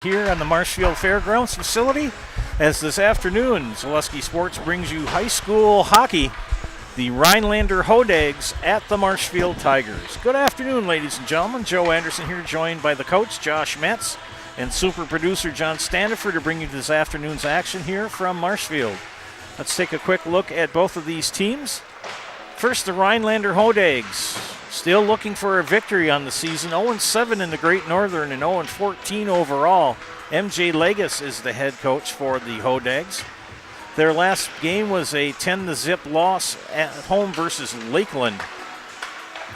Here on the Marshfield Fairgrounds facility, as this afternoon Zaleski Sports brings you high school hockey, the Rhinelander Hodags at the Marshfield Tigers. Good afternoon, ladies and gentlemen. Joe Anderson here, joined by the coach, Josh Metz, and super producer John Standifer to bring you this afternoon's action here from Marshfield. Let's take a quick look at both of these teams. First, the Rhinelander Hodags, still looking for a victory on the season. 0-7 in the Great Northern and 0-14 overall. MJ Legas is the head coach for the Hodags. Their last game was a 10-0 loss at home versus Lakeland.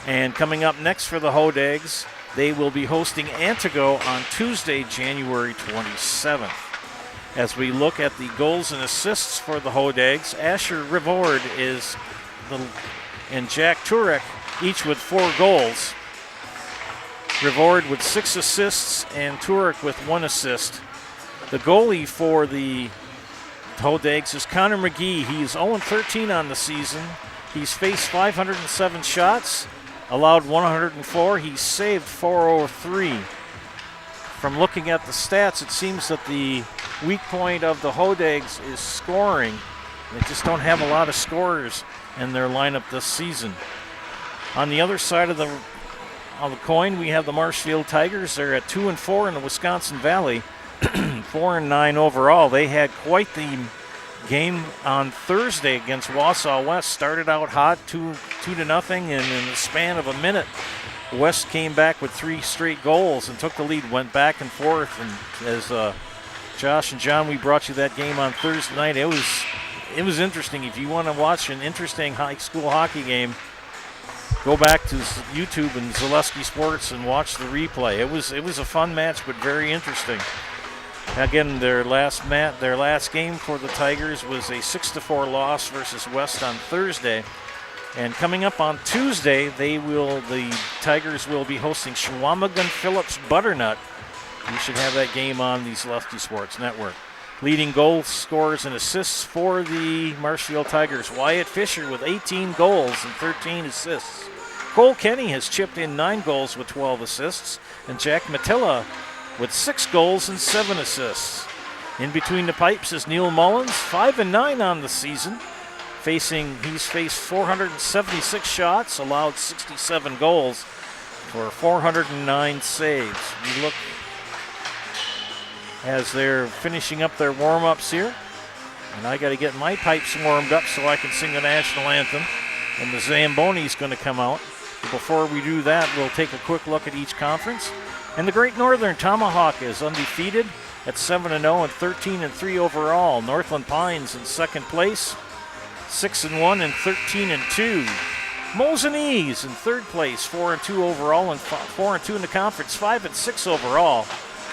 And coming up next for the Hodags, they will be hosting Antigo on Tuesday, January 27th. As we look at the goals and assists for the Hodags, Asher Rivord and Jack Turek each with 4 goals. Rivord with 6 assists and Turek with 1 assist. The goalie for the Hodags is Connor McGee. He is 0-13 on the season. He's faced 507 shots, allowed 104. He's saved 403. From looking at the stats, it seems that the weak point of the Hodags is scoring. They just don't have a lot of scorers in their lineup this season. On the other side of the coin, we have the Marshfield Tigers. They're at 2-4 in the Wisconsin Valley, 4-9 overall. They had quite the game on Thursday against Wausau West. Started out hot, 2-0, and in the span of a minute, West came back with 3 straight goals and took the lead. Went back and forth, and as Josh and John, we brought you that game on Thursday night. It was interesting. If you want to watch an interesting high school hockey game, go back to YouTube and Zaleski Sports and watch the replay. It was a fun match, but very interesting. Again, their last game for the Tigers was a 6-4 loss versus West on Thursday. And coming up on Tuesday, the Tigers will be hosting Chequamegon Phillips Butternut. You should have that game on the Zaleski Sports Network. Leading goal scorers and assists for the Marshfield Tigers, Wyatt Fisher with 18 goals and 13 assists. Cole Kenny has chipped in 9 goals with 12 assists, and Jack Matilla with 6 goals and 7 assists. In between the pipes is Neil Mullins, 5-9 on the season. He's faced 476 shots, allowed 67 goals for 409 saves. We look as they're finishing up their warm-ups here. And I got to get my pipes warmed up so I can sing the national anthem. And the Zamboni's going to come out. But before we do that, we'll take a quick look at each conference. And the Great Northern Tomahawk is undefeated at 7-0 and 13-3 overall. Northland Pines in second place, 6-1 and 13-2. Mosinese in third place, 4-2 overall and 4-2 in the conference, 5-6 overall.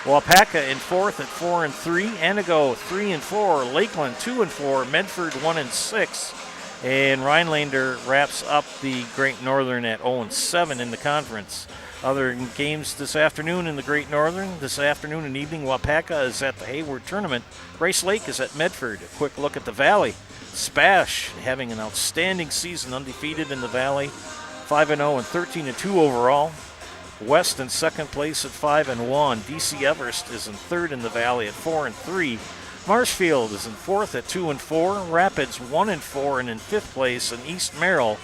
Waupaca in fourth at 4-3. Antigo 3-4. Lakeland 2-4. Medford 1-6. And Rhinelander wraps up the Great Northern at 0-7 in the conference. Other games this afternoon in the Great Northern. This afternoon and evening, Waupaca is at the Hayward Tournament. Grace Lake is at Medford. A quick look at the Valley. Spash having an outstanding season, undefeated in the Valley. 5-0 and 13-2 overall. West in second place at 5-1. DC Everest is in third in the Valley at 4-3. Marshfield is in fourth at 2-4. Rapids 1-4 and in fifth place. And East Merrill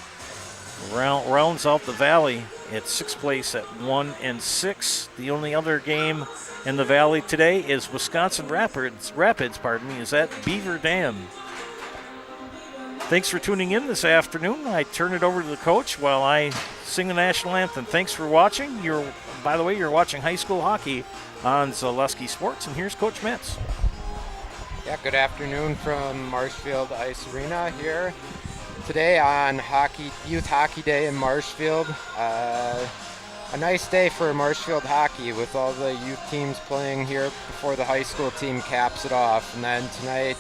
rounds out the Valley at sixth place at 1-6. The only other game in the Valley today is Wisconsin Rapids is at Beaver Dam. Thanks for tuning in this afternoon. I turn it over to the coach while I sing the national anthem. Thanks for watching. By the way, you're watching high school hockey on Zaleski Sports, and here's Coach Metz. Yeah, good afternoon from Marshfield Ice Arena here. Today on Youth Hockey Day in Marshfield. A nice day for Marshfield hockey with all the youth teams playing here before the high school team caps it off. And then tonight,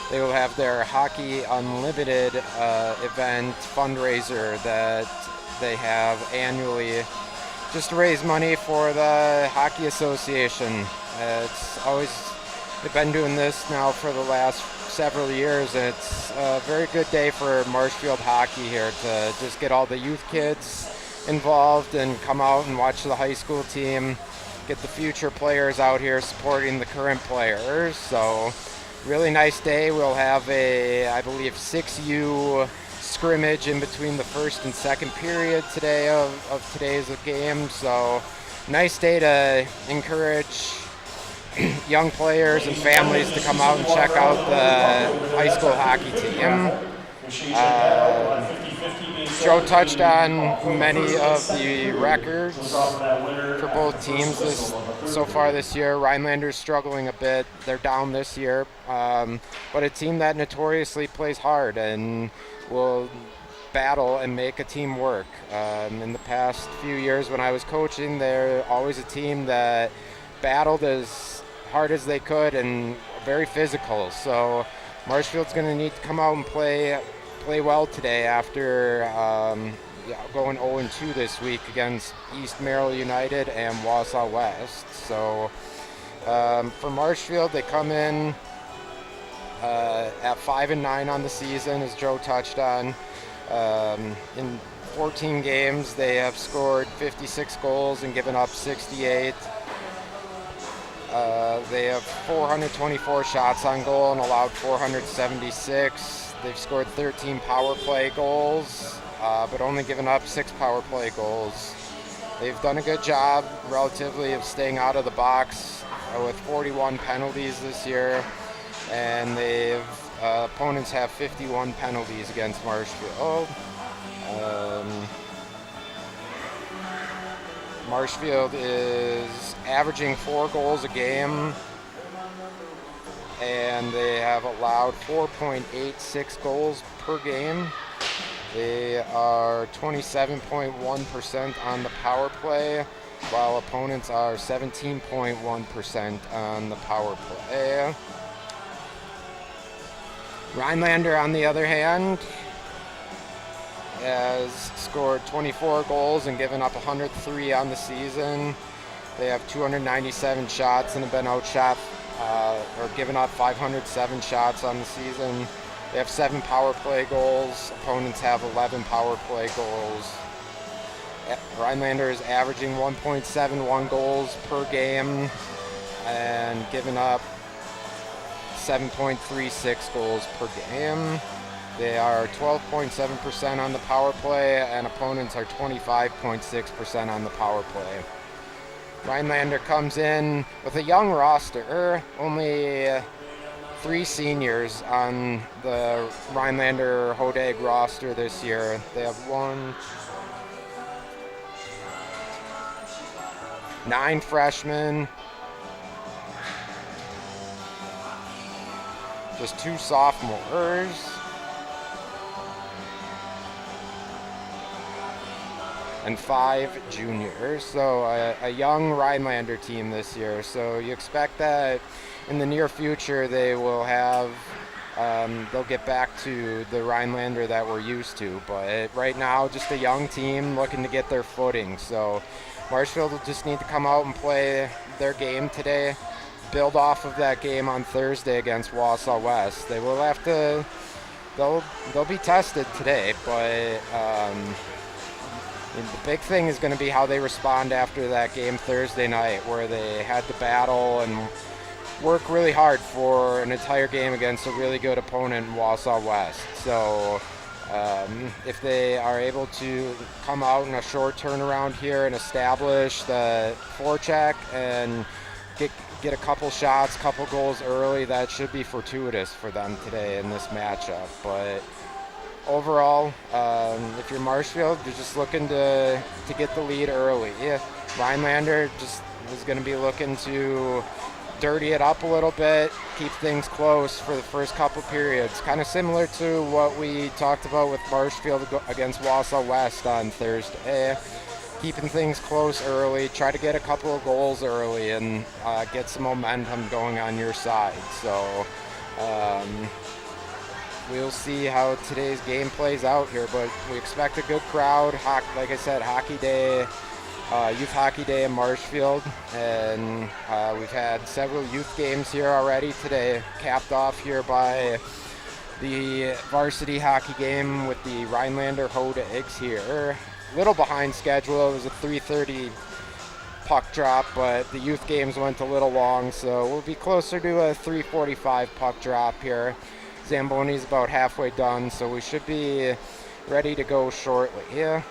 they will have their Hockey Unlimited event fundraiser that they have annually just to raise money for the Hockey Association. They've been doing this now for the last several years, and it's a very good day for Marshfield hockey here to just get all the youth kids involved and come out and watch the high school team get the future players out here supporting the current players. So really nice day. We'll have a, I believe, 6U scrimmage in between the first and second period today of today's game. So nice day to encourage young players and families to come out and check out the high school hockey team. Joe touched on many of the records for both teams so far this year. Rhinelander's struggling a bit. They're down this year, but a team that notoriously plays hard and will battle and make a team work. In the past few years when I was coaching, they're always a team that battled as hard as they could and very physical. So Marshfield's going to need to come out and play well today after going 0-2 this week against East Merrill United and Wausau West. So for Marshfield, they come in at 5-9 on the season, as Joe touched on. In 14 games, they have scored 56 goals and given up 68. They have 424 shots on goal and allowed 476. They've scored 13 power play goals, but only given up 6 power play goals. They've done a good job relatively of staying out of the box with 41 penalties this year, and opponents have 51 penalties against Marshfield. Marshfield is averaging 4 goals a game, and they have allowed 4.86 goals per game. They are 27.1% on the power play, while opponents are 17.1% on the power play. Rhinelander, on the other hand, has scored 24 goals and given up 103 on the season. They have 297 shots and have been outshot or given up 507 shots on the season. They have 7 power play goals. Opponents have 11 power play goals. Rhinelander is averaging 1.71 goals per game and giving up 7.36 goals per game. They are 12.7% on the power play, and opponents are 25.6% on the power play. Rhinelander comes in with a young roster, only 3 seniors on the Rhinelander Hodag roster this year. They have 9 freshmen, just 2 sophomores, and 5 juniors. So a young Rhinelander team this year. So you expect that in the near future they will have, they'll get back to the Rhinelander that we're used to. But right now, just a young team looking to get their footing. So Marshfield will just need to come out and play their game today, build off of that game on Thursday against Wausau West. They will have to, they'll be tested today, but the big thing is going to be how they respond after that game Thursday night, where they had to battle and work really hard for an entire game against a really good opponent in Wausau West. So if they are able to come out in a short turnaround here and establish the forecheck and get a couple shots, couple goals early, that should be fortuitous for them today in this matchup. But overall, if you're Marshfield, you're just looking to get the lead early. Rhinelander just is going to be looking to dirty it up a little bit, keep things close for the first couple periods. Kind of similar to what we talked about with Marshfield against Wausau West on Thursday. Keeping things close early, try to get a couple of goals early and get some momentum going on your side. So we'll see how today's game plays out here, but we expect a good crowd. Like I said, hockey day, youth hockey day in Marshfield, and we've had several youth games here already today, capped off here by the varsity hockey game with the Rhinelander Hodags here. Little behind schedule. It was a 3:30 puck drop, but the youth games went a little long, so we'll be closer to a 3:45 puck drop here. Zamboni's about halfway done, so we should be ready to go shortly. Yeah.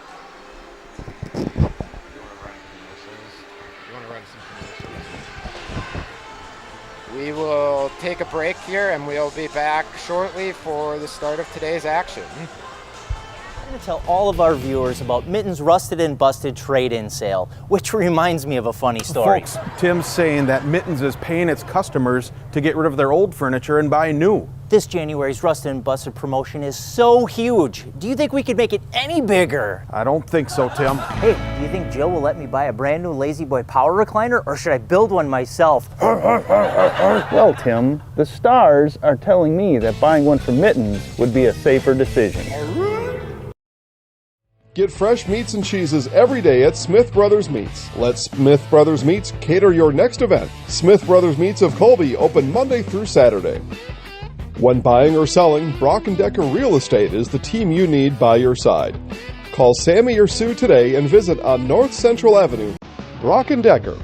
We will take a break here, and we'll be back shortly for the start of today's action. I'm going to tell all of our viewers about Mitten's Rusted and Busted trade-in sale, which reminds me of a funny story. Folks, Tim's saying that Mittens is paying its customers to get rid of their old furniture and buy new. This January's Rusted and Busted promotion is so huge. Do you think we could make it any bigger? I don't think so, Tim. Hey, do you think Jill will let me buy a brand new Lazy Boy power recliner, or should I build one myself? Well, Tim, the stars are telling me that buying one from Mittens would be a safer decision. Get fresh meats and cheeses every day at Smith Brothers Meats. Let Smith Brothers Meats cater your next event. Smith Brothers Meats of Colby open Monday through Saturday. When buying or selling, Brock & Decker Real Estate is the team you need by your side. Call Sammy or Sue today and visit on North Central Avenue. Brock & Decker.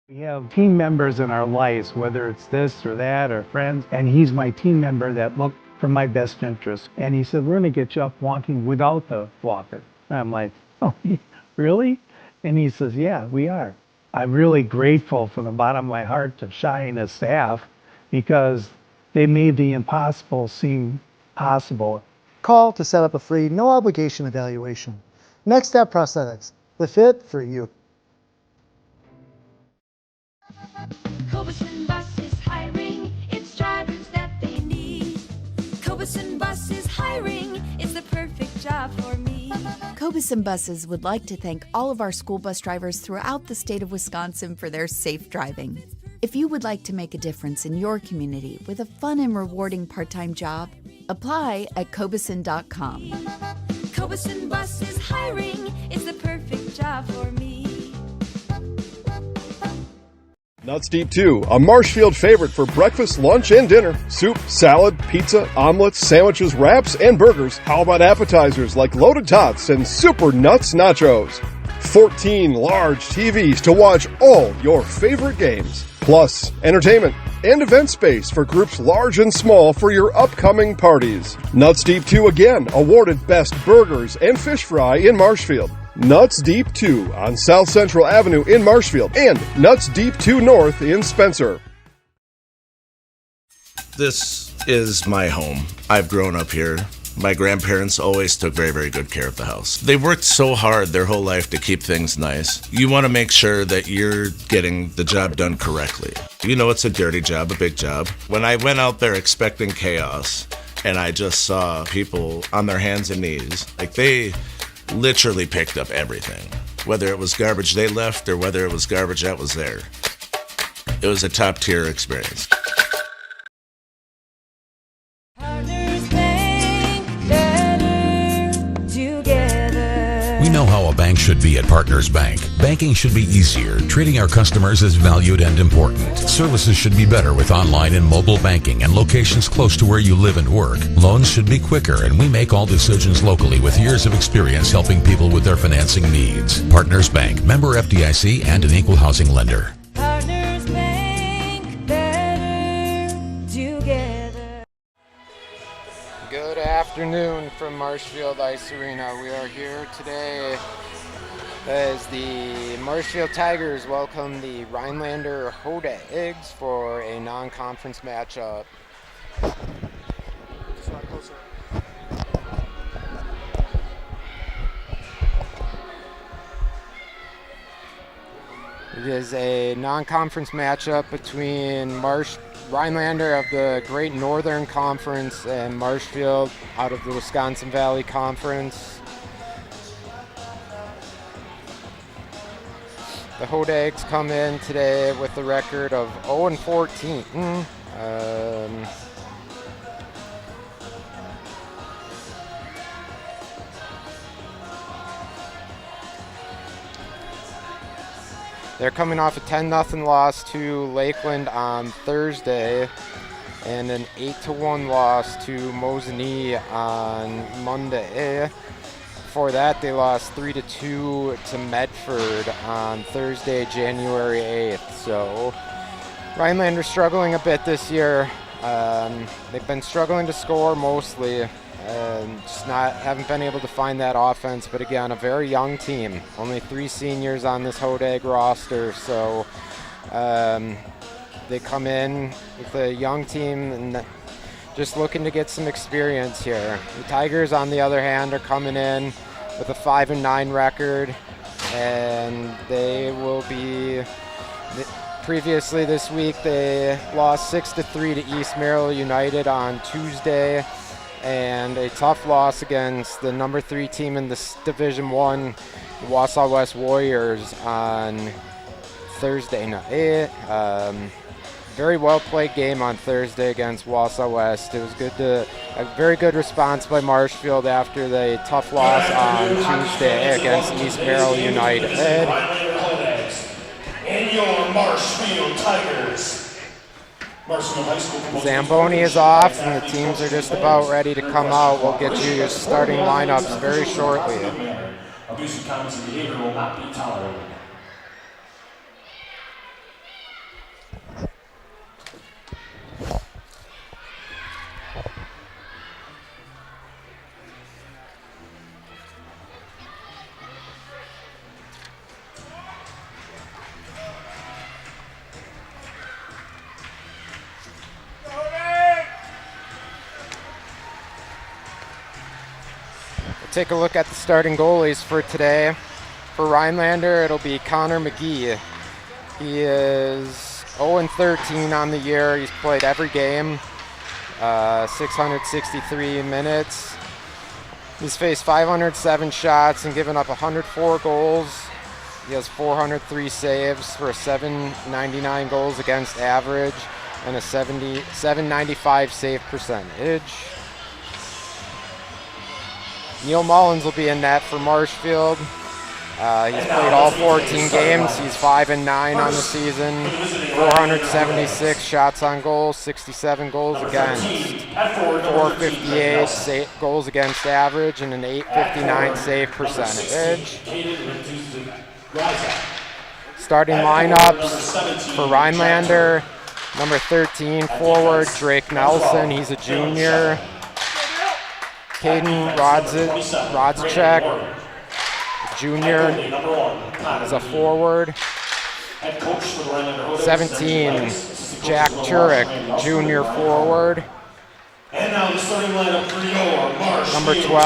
We have team members in our lives, whether it's this or that or friends, and he's my team member that look for my best interest. And he said, we're going to get you up walking without the walker. And I'm like, oh, really? And he says, yeah, we are. I'm really grateful from the bottom of my heart to Shai and his staff because they made the impossible seem possible. Call to set up a free, no obligation evaluation. Next Step Prosthetics, the fit for you. Cobuson Bus is hiring, it's drivers that they need. Cobuson Bus is hiring, it's the perfect job for me. Cobuson Buses would like to thank all of our school bus drivers throughout the state of Wisconsin for their safe driving. If you would like to make a difference in your community with a fun and rewarding part-time job, apply at cobuson.com. Cobuson Bus is hiring, it's the perfect job for me. Nuts Deep 2, a Marshfield favorite for breakfast, lunch, and dinner. Soup, salad, pizza, omelets, sandwiches, wraps, and burgers. How about appetizers like loaded tots and super nuts nachos? 14 large TVs to watch all your favorite games. Plus, entertainment and event space for groups large and small for your upcoming parties. Nuts Deep 2 again awarded Best Burgers and Fish Fry in Marshfield. Nuts Deep 2 on South Central Avenue in Marshfield and Nuts Deep 2 North in Spencer. This is my home. I've grown up here. My grandparents always took very, very good care of the house. They worked so hard their whole life to keep things nice. You want to make sure that you're getting the job done correctly. You know it's a dirty job, a big job. When I went out there expecting chaos, and I just saw people on their hands and knees, like they literally picked up everything. Whether it was garbage they left or whether it was garbage that was there. It was a top-tier experience. We know how a bank should be at Partners Bank. Banking should be easier. Treating our customers as valued and important. Services should be better with online and mobile banking and locations close to where you live and work. Loans should be quicker, and we make all decisions locally with years of experience helping people with their financing needs. Partners Bank, member FDIC, and an equal housing lender. Partners Bank, better together. Good afternoon from Marshfield Ice Arena. We are here today as the Marshfield Tigers welcome the Rhinelander Hodags for a non-conference matchup. It is a non-conference matchup between Rhinelander of the Great Northern Conference and Marshfield out of the Wisconsin Valley Conference. The Hodags come in today with a record of 0-14. They're coming off a 10-0 loss to Lakeland on Thursday and an 8-1 loss to Mosinee on Monday. before that, they lost 3-2 to Medford on Thursday, January 8th. So Rhinelander struggling a bit this year. They've been struggling to score mostly, and just haven't been able to find that offense. But again, a very young team. Only 3 seniors on this Hodag roster, so they come in with a young team and just looking to get some experience here. The Tigers, on the other hand, are coming in with a 5-9 record, and they will be. Previously this week, they lost 6-3 to East Merrill United on Tuesday, and a tough loss against the number 3 team in this Division I, the Wausau West Warriors, on Thursday night. Very well played game on Thursday against Wausau West. It was a very good response by Marshfield after the tough loss on Tuesday against East Merrill United. And your Marshfield Tigers. Marshfield High School. Zamboni is off, and the teams are just about ready to come out. We'll get you your starting lineups very shortly. Abusive comments and behavior will not be tolerated. Take a look at the starting goalies for today. For Rhinelander, it'll be Connor McGee. He is 0-13 on the year. He's played every game, 663 minutes. He's faced 507 shots and given up 104 goals. He has 403 saves for a 799 goals against average and a 795 save percentage. Neil Mullins will be in net for Marshfield. He's played all 14 games. He's 5-9 on the season, 476 shots on goal, 67 goals against, 458 goals against average, and an 859 save percentage. Starting lineups for Rhinelander: number 13 forward Drake Nelson. He's a junior. Caden Rodzicek, junior, is a forward. 17, Jack Turek, junior forward. And now the starting lineup for your Marshfield. Number 12,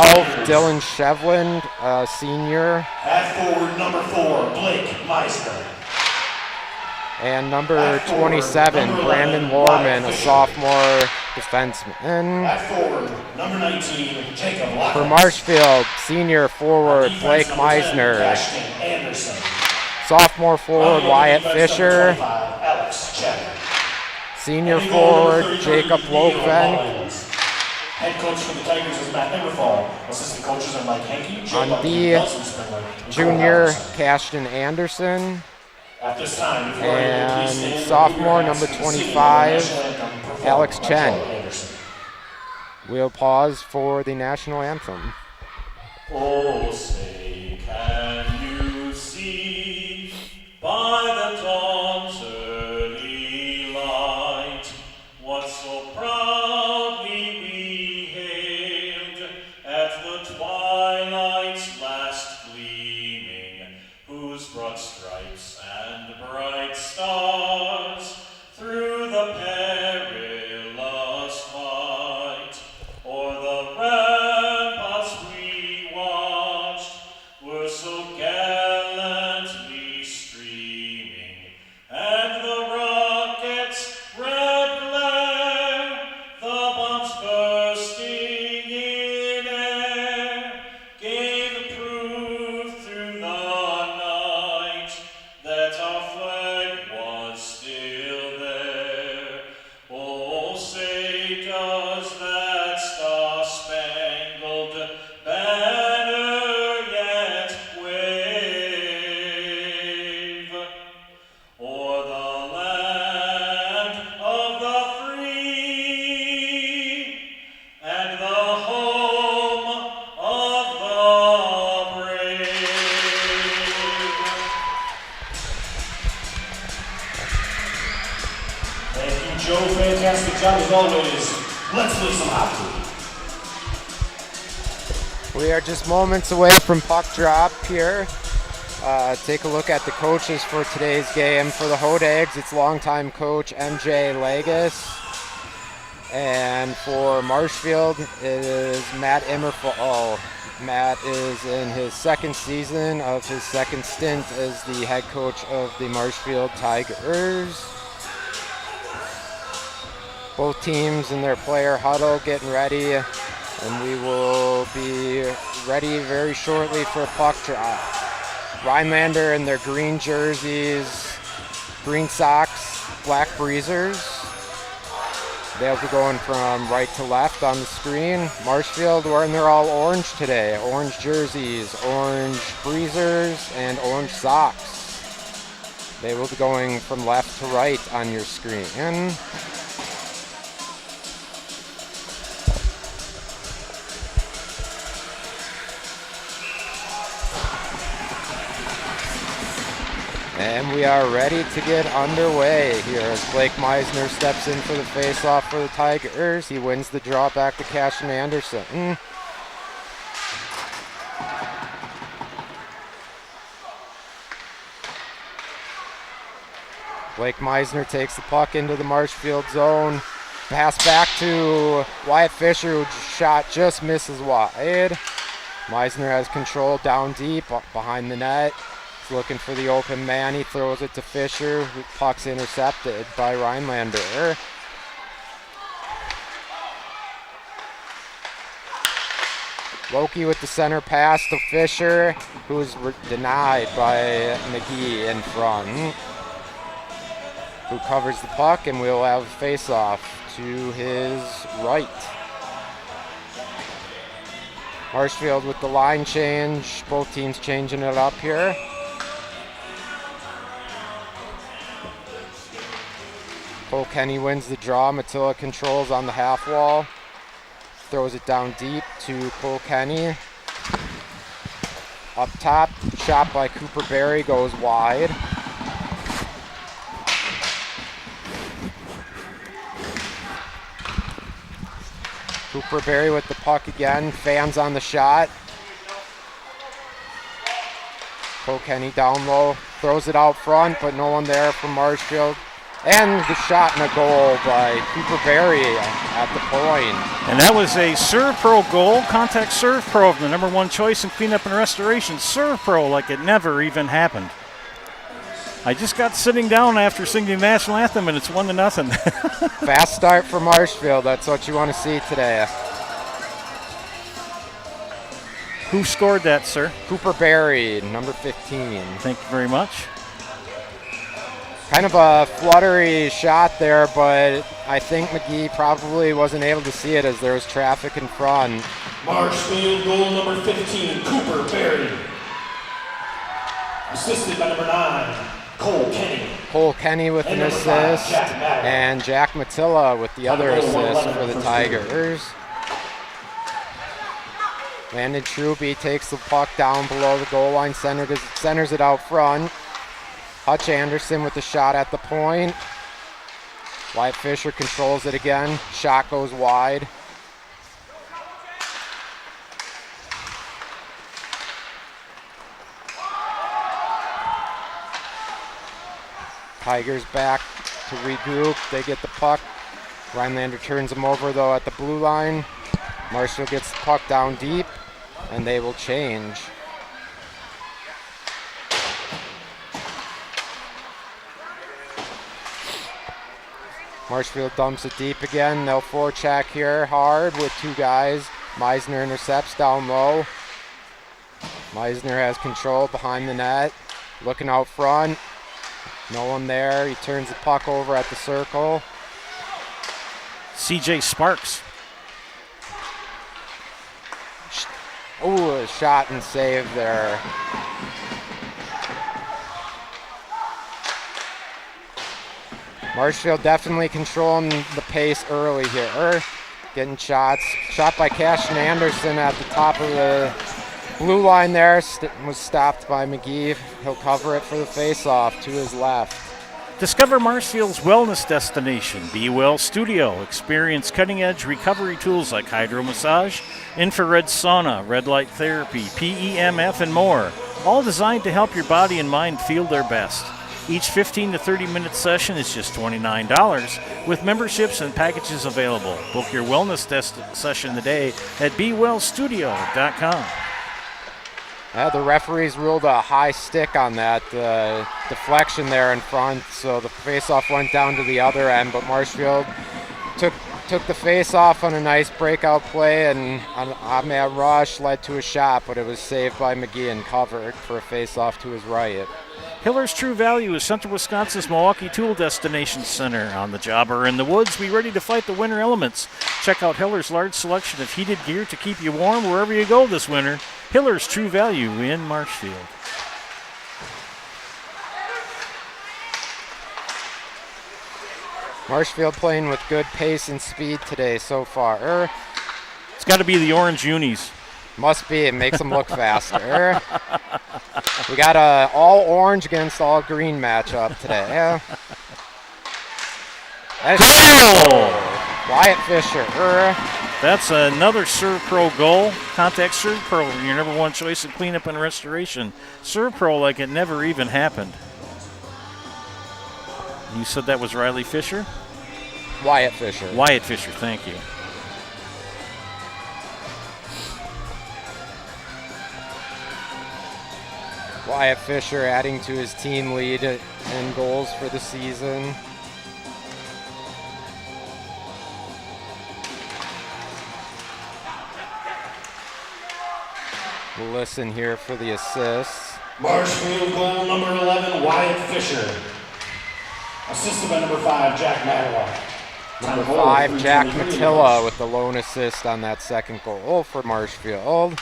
Dylan Shevland, senior. At forward, number 4, Blake Meisner. And number 27, Brandon Lorman, a sophomore defenseman. At forward, number 19, Jacob Lockhart. For Marshfield, senior forward Blake Meisner. Sophomore forward Wyatt Fisher. Senior forward Jacob Lokven. Head coach for the Tigers is Matt Everfall. Assistant coaches are Mike Henke. On D, junior Cashton Anderson. At this time, and sophomore number 25, Alex Chen. We'll pause for the national anthem. Oh, say, can you see by the dawn's early light what so proudly we hailed at the twilight's last gleaming, whose broad stripes and bright stars through the perilous fight o'er the ramparts we watched Joe. Fantastic job as always. Let's make some hockey. We are just moments away from puck drop here. Take a look at the coaches for today's game. For the Hodags, it's longtime coach MJ Lagus. And for Marshfield, it is Matt Immerfall. Matt is in his second season of his second stint as the head coach of the Marshfield Tigers. Both teams in their player huddle getting ready, and we will be ready very shortly for a puck drop. Rhinelander in their green jerseys, green socks, black breezers. They'll be going from right to left on the screen. Marshfield wearing their all orange today. Orange jerseys, orange breezers, and orange socks. They will be going from left to right on your screen. And we are ready to get underway here as Blake Meisner steps in for the face-off for the Tigers. He wins the draw back to Cashin Anderson. Blake Meisner takes the puck into the Marshfield zone. Pass back to Wyatt Fisher, whose shot just misses wide. Meisner has control down deep behind the net. Looking for the open man, he throws it to Fisher. Puck's intercepted by Rhinelander. Loki with the center pass to Fisher, who's denied by McGee in front, who covers the puck, and we'll have a face-off to his right. Marshfield with the line change, both teams changing it up here. Cole Kenny wins the draw. Matilla controls on the half wall. Throws it down deep to Cole Kenny. Up top, shot by Cooper Berry goes wide. Cooper Berry with the puck again. Fans on the shot. Cole Kenny down low. Throws it out front, but no one there from Marshfield. And the shot and a goal by Cooper Berry at the point. And that was a Serve Pro goal, contact Serve Pro, the #1 choice in cleanup and restoration. Serve Pro like it never even happened. I just got sitting down after singing the national anthem, and it's 1-0. Fast start for Marshfield. That's what you want to see today. Who scored that, sir? Cooper Berry, number 15. Thank you very much. Kind of a fluttery shot there, but I think McGee probably wasn't able to see it as there was traffic in front. Marshfield goal number 15, Cooper Berry. Assisted by number 9, Cole Kenny. Cole Kenny with an assist, and Jack Matilla with the other assist for the Tigers. Landon Truby takes the puck down below the goal line, centers it out front. Hutch Anderson with the shot at the point. Wyatt Fisher controls it again. Shot goes wide. Tigers back to regroup. They get the puck. Rhinelander turns them over though at the blue line. Marshall gets the puck down deep, and they will change. Marshfield dumps it deep again. They'll forecheck here hard with two guys. Meisner intercepts down low. Meisner has control behind the net. Looking out front. No one there. He turns the puck over at the circle. CJ Sparks. Ooh, a shot and save there. Marshfield definitely controlling the pace early here. Getting shots. Shot by Cashin Anderson at the top of the blue line there. Was stopped by McGee. He'll cover it for the face-off to his left. Discover Marshfield's wellness destination, Be Well Studio. Experience cutting-edge recovery tools like hydromassage, infrared sauna, red light therapy, PEMF, and more, all designed to help your body and mind feel their best. Each 15 to 30-minute session is just $29, with memberships and packages available. Book your wellness session today at BeWellStudio.com. The referees ruled a high stick on that deflection there in front, so the face-off went down to the other end, but Marshfield took the face-off on a nice breakout play, and on that rush led to a shot, but it was saved by McGee and covered for a face-off to his right. Hiller's True Value is Central Wisconsin's Milwaukee Tool Destination Center. On the job or in the woods, be ready to fight the winter elements. Check out Hiller's large selection of heated gear to keep you warm wherever you go this winter. Hiller's True Value in Marshfield. Marshfield playing with good pace and speed today so far. It's got to be the orange unis. Must be. It makes them look faster. We got a all orange against all green matchup today. Wyatt Fisher. That's another Serve Pro goal. Contact Serve Pro, your number one choice in cleanup and restoration. Serve Pro like it never even happened. You said that was Riley Fisher? Wyatt Fisher. Wyatt Fisher, thank you. Wyatt Fisher adding to his team lead in goals for the season. We'll listen here for the assists. Marshfield goal number 11, Wyatt Fisher. Assisted by number 5, Jack Matilla. Number 5, Jack Matilla with the lone assist on that second goal for Marshfield.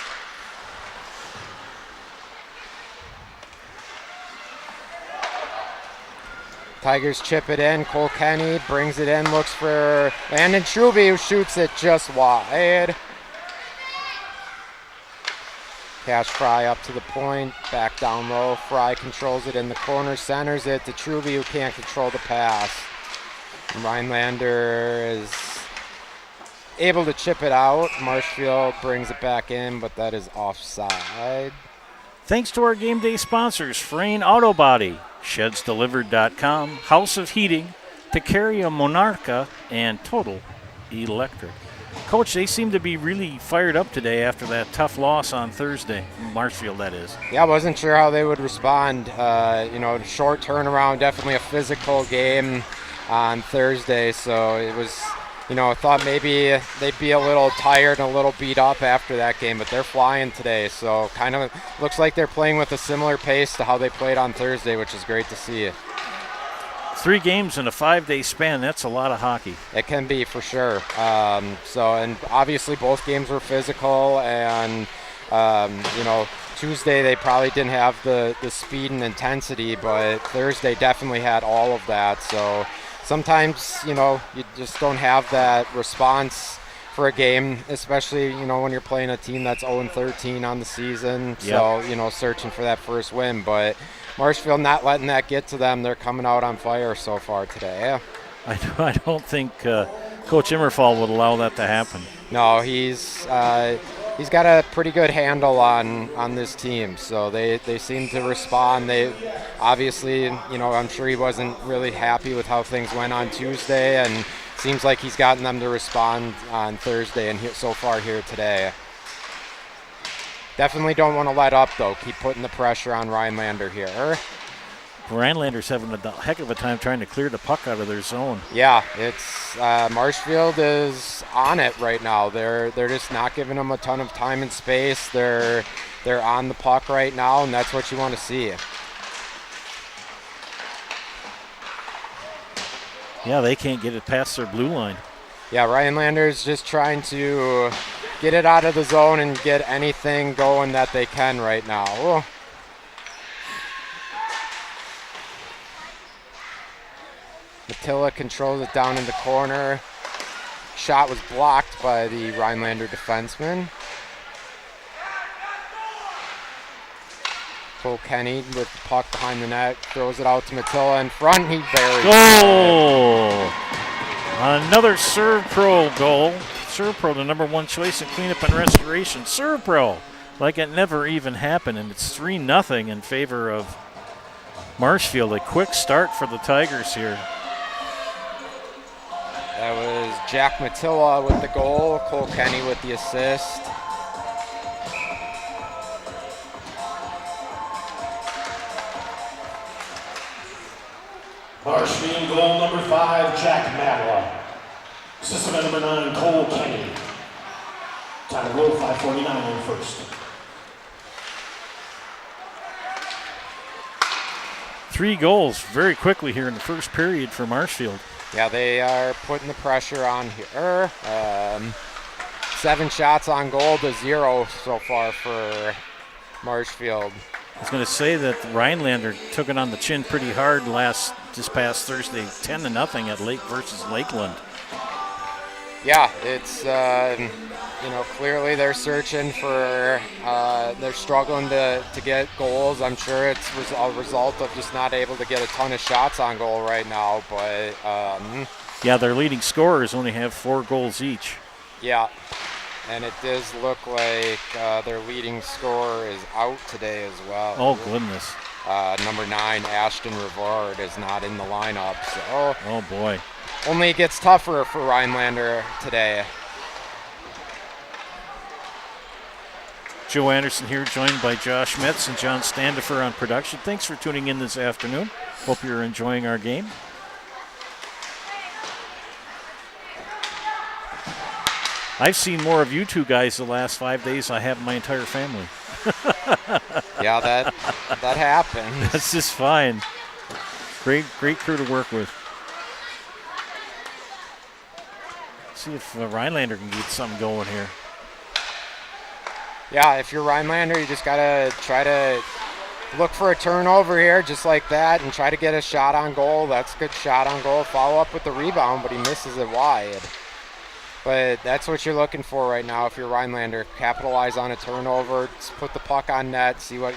Tigers chip it in. Cole Kenny brings it in, looks for Landon Truby, who shoots it just wide. Cash Fry up to the point, back down low. Fry controls it in the corner, centers it to Truby, who can't control the pass. And Rhinelander is able to chip it out. Marshfield brings it back in, but that is offside. Thanks to our game day sponsors, Frayne Auto Body, ShedsDelivered.com, House of Heating, Tecaria Monarca, and Total Electric. Coach, they seem to be really fired up today after that tough loss on Thursday. Marshfield, that is. Yeah, I wasn't sure how they would respond. Short turnaround, definitely a physical game on Thursday, so it was, I thought maybe they'd be a little tired and a little beat up after that game, but they're flying today, so kind of looks like they're playing with a similar pace to how they played on Thursday, which is great to see. 3 games in a 5-day span, that's a lot of hockey. It can be, for sure. And obviously both games were physical, and, Tuesday they probably didn't have the speed and intensity, but Thursday definitely had all of that, so sometimes, you just don't have that response for a game, especially, when you're playing a team that's 0-13 on the season. Yep. So, searching for that first win. But Marshfield not letting that get to them. They're coming out on fire so far today. I don't think Coach Immerfall would allow that to happen. No, he's got a pretty good handle on this team, so they seem to respond. They obviously, I'm sure he wasn't really happy with how things went on Tuesday, and seems like he's gotten them to respond on Thursday and so far here today. Definitely don't want to let up, though. Keep putting the pressure on Rhinelander here. Rhinelander's having a heck of a time trying to clear the puck out of their zone. Yeah, it's Marshfield is on it right now. They're just not giving them a ton of time and space. They're on the puck right now, and that's what you want to see. Yeah, they can't get it past their blue line. Yeah, Rhinelander's just trying to get it out of the zone and get anything going that they can right now. Oh. Matilla controls it down in the corner. Shot was blocked by the Rhinelander defenseman. Cole Kenny with the puck behind the net, throws it out to Matilla in front. He buries Goal! Another Serve Pro goal. Serve Pro, the number one choice in cleanup and restoration. Serve Pro, like it never even happened, and it's 3-0 in favor of Marshfield. A quick start for the Tigers here. That was Jack Matilla with the goal, Cole Kenny with the assist. Marshfield goal number 5, Jack Madela. Assistant number 9, Cole Kenny. Time of goal, 5:49 in first. 3 goals very quickly here in the first period for Marshfield. Yeah, they are putting the pressure on here. 7 shots on goal to 0 so far for Marshfield. I was going to say that Rhinelander took it on the chin pretty hard this past Thursday, 10-0 at Lake versus Lakeland. Yeah, it's clearly they're searching for, they're struggling to get goals. I'm sure it's a result of just not able to get a ton of shots on goal right now, but yeah, their leading scorers only have 4 goals each. Yeah, and it does look like their leading scorer is out today as well. Oh, goodness. Number 9, Ashton Rivard, is not in the lineup, so oh boy. Only gets tougher for Rhinelander today. Joe Anderson here, joined by Josh Metz and John Standifer on production. Thanks for tuning in this afternoon. Hope you're enjoying our game. I've seen more of you two guys the last 5 days than I have my entire family. Yeah, that happens. That's just fine. Great crew to work with. See if Rhinelander can get something going here. Yeah, if you're Rhinelander, you just got to try to look for a turnover here just like that and try to get a shot on goal. That's a good shot on goal. Follow up with the rebound, but he misses it wide. But that's what you're looking for right now if you're Rhinelander. Capitalize on a turnover, just put the puck on net, see what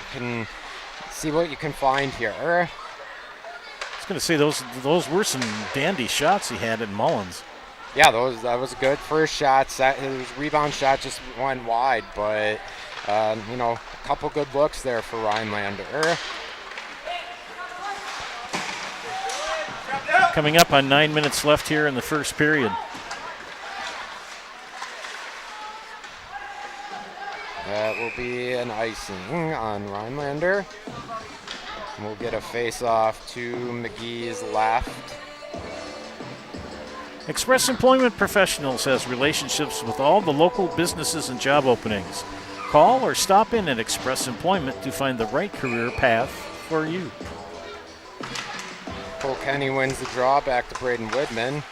you can find here. I was going to say those were some dandy shots he had at Mullins. Yeah, that was a good first shot. His rebound shot just went wide, but a couple good looks there for Rhinelander. Coming up on 9 minutes left here in the first period. That will be an icing on Rhinelander. And we'll get a face-off to McGee's left. Express Employment Professionals has relationships with all the local businesses and job openings. Call or stop in at Express Employment to find the right career path for you. Cole Kenny wins the draw, back to Braden Whitman.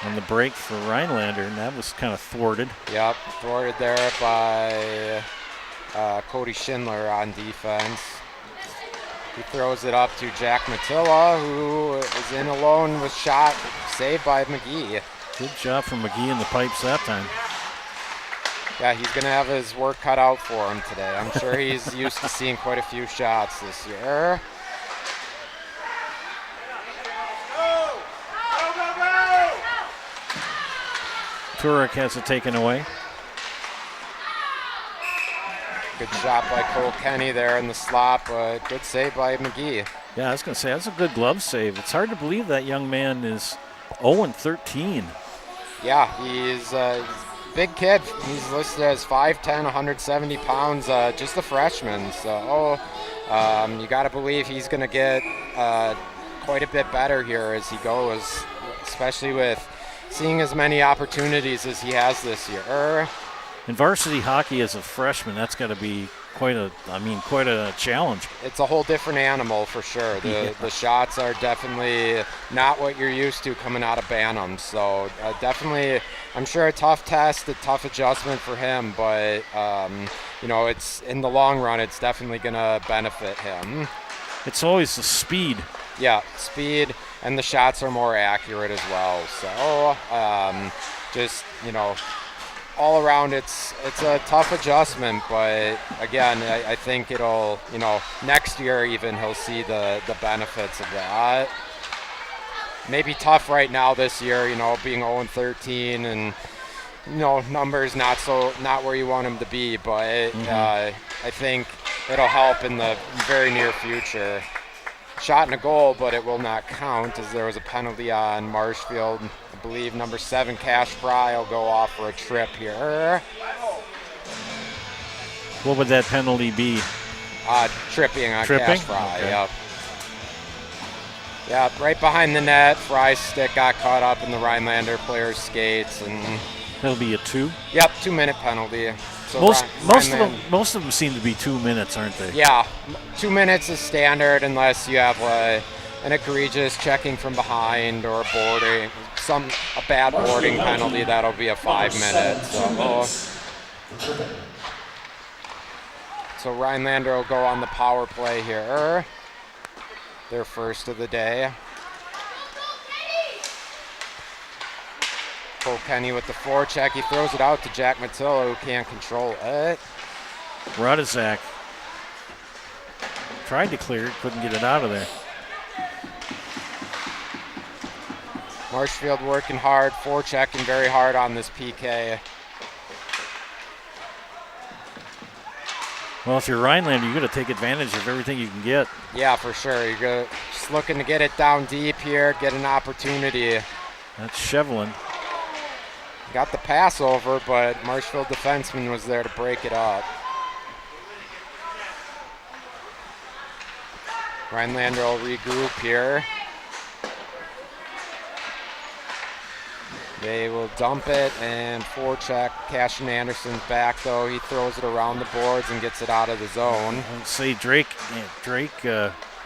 On the break for Rhinelander, and that was kind of thwarted. Yep, thwarted there by Cody Schindler on defense. He throws it up to Jack Matilla, who is in alone with shot, saved by McGee. Good job from McGee in the pipes that time. Yeah, he's going to have his work cut out for him today. I'm sure he's used to seeing quite a few shots this year. Turek has it taken away. Good shot by Cole Kenny there in the slot, but good save by McGee. Yeah, I was going to say, that's a good glove save. It's hard to believe that young man is 0-13. Yeah, he's a big kid. He's listed as 5'10", 170 pounds, just a freshman. So you got to believe he's going to get quite a bit better here as he goes, especially with seeing as many opportunities as he has this year. In varsity hockey as a freshman, that's got to be quite a challenge. It's a whole different animal for sure. The shots are definitely not what you're used to coming out of Bantam. So definitely, I'm sure a tough test, a tough adjustment for him. But it's in the long run, it's definitely going to benefit him. It's always the speed. Yeah, speed, and the shots are more accurate as well. So just, all around it's a tough adjustment, but again, I think it'll, next year even he'll see the benefits of that. Maybe tough right now this year, being 0-13 and numbers not where you want him to be, but I think it'll help in the very near future. Shot and a goal, but it will not count as there was a penalty on Marshfield. I believe number 7, Cash Fry, will go off for a trip here. What would that penalty be? Tripping on Tripping? Cash Fry, Okay. yep. Yeah, right behind the net. Fry's stick got caught up in the Rhinelander player's skates, and That'll be a 2? Yep, 2-minute penalty. So most of them seem to be 2 minutes, aren't they? Yeah, 2 minutes is standard unless you have an egregious checking from behind or boarding, a bad boarding penalty. That'll be a 5 minutes. So Rhinelander will go on the power play here. Their first of the day. Cole Kenny with the forecheck. He throws it out to Jack Matillo, who can't control it. Radizak tried to clear it, couldn't get it out of there. Marshfield working hard, forechecking very hard on this PK. Well, if you're Rhinelander, you got to take advantage of everything you can get. Yeah, for sure. You're just looking to get it down deep here, get an opportunity. That's Shevlin. Got the pass over, but Marshfield defenseman was there to break it up. Rhinelander will regroup here. They will dump it and forecheck. Cashin Anderson's back though. He throws it around the boards and gets it out of the zone. I'd say Drake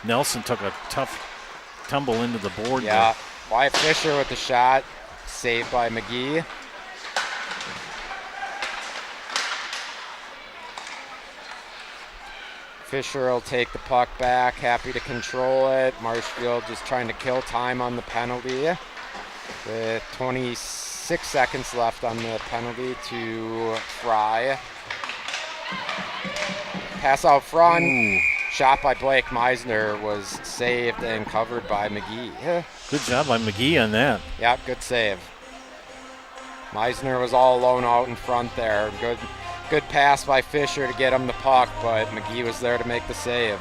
Nelson took a tough tumble into the board. Yeah, Wyatt Fisher with the shot. Saved by McGee. Fisher will take the puck back, happy to control it. Marshfield just trying to kill time on the penalty. With 26 seconds left on the penalty to Fry. Pass out front. Ooh. Shot by Blake Meisner was saved and covered by McGee. Good job by McGee on that. Yeah, good save. Meisner was all alone out in front there. Good pass by Fisher to get him the puck, but McGee was there to make the save.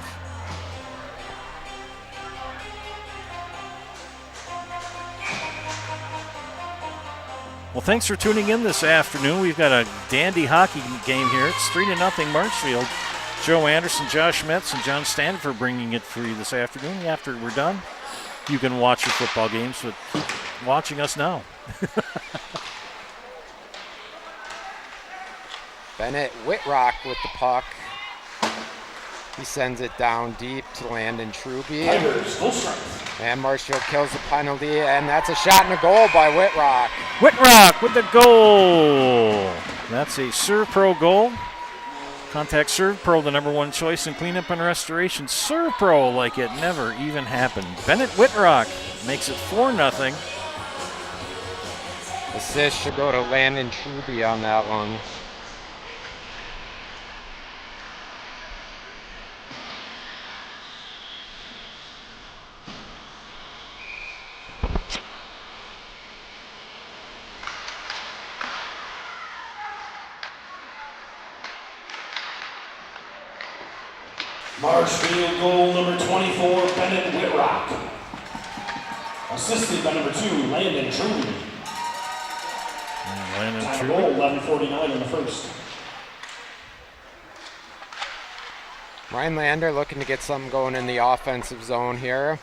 Well, thanks for tuning in this afternoon. We've got a dandy hockey game here. It's 3-0 Marshfield. Joe Anderson, Josh Metz, and John Stanford bringing it for you this afternoon. After we're done, you can watch your football games, but keep watching us now. Bennett Whitrock with the puck. He sends it down deep to Landon Truby. And Marshfield kills the penalty, and that's a shot and a goal by Whitrock. Whitrock with the goal. That's a Serve Pro goal. Contact Serve Pro, the #1 choice in cleanup and restoration. Serve Pro like it never even happened. Bennett Whitrock makes it 4-0. Assist should go to Landon Truby on that one. Marshfield goal number 24, Bennett Whitrock. Assisted by number 2, Landon Truby. Time goal, 11:49 in the first. Rhinelander looking to get something going in the offensive zone here.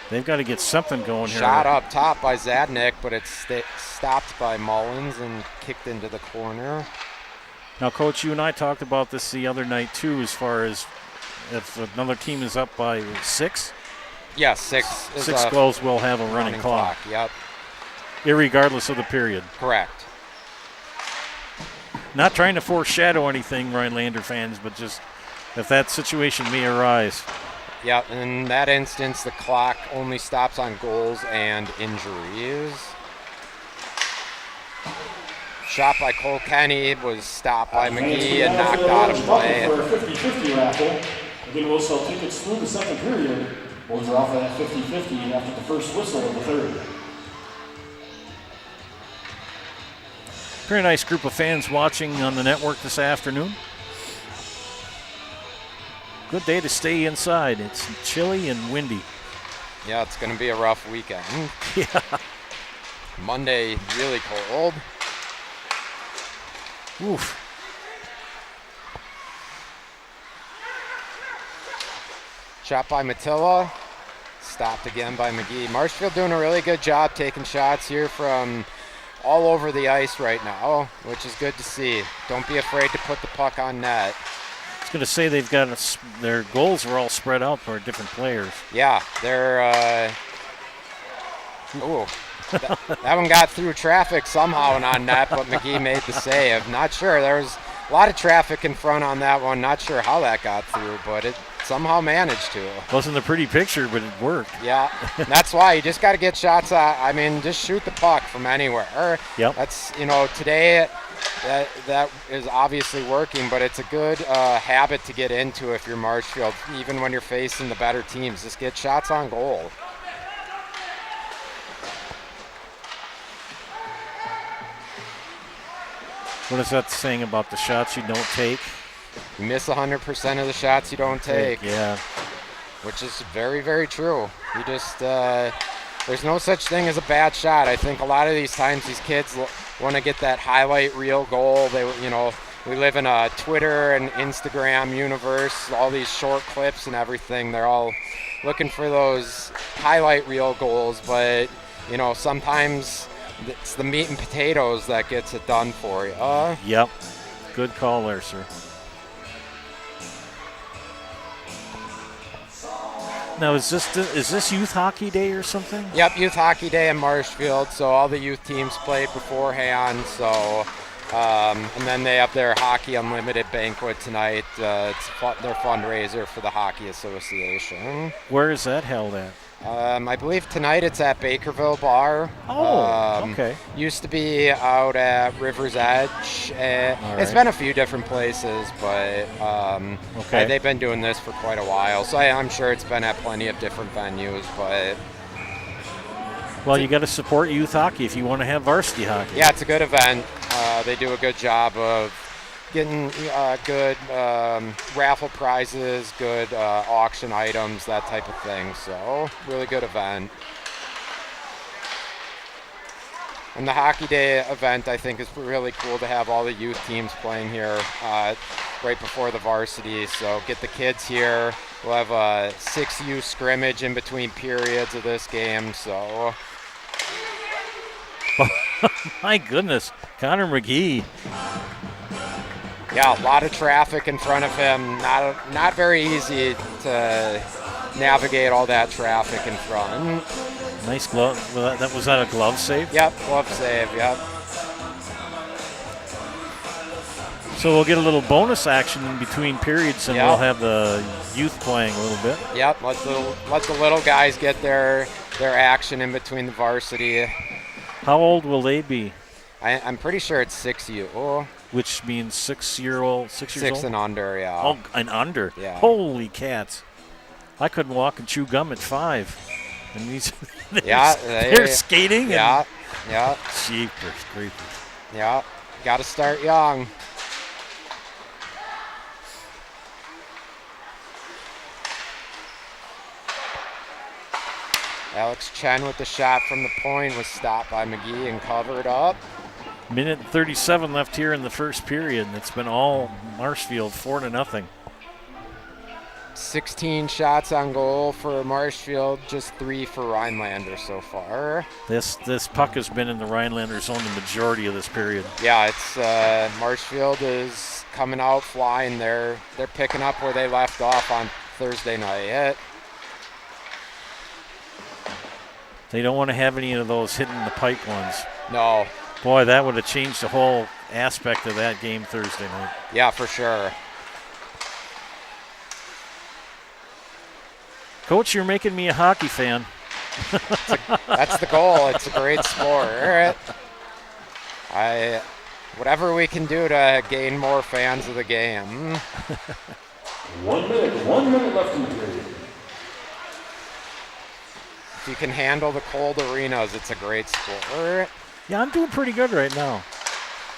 They've got to get something going here. Shot up top by Zadnik, but it's stopped by Mullins and kicked into the corner. Now, Coach, you and I talked about this the other night, too, as far as if another team is up by 6. Yeah, 6. Six goals will have a running clock. Yep. Irregardless of the period. Correct. Not trying to foreshadow anything, Rhinelander fans, but just if that situation may arise. Yeah, in that instance, the clock only stops on goals and injuries. Shot by Cole Kenny was stopped by McGee and knocked out of play. For a 50-50 raffle. Again, we'll sell tickets through the second period. We'll draw for that 50-50 after the first whistle of the third. Very nice group of fans watching on the network this afternoon. Good day to stay inside. It's chilly and windy. Yeah, it's going to be a rough weekend. Yeah. Monday, really cold. Oof. Shot by Matilla. Stopped again by McGee. Marshfield doing a really good job taking shots here from all over the ice right now, which is good to see. Don't be afraid to put the puck on net. I was going to say they've got their goals are all spread out for different players. Yeah, they're. That one got through traffic somehow and on net, but McGee made the save. Not sure. There was a lot of traffic in front on that one. Not sure how that got through, but it somehow managed to. Wasn't a pretty picture, but it worked. Yeah, that's why you just got to get shots. Just shoot the puck from anywhere. Yep. That's, today that is obviously working, but it's a good habit to get into if you're Marshfield, even when you're facing the better teams. Just get shots on goal. What is that saying about the shots you don't take? You miss 100% of the shots you don't take. Yeah. Which is very, very true. You just, there's no such thing as a bad shot. I think a lot of these times these kids want to get that highlight reel goal. We live in a Twitter and Instagram universe, all these short clips and everything. They're all looking for those highlight reel goals, but, sometimes it's the meat and potatoes that gets it done for you. Yep. Good call there, sir. Now, is this youth hockey day or something? Yep, youth hockey day in Marshfield. So all the youth teams played beforehand. So, and then they have their Hockey Unlimited banquet tonight. It's their fundraiser for the Hockey Association. Where is that held at? I believe tonight it's at Bakerville Bar. Okay. Used to be out at River's Edge. It's been a few different places, but they've been doing this for quite a while. So I'm sure it's been at plenty of different venues, but... Well, you got to support youth hockey if you want to have varsity hockey. Yeah, it's a good event. They do a good job of getting good raffle prizes, good auction items, that type of thing. So, really good event. And the Hockey Day event, I think, is really cool to have all the youth teams playing here right before the varsity. So, get the kids here. We'll have a 6U scrimmage in between periods of this game. So, my goodness, Connor McGee. Yeah, a lot of traffic in front of him. Not very easy to navigate all that traffic in front. Nice glove. Was that a glove save? Yep, glove save, yep. So we'll get a little bonus action in between periods, and we'll have the youth playing a little bit. Yep, let the little guys get their action in between the varsity. How old will they be? I'm pretty sure it's 6U. Oh. Which means 6 years old? 6 and under, yeah. Oh, and under? Yeah. Holy cats. I couldn't walk and chew gum at 5. And they're skating? Yeah, yeah. Jeepers creepers. Yeah, got to start young. Alex Chen with the shot from the point was stopped by McGee and covered up. Minute 37 left here in the first period, and it's been all Marshfield, 4-0. 16 shots on goal for Marshfield, just 3 for Rhinelander so far. This puck has been in the Rhinelander zone the majority of this period. Yeah, it's Marshfield is coming out flying. They're picking up where they left off on Thursday night. They don't want to have any of those hitting the pipe ones. No. Boy, that would have changed the whole aspect of that game Thursday night. Yeah, for sure. Coach, you're making me a hockey fan. That's the goal. It's a great sport. Whatever we can do to gain more fans of the game. 1 minute left in the period. If you can handle the cold arenas, it's a great sport. Yeah, I'm doing pretty good right now.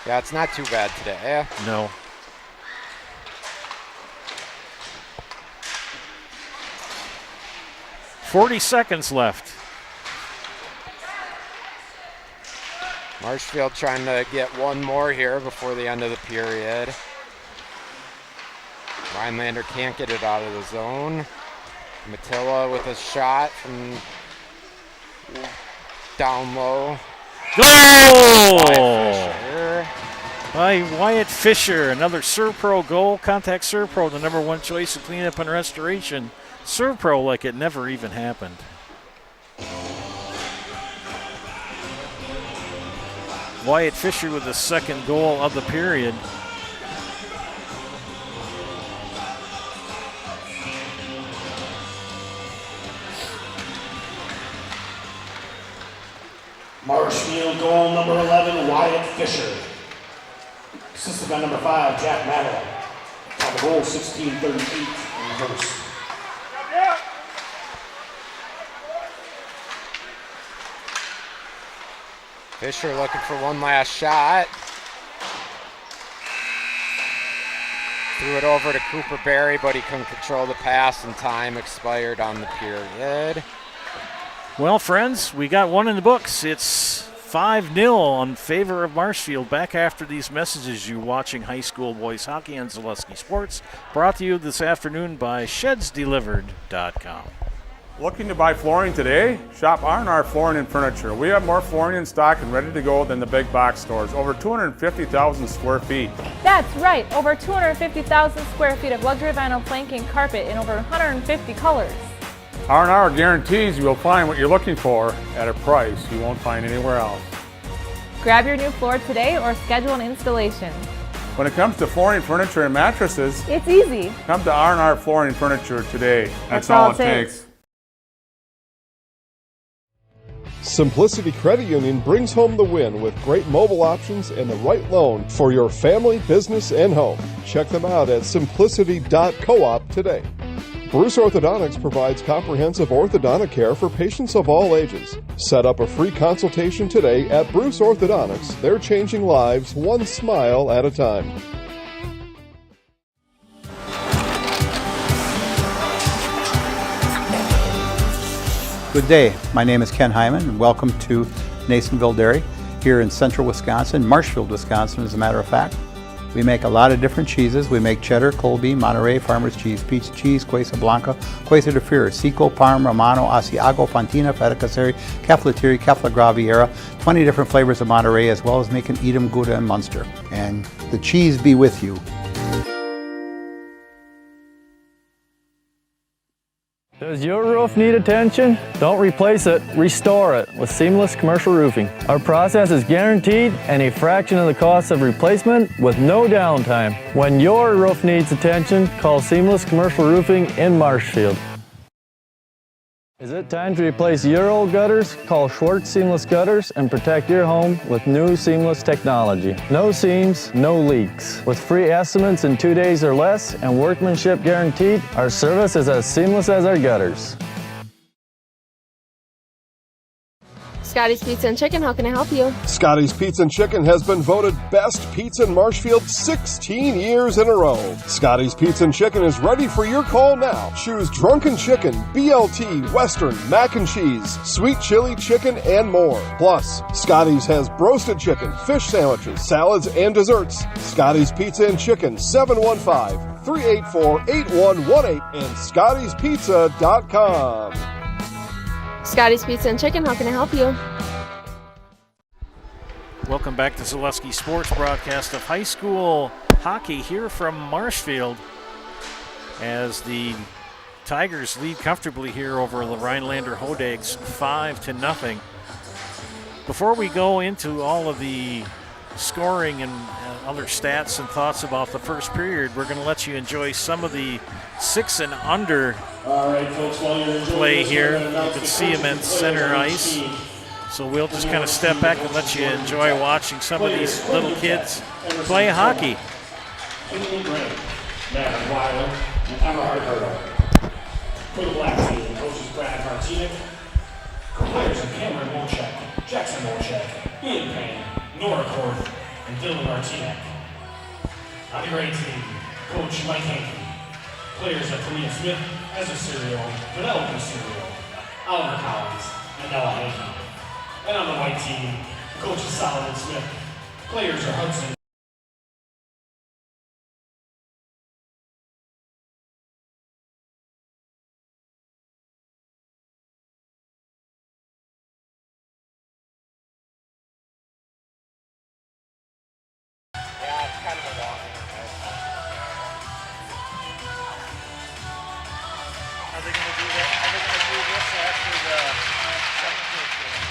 Yeah, it's not too bad today. No. "40 seconds left. Marshfield trying to get one more here before the end of the period. Rhinelander can't get it out of the zone. Matilla with a shot from down low. Goal! By Wyatt Fisher, another ServPro goal. Contact ServPro, the #1 choice of cleanup and restoration. ServPro like it never even happened. Wyatt Fisher with the second goal of the period. Marshfield goal number 11, Wyatt Fisher. Assisted by number 5, Jack Maddow. On the goal, 16:38 in reverse. Fisher looking for one last shot. Threw it over to Cooper Berry, but he couldn't control the pass and time expired on the period. Well, friends, we got one in the books. It's 5-0 in favor of Marshfield. Back after these messages, you're watching high school boys hockey on Zaleski Sports. Brought to you this afternoon by ShedsDelivered.com. Looking to buy flooring today? Shop R&R Flooring and Furniture. We have more flooring in stock and ready to go than the big box stores. Over 250,000 square feet. That's right, over 250,000 square feet of luxury vinyl planking carpet in over 150 colors. R&R guarantees you will find what you're looking for at a price you won't find anywhere else. Grab your new floor today or schedule an installation. When it comes to flooring, furniture, and mattresses, it's easy. Come to R&R Flooring and Furniture today. That's all it takes. Simplicity Credit Union brings home the win with great mobile options and the right loan for your family, business, and home. Check them out at simplicity.coop today. Bruce Orthodontics provides comprehensive orthodontic care for patients of all ages. Set up a free consultation today at Bruce Orthodontics. They're changing lives one smile at a time. Good day. My name is Ken Hyman, and welcome to Nasonville Dairy here in central Wisconsin, Marshfield, Wisconsin, as a matter of fact. We make a lot of different cheeses. We make cheddar, Colby, Monterey, Farmer's Cheese, Peach Cheese, Quesa Blanca, Quesa de Fear, Seco, Parm, Romano, Asiago, Fontina, Feta Caseri, Caflatiri, Cafla Graviera, 20 different flavors of Monterey, as well as making Edam, Gouda, and Munster. And the cheese be with you. Does your roof need attention? Don't replace it, restore it with Seamless Commercial Roofing. Our process is guaranteed and a fraction of the cost of replacement with no downtime. When your roof needs attention, call Seamless Commercial Roofing in Marshfield. Is it time to replace your old gutters? Call Schwartz Seamless Gutters and protect your home with new seamless technology. No seams, no leaks. With free estimates in 2 days or less and workmanship guaranteed, our service is as seamless as our gutters. Scotty's Pizza and Chicken, how can I help you? Scotty's Pizza and Chicken has been voted best pizza in Marshfield 16 years in a row. Scotty's Pizza and Chicken is ready for your call now. Choose drunken chicken, BLT, Western, mac and cheese, sweet chili chicken, and more. Plus, Scotty's has broasted chicken, fish sandwiches, salads, and desserts. Scotty's Pizza and Chicken, 715-384-8118 and Scotty'sPizza.com. Scotty's Pizza and Chicken, how can I help you? Welcome back to Zaleski Sports, broadcast of high school hockey here from Marshfield as the Tigers lead comfortably here over the Rhinelander Hodags 5-0. Before we go into all of the scoring and other stats and thoughts about the first period, we're going to let you enjoy some of the 6 and under play here. You can see them at center ice. So we'll just kind of step back and let you enjoy watching some of these little kids play hockey. For the Black team, coaches Brad Martinez, players are Cameron Wolchek, Jackson Wolchek, Ian Payne, Nora Korth, and Dylan Martinez. On the gray team, Coach Mike Hankey. Players are Talia Smith, Ezra Serial, Penelope Serial, Oliver Collins, and Ella Hankey. And on the white team, Coach is Solomon Smith. Players are Hudson. Are they going to do that? Are they going to do this after the second period?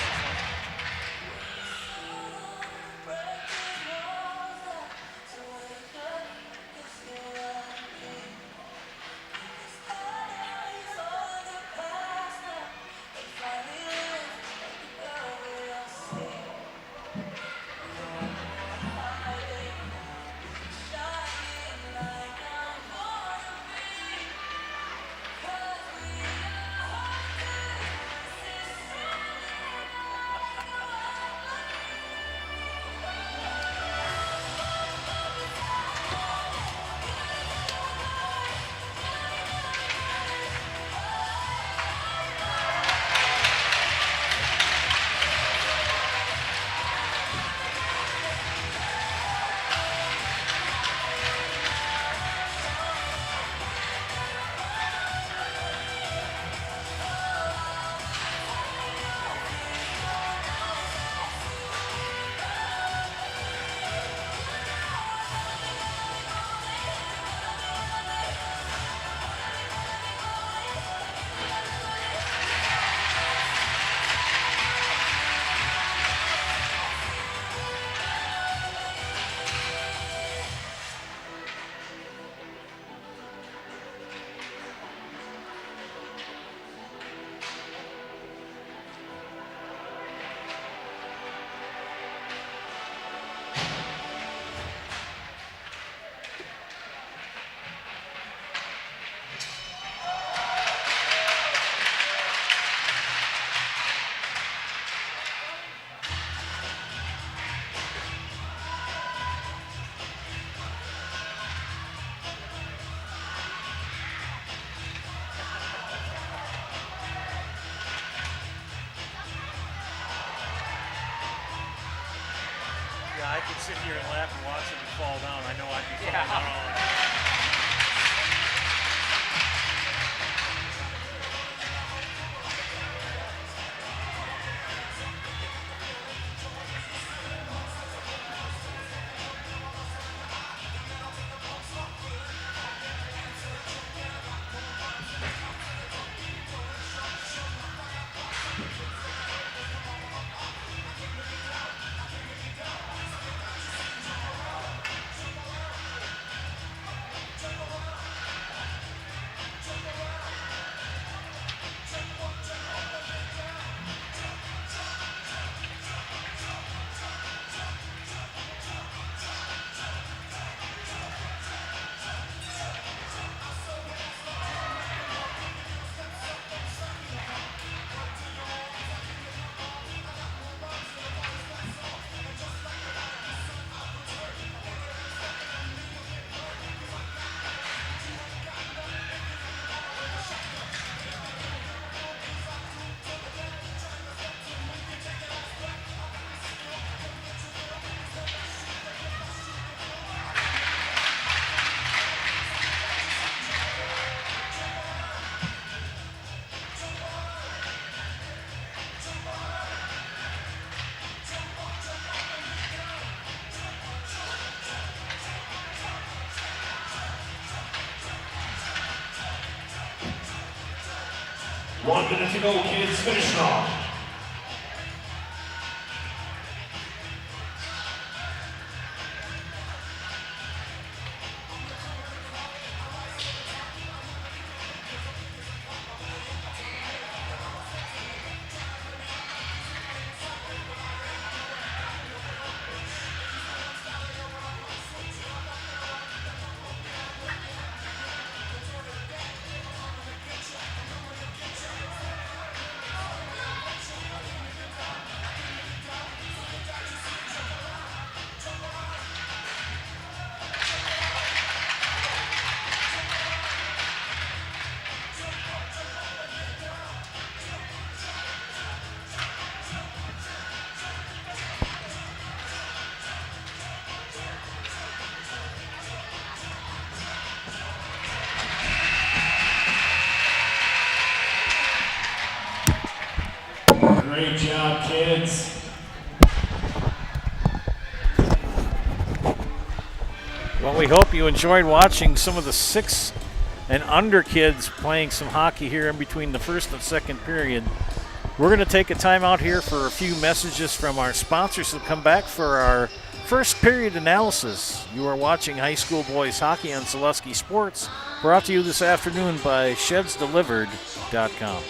I could sit here and laugh and watch him fall down. I know I'd be falling down all the time. One minute to go, kids. Finish strong. Great job, kids. Well, we hope you enjoyed watching some of the 6 and under kids playing some hockey here in between the first and second period. We're going to take a time out here for a few messages from our sponsors and come back for our first period analysis. You are watching high school boys hockey on Zaleski Sports, brought to you this afternoon by ShedsDelivered.com.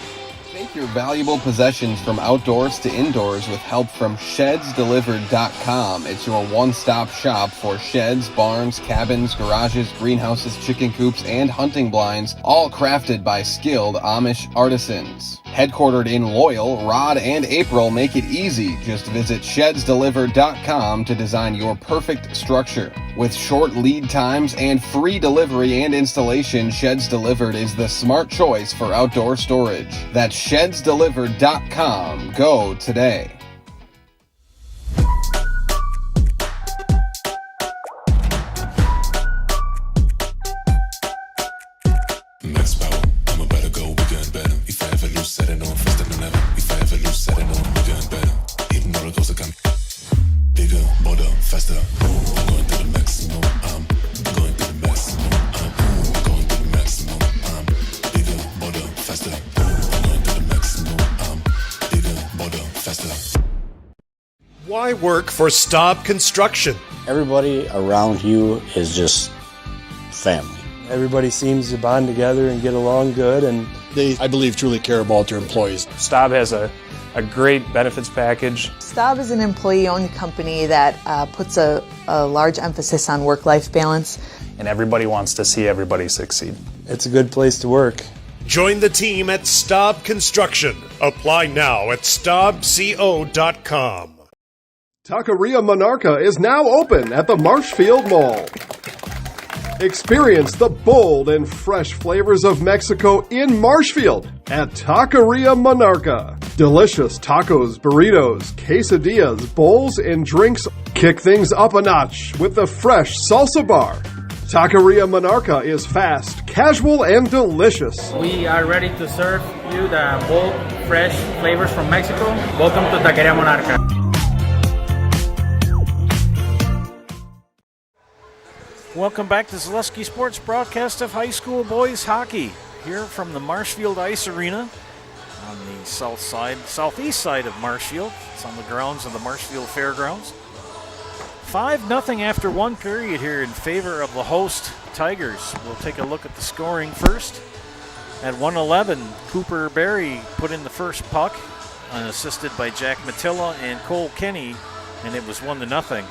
Take your valuable possessions from outdoors to indoors with help from ShedsDelivered.com. It's your one-stop shop for sheds, barns, cabins, garages, greenhouses, chicken coops, and hunting blinds, all crafted by skilled Amish artisans. Headquartered in Loyal, Rod and April make it easy. Just visit ShedsDelivered.com to design your perfect structure. With short lead times and free delivery and installation, Sheds Delivered is the smart choice for outdoor storage. That's ShedsDelivered.com. Go today. Max power, I'm about to go bigger and better. If I ever lose, set it on faster than ever. If I ever lose, set it on bigger and better. Even roller coaster come bigger, bolder, faster. I'm going to the maximum. I'm going to the maximum. I'm going to the maximum. I'm bigger, bolder, faster. I'm going to the maximum. I'm bigger, bolder, faster. Why work for Staub Construction? Everybody around you is just family. Everybody seems to bond together and get along good, and They, I believe, truly care about their employees. Staub has a great benefits package. Staub is an employee-owned company that puts a large emphasis on work-life balance. And everybody wants to see everybody succeed. It's a good place to work. Join the team at Staub Construction. Apply now at StaubCO.com. Taqueria Monarca is now open at the Marshfield Mall. Experience the bold and fresh flavors of Mexico in Marshfield at Taqueria Monarca. Delicious tacos, burritos, quesadillas, bowls, and drinks. Kick things up a notch with the fresh salsa bar. Taqueria Monarca is fast, casual, and delicious. We are ready to serve you the bold, fresh flavors from Mexico. Welcome to Taqueria Monarca. Welcome back to Zaleski Sports broadcast of high school boys hockey here from the Marshfield Ice Arena on the southeast side of Marshfield. It's on the grounds of the Marshfield Fairgrounds. 5-0 after one period here in favor of the host Tigers. We'll take a look at the scoring first. At 1:11, Cooper Berry put in the first puck, assisted by Jack Matilla and Cole Kenny, and it was 1-0.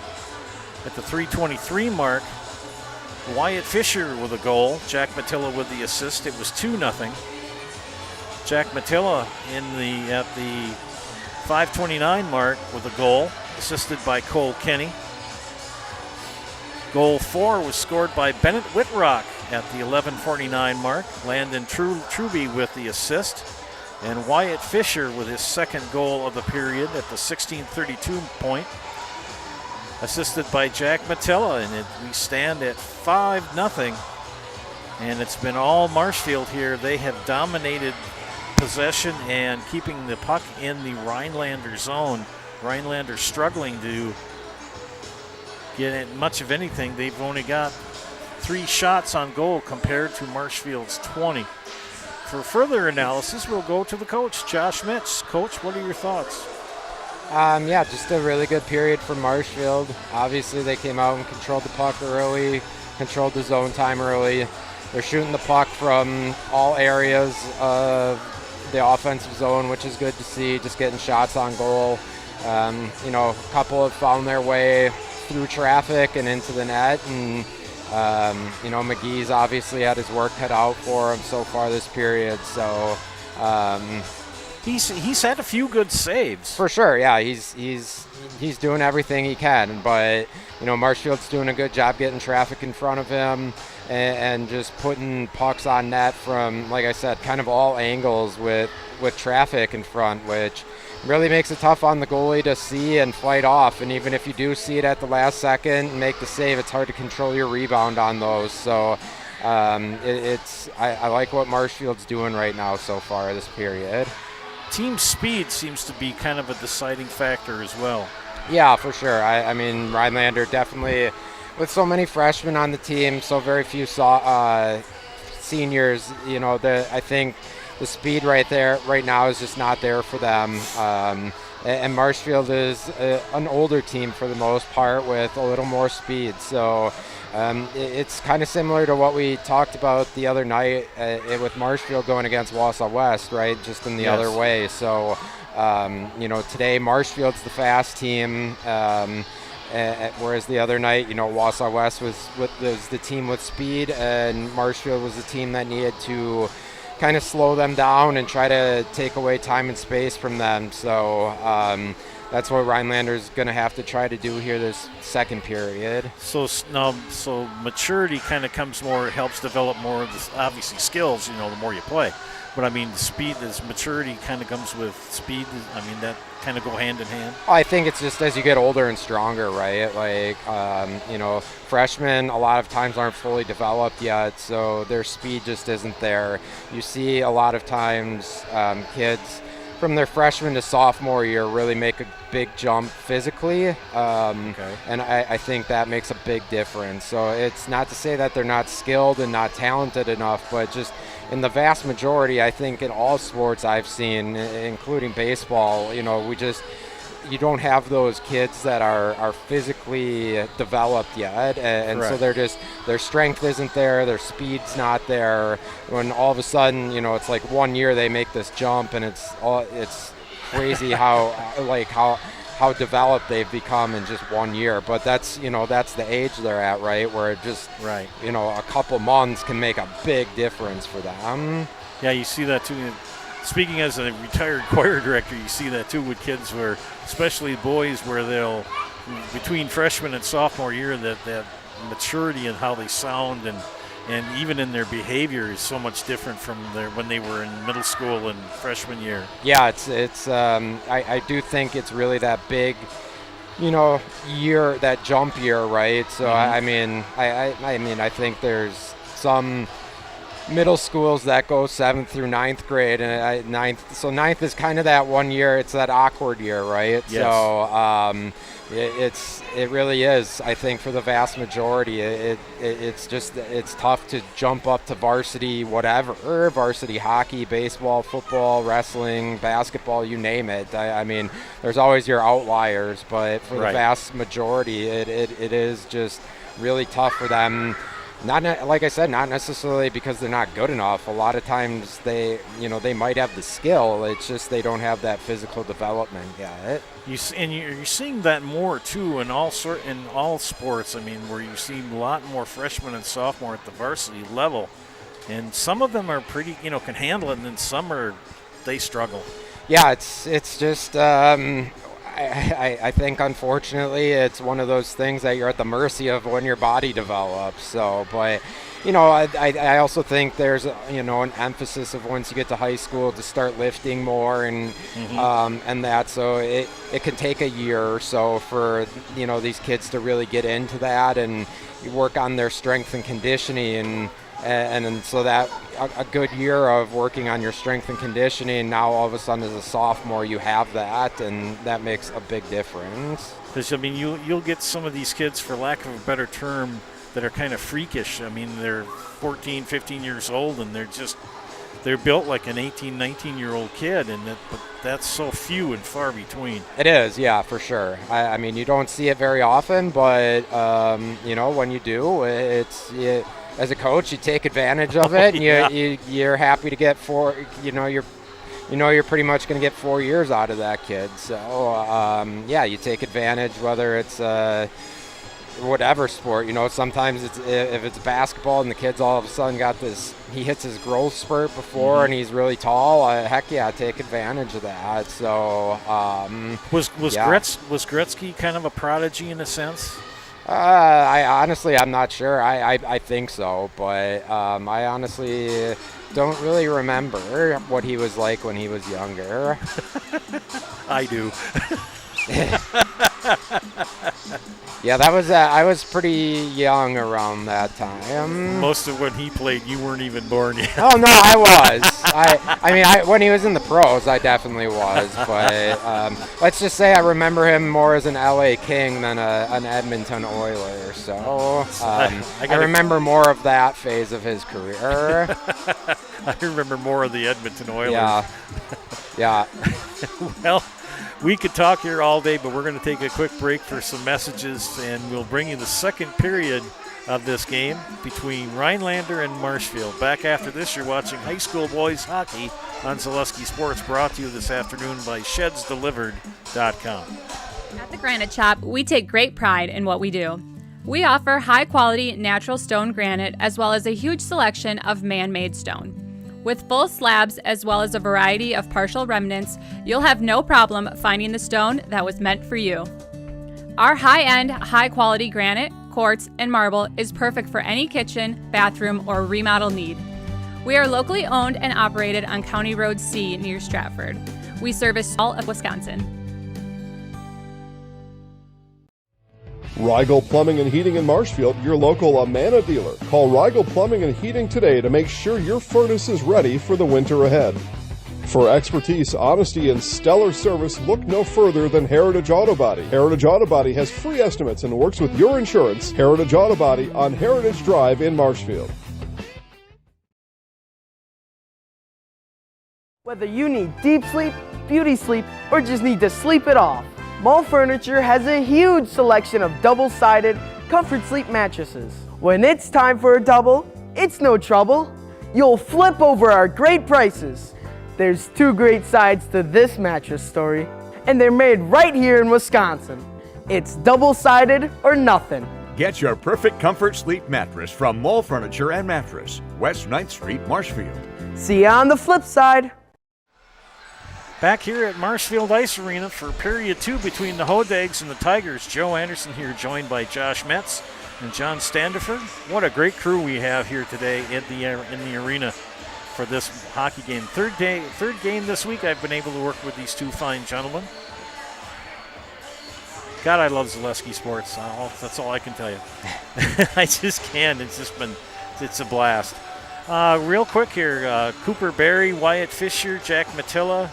At the 3:23 mark, Wyatt Fisher with a goal, Jack Matilla with the assist. It was 2-0. Jack Matilla at the 5:29 mark with a goal, assisted by Cole Kenny. Goal 4 was scored by Bennett Whitrock at the 11:49 mark. Landon Truby with the assist. And Wyatt Fisher with his second goal of the period at the 16:32 point, assisted by Jack Matilla, and we stand at 5-0. And it's been all Marshfield here. They have dominated possession and keeping the puck in the Rhinelander zone. Rhinelander struggling to get much of anything. They've only got 3 shots on goal compared to Marshfield's 20. For further analysis, we'll go to the coach, Josh Mitch. Coach, what are your thoughts? Yeah, just a really good period for Marshfield. Obviously, they came out and controlled the puck early, controlled the zone time early. They're shooting the puck from all areas of the offensive zone, which is good to see, just getting shots on goal. A couple have found their way through traffic and into the net, and McGee's obviously had his work cut out for him so far this period, so he's had a few good saves. For sure, yeah, he's doing everything he can, but Marshfield's doing a good job getting traffic in front of him and just putting pucks on net from, like I said, kind of all angles with traffic in front, which really makes it tough on the goalie to see and fight off. And even if you do see it at the last second and make the save, it's hard to control your rebound on those. So I like what Marshfield's doing right now so far this period. team speed seems to be kind of a deciding factor as well. Yeah, for sure. I mean, Rhinelander definitely, with so many freshmen on the team, so very few seniors, I think the speed right now is just not there for them. And Marshfield is an older team for the most part with a little more speed. So it's kind of similar to what we talked about the other night with Marshfield going against Wausau West, right? Just in the other way. So, today Marshfield's the fast team, whereas the other night, Wausau West was the team with speed, and Marshfield was the team that needed to kind of slow them down and try to take away time and space from them. So that's what Rhinelander's going to have to try to do here this second period. So maturity kind of comes more, helps develop more of the obviously skills, the more you play. But I mean, the speed, this maturity kind of comes with speed. I mean, that kind of go hand in hand. I think it's just as you get older and stronger, right? Like, freshmen a lot of times aren't fully developed yet, so their speed just isn't there. You see a lot of times kids from their freshman to sophomore year really make a big jump physically, and I think that makes a big difference. So it's not to say that they're not skilled and not talented enough, but just in the vast majority, I think in all sports I've seen, including baseball, you don't have those kids that are physically developed yet, and so their strength isn't there, their speed's not there. When all of a sudden, it's like 1 year they make this jump, and it's crazy how developed they've become in just 1 year. But that's the age they're at, right? Where just a couple months can make a big difference for them. Yeah, you see that too. Speaking as a retired choir director, you see that too with kids, where, especially boys, where they'll, between freshman and sophomore year, that maturity in how they sound and even in their behavior is so much different from when they were in middle school and freshman year. Yeah, it's I do think it's really that big, year, that jump year, right? So I mean, I think there's some middle schools that go 7th through 9th grade, and ninth is kind of that 1 year. It's that awkward year, right? Yes. So it really is. I think for the vast majority, it's tough to jump up to varsity, whatever, varsity hockey, baseball, football, wrestling, basketball, you name it. I mean, there's always your outliers, but for the vast majority, it is just really tough for them. Like I said, not necessarily because they're not good enough. A lot of times they might have the skill. It's just they don't have that physical development yet. You're seeing that more too in all sports. I mean, where you see a lot more freshmen and sophomore at the varsity level, and some of them are pretty, can handle it, and then some they struggle. Yeah, it's just. I think, unfortunately, it's one of those things that you're at the mercy of when your body develops. So, but, I also think there's, an emphasis of once you get to high school to start lifting more and that. So it can take a year or so for, these kids to really get into that and work on their strength and conditioning and so that a good year of working on your strength and conditioning, now all of a sudden as a sophomore you have that, and that makes a big difference. Because, I mean, you'll get some of these kids, for lack of a better term, that are kind of freakish. I mean, they're 14, 15 years old, and they're built like an 18, 19-year-old kid, but that's so few and far between. It is, yeah, for sure. I mean, you don't see it very often, but, when you do, as a coach, you take advantage of it, and you're happy to get you're pretty much going to get 4 years out of that kid. So, you take advantage, whether it's whatever sport. Sometimes if it's basketball and the kid's all of a sudden got this, he hits his growth spurt before and he's really tall, heck yeah, take advantage of that. So, was Gretzky kind of a prodigy in a sense? I'm not sure. I think so, but I honestly don't really remember what he was like when he was younger. I do. Yeah, I was pretty young around that time. Most of when he played, you weren't even born yet. Oh no, I was. When he was in the pros, I definitely was. But let's just say I remember him more as an LA King than an Edmonton Oiler. So I remember more of that phase of his career. I remember more of the Edmonton Oilers. Yeah. Well, we could talk here all day, but we're going to take a quick break for some messages, and we'll bring you the second period of this game between Rhinelander and Marshfield. Back after this, you're watching high school boys hockey on Zaleski Sports, brought to you this afternoon by ShedsDelivered.com. At the Granite Shop, we take great pride in what we do. We offer high-quality natural stone granite as well as a huge selection of man-made stone. With full slabs as well as a variety of partial remnants, you'll have no problem finding the stone that was meant for you. Our high-end, high-quality granite, quartz, and marble is perfect for any kitchen, bathroom, or remodel need. We are locally owned and operated on County Road C near Stratford. We service all of Wisconsin. Rigel Plumbing and Heating in Marshfield, your local Amana dealer. Call Rigel Plumbing and Heating today to make sure your furnace is ready for the winter ahead. For expertise, honesty, and stellar service, look no further than Heritage Auto Body. Heritage Auto Body has free estimates and works with your insurance. Heritage Auto Body on Heritage Drive in Marshfield. Whether you need deep sleep, beauty sleep, or just need to sleep it off, Mall Furniture has a huge selection of double-sided comfort sleep mattresses. When it's time for a double, it's no trouble. You'll flip over our great prices. There's two great sides to this mattress story, and they're made right here in Wisconsin. It's double-sided or nothing. Get your perfect comfort sleep mattress from Mall Furniture and Mattress, West 9th Street, Marshfield. See you on the flip side. Back here at Marshfield Ice Arena for period 2 between the Hodags and the Tigers. Joe Anderson here, joined by Josh Metz and John Standifer. What a great crew we have here today in the arena for this hockey game. Third game this week. I've been able to work with these two fine gentlemen. God, I love Zaleski Sports. That's all I can tell you. I just can. It's a blast. Real quick here, Cooper Berry, Wyatt Fisher, Jack Matilla,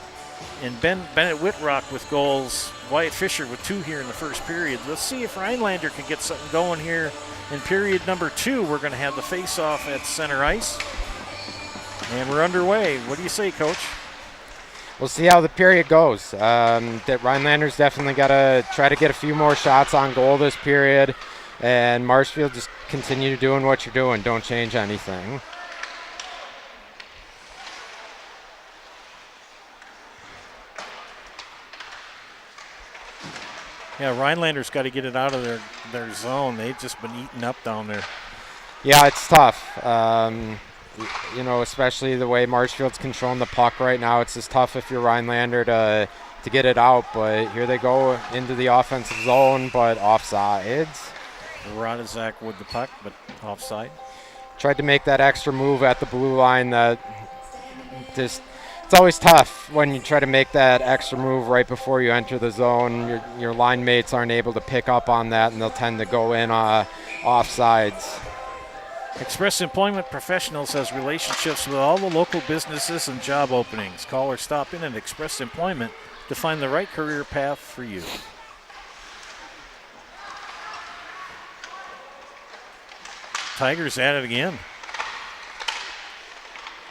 and Bennett Whitrock with goals. Wyatt Fisher with 2 here in the first period. Let's see if Rhinelander can get something going here in period number 2. We're going to have the face-off at center ice. And we're underway. What do you say, Coach? We'll see how the period goes. Rhinelander's definitely got to try to get a few more shots on goal this period. And Marshfield, just continue doing what you're doing. Don't change anything. Yeah, Rhinelander's got to get it out of their zone. They've just been eaten up down there. Yeah, it's tough. Especially the way Marshfield's controlling the puck right now. It's just tough if you're Rhinelander to get it out. But here they go into the offensive zone, but offsides. Rodizak with the puck, but offside. Tried to make that extra move at the blue line that just... It's always tough when you try to make that extra move right before you enter the zone. Your line mates aren't able to pick up on that, and they'll tend to go in offsides. Express Employment Professionals has relationships with all the local businesses and job openings. Call or stop in at Express Employment to find the right career path for you. Tigers at it again.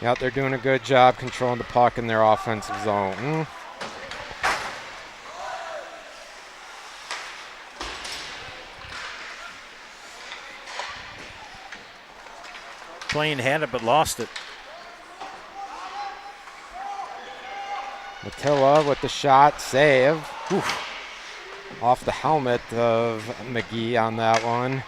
Yep, they're doing a good job controlling the puck in their offensive zone. Plain had it but lost it. Matilla with the shot, save. Oof. Off the helmet of McGee on that one.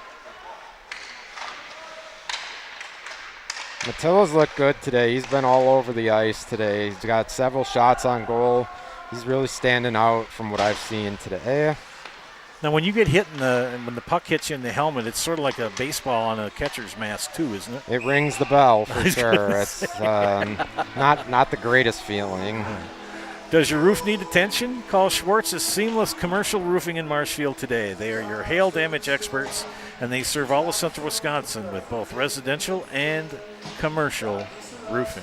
Matilla's looked good today. He's been all over the ice today. He's got several shots on goal. He's really standing out from what I've seen today. Now, when you get hit when the puck hits you in the helmet, it's sort of like a baseball on a catcher's mask too, isn't it? It rings the bell for sure. It's not the greatest feeling. Does your roof need attention? Call Schwartz's Seamless Commercial Roofing in Marshfield today. They are your hail damage experts, and they serve all of central Wisconsin with both residential and commercial roofing.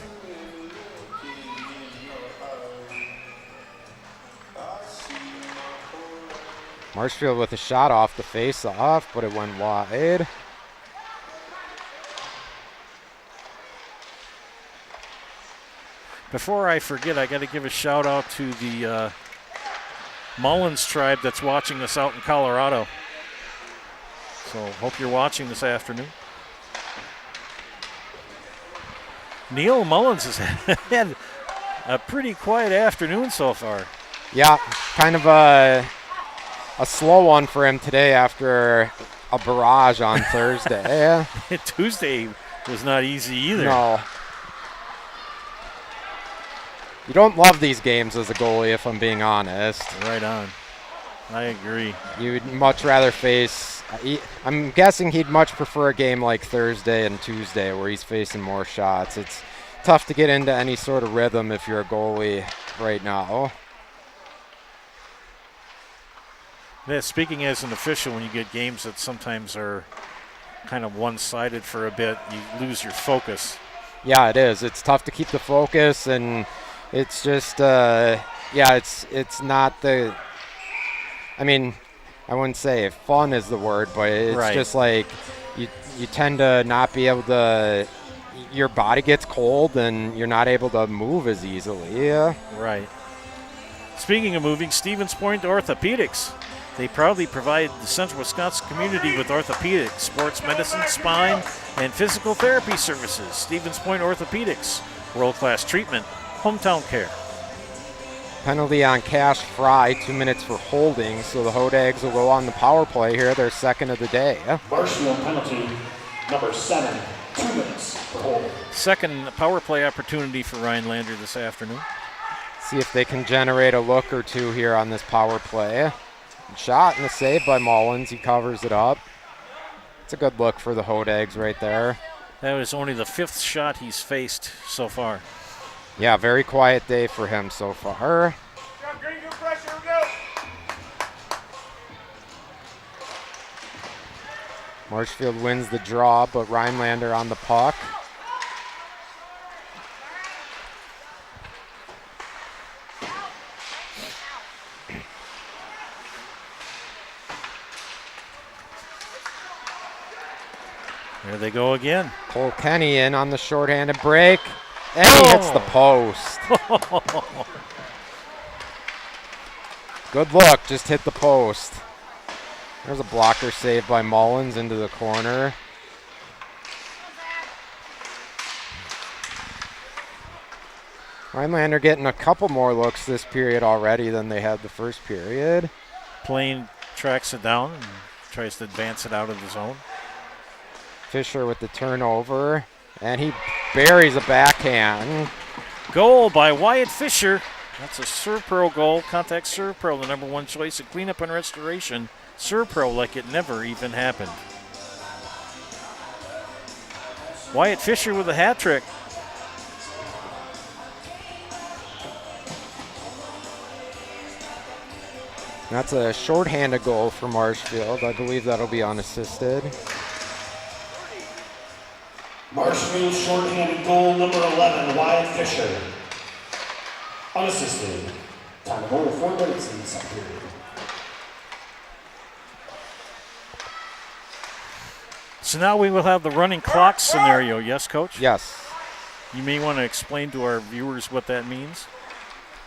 Marshfield with a shot off the face-off, but it went wide. Before I forget, I got to give a shout out to the Mullins tribe that's watching us out in Colorado. So hope you're watching this afternoon. Neil Mullins has had a pretty quiet afternoon so far. Yeah, kind of a slow one for him today after a barrage on Thursday. Tuesday was not easy either. No. You don't love these games as a goalie, if I'm being honest. Right on. I agree. You'd much rather face, I'm guessing he'd much prefer a game like Thursday and Tuesday where he's facing more shots. It's tough to get into any sort of rhythm if you're a goalie right now. Yeah, speaking as an official, when you get games that sometimes are kind of one-sided for a bit, you lose your focus. Yeah, it is. It's tough to keep the focus, and it's just, it's not the, I mean, I wouldn't say fun is the word, but it's just like you tend to not be able to, your body gets cold and you're not able to move as easily. Yeah. Right. Speaking of moving, Stevens Point Orthopedics. They proudly provide the Central Wisconsin community with orthopedic, sports medicine, spine, and physical therapy services. Stevens Point Orthopedics, world-class treatment, hometown care. Penalty on Cash Fry, 2 minutes for holding, so the Hodags will go on the power play here, their second of the day. Marshfield penalty number 7, 2 minutes for holding. Second power play opportunity for Rhinelander this afternoon. See if they can generate a look or two here on this power play. Shot and a save by Mullins. He covers it up. It's a good look for the Hodags right there. That was only the 5th shot he's faced so far. Yeah, very quiet day for him so far. Marshfield wins the draw, but Rhinelander on the puck. There they go again. Cole Kenny in on the shorthanded break, and he hits the post. Good look, just hit the post. There's a blocker save by Mullins into the corner. Rhinelander getting a couple more looks this period already than they had the first period. Plain tracks it down and tries to advance it out of the zone. Fisher with the turnover, and he buries a backhand. Goal by Wyatt Fisher. That's a ServPro goal. Contact ServPro, the #1 choice in cleanup and restoration. ServPro like it never even happened. Wyatt Fisher with a hat trick. That's a shorthanded goal for Marshfield. I believe that'll be unassisted. Marshfield shorthanded goal number 11, Wyatt Fisher. Unassisted. Time of order 4 minutes in the second period. So now we will have the running clock scenario. Yes, Coach? Yes. You may want to explain to our viewers what that means.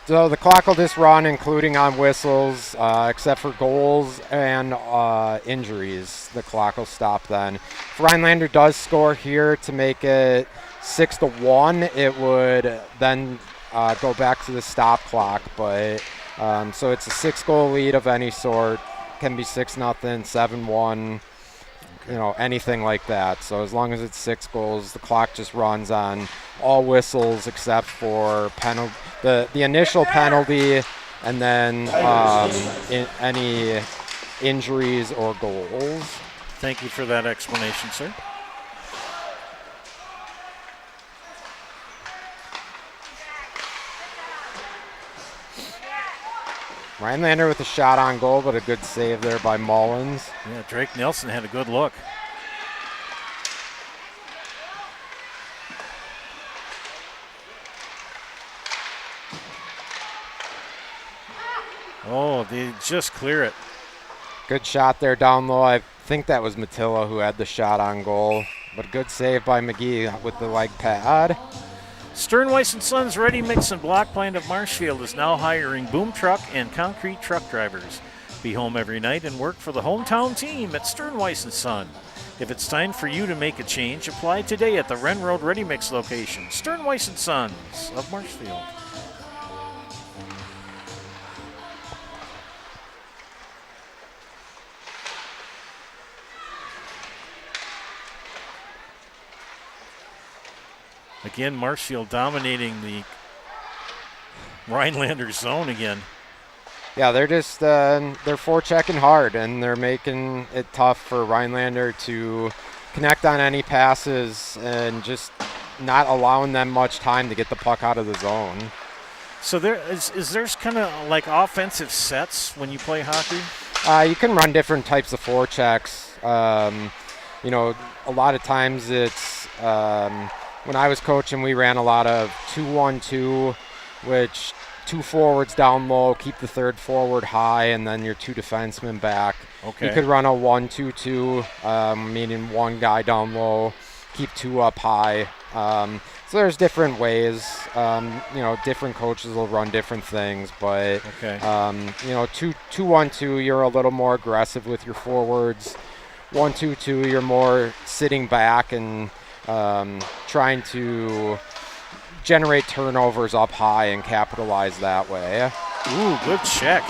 So the clock will just run, including on whistles, except for goals and injuries. The clock will stop then. If Rhinelander does score here to make it 6-1, it would then go back to the stop clock. But so it's a 6-goal lead of any sort. Can be 6-0, 7-1, anything like that. So as long as it's 6 goals, the clock just runs on all whistles except for the initial penalty, and then any injuries or goals. Thank you for that explanation, sir. Rhinelander with a shot on goal, but a good save there by Mullins. Yeah, Drake Nelson had a good look. Oh, they just clear it. Good shot there down low. I think that was Mattila who had the shot on goal, but good save by McGee with the leg pad. Sternweiss & Sons Ready Mix and Block Plant of Marshfield is now hiring boom truck and concrete truck drivers. Be home every night and work for the hometown team at Sternweiss & Son. If it's time for you to make a change, apply today at the Wren Road Ready Mix location. Sternweiss & Sons of Marshfield. Again, Marshfield dominating the Rhinelander zone again. Yeah, they're just they're forechecking hard, and they're making it tough for Rhinelander to connect on any passes and just not allowing them much time to get the puck out of the zone. So there's kind of like offensive sets when you play hockey? You can run different types of forechecks. You know, a lot of times it's when I was coaching, we ran a lot of 2-1-2, which 2 forwards down low, keep the third forward high, and then your 2 defensemen back. Okay. You could run a 1-2-2, meaning 1 guy down low, keep 2 up high. So there's different ways. You know, different coaches will run different things, but okay. You know, 2-1-2, you're a little more aggressive with your forwards. 1-2-2, you're more sitting back and trying to generate turnovers up high and capitalize that way. Ooh, good check.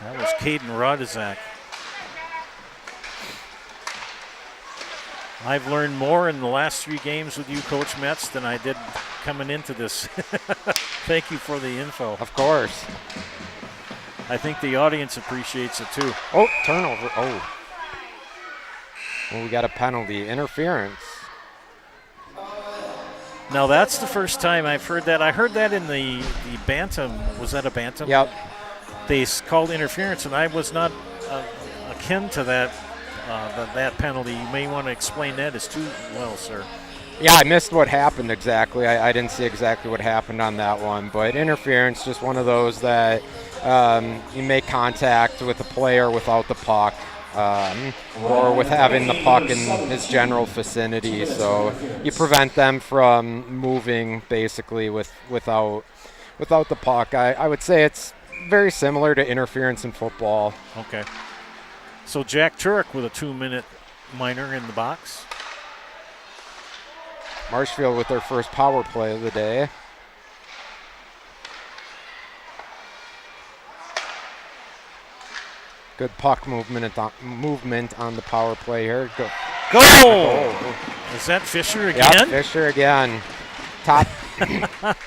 That was Caden Rodizak. I've learned more in the last 3 games with you, Coach Metz, than I did coming into this. Thank you for the info. Of course. I think the audience appreciates it too. Oh, turnover. Oh. Well, we got a penalty. Interference. Now, that's the first time I've heard that. I heard that in the Bantam. Was that a Bantam? Yep. They called interference, and I was not akin to that that penalty. You may want to explain that as well, sir. Yeah, I missed what happened exactly. I didn't see exactly what happened on that one. But interference, just one of those that you make contact with a player without the puck. Or with having the puck in his general vicinity, so you prevent them from moving basically without the puck. I would say it's very similar to interference in football. Okay. So Jack Turek with a 2-minute minor in the box. Marshfield with their first power play of the day. Good puck movement on the power play here. Go! Is that Fisher again? Yep, Fisher again. Top.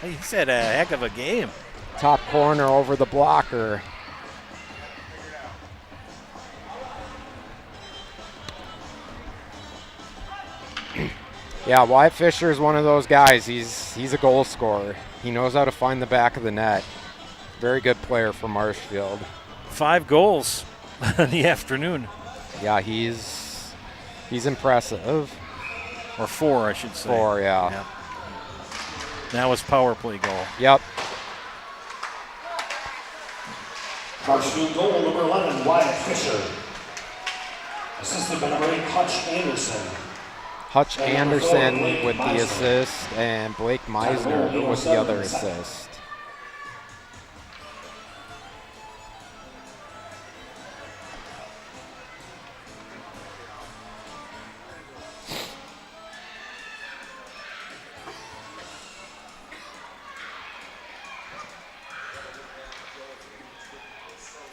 He's had a heck of a game. Top corner over the blocker. Yeah, Wyatt Fisher is one of those guys. He's a goal scorer. He knows how to find the back of the net. Very good player for Marshfield. 5 goals in the afternoon. Yeah, he's impressive. Or 4, I should say. 4, yeah. That was power play goal. Yep. Marshfield goal number 11, Wyatt Fisher. Assisted by number 8, Hutch Anderson. Hutch Anderson with the assist, and Blake Meisner with the other assist.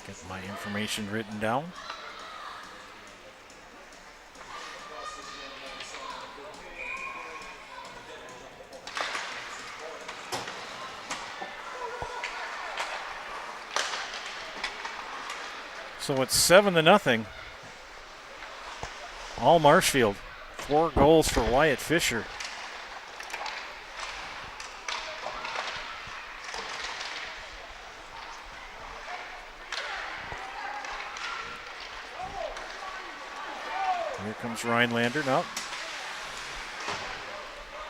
Get my information written down. So it's 7-0. All Marshfield. 4 goals for Wyatt Fisher. Here comes Rhinelander now.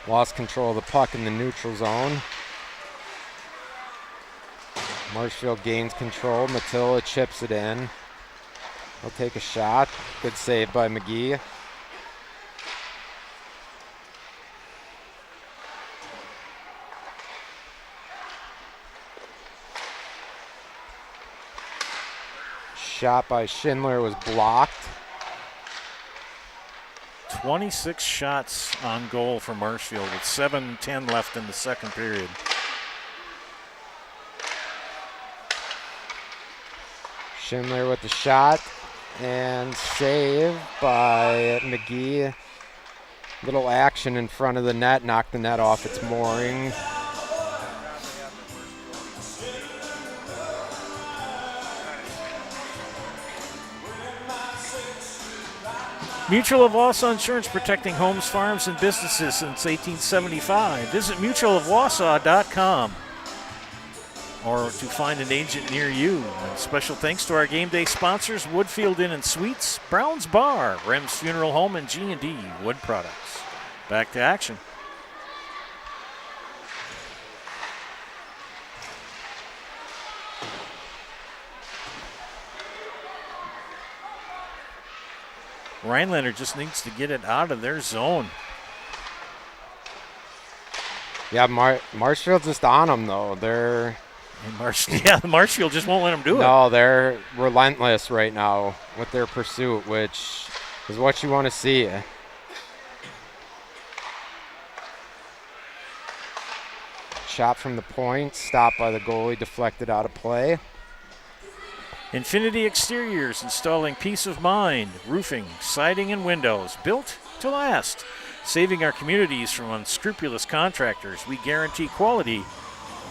Lost control of the puck in the neutral zone. Marshfield gains control. Matilla chips it in. He'll take a shot. Good save by McGee. Shot by Schindler was blocked. 26 shots on goal for Marshfield with 7:10 left in the second period. Schindler with the shot and save by McGee. Little action in front of the net, knocked the net off its mooring. Mutual of Wausau Insurance, protecting homes, farms, and businesses since 1875. Visit mutualofwausau.com or to find an agent near you. And special thanks to our game day sponsors, Woodfield Inn and Suites, Brown's Bar, Rem's Funeral Home, and G&D Wood Products. Back to action. Rhinelander just needs to get it out of their zone. Yeah, Marshfield's just on them, though. Marshfield just won't let them do it. No, they're relentless right now with their pursuit, which is what you want to see. Shot from the point, stopped by the goalie, deflected out of play. Infinity Exteriors, installing peace of mind, roofing, siding, and windows, built to last. Saving our communities from unscrupulous contractors. We guarantee quality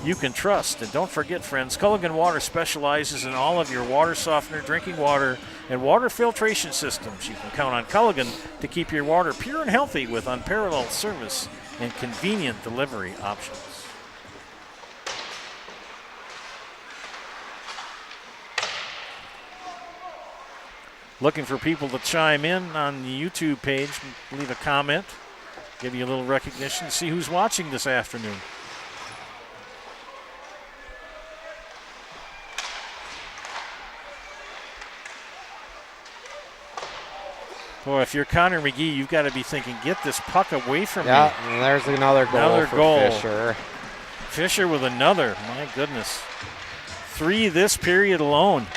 you can trust. And don't forget, friends, Culligan Water specializes in all of your water softener, drinking water, and water filtration systems. You can count on Culligan to keep your water pure and healthy with unparalleled service and convenient delivery options. Looking for people to chime in on the YouTube page, leave a comment, give you a little recognition, see who's watching this afternoon. Boy, if you're Connor McGee, you've got to be thinking, get this puck away from me. Yeah, and there's another goal for Fisher. Fisher with another, my goodness. 3 this period alone.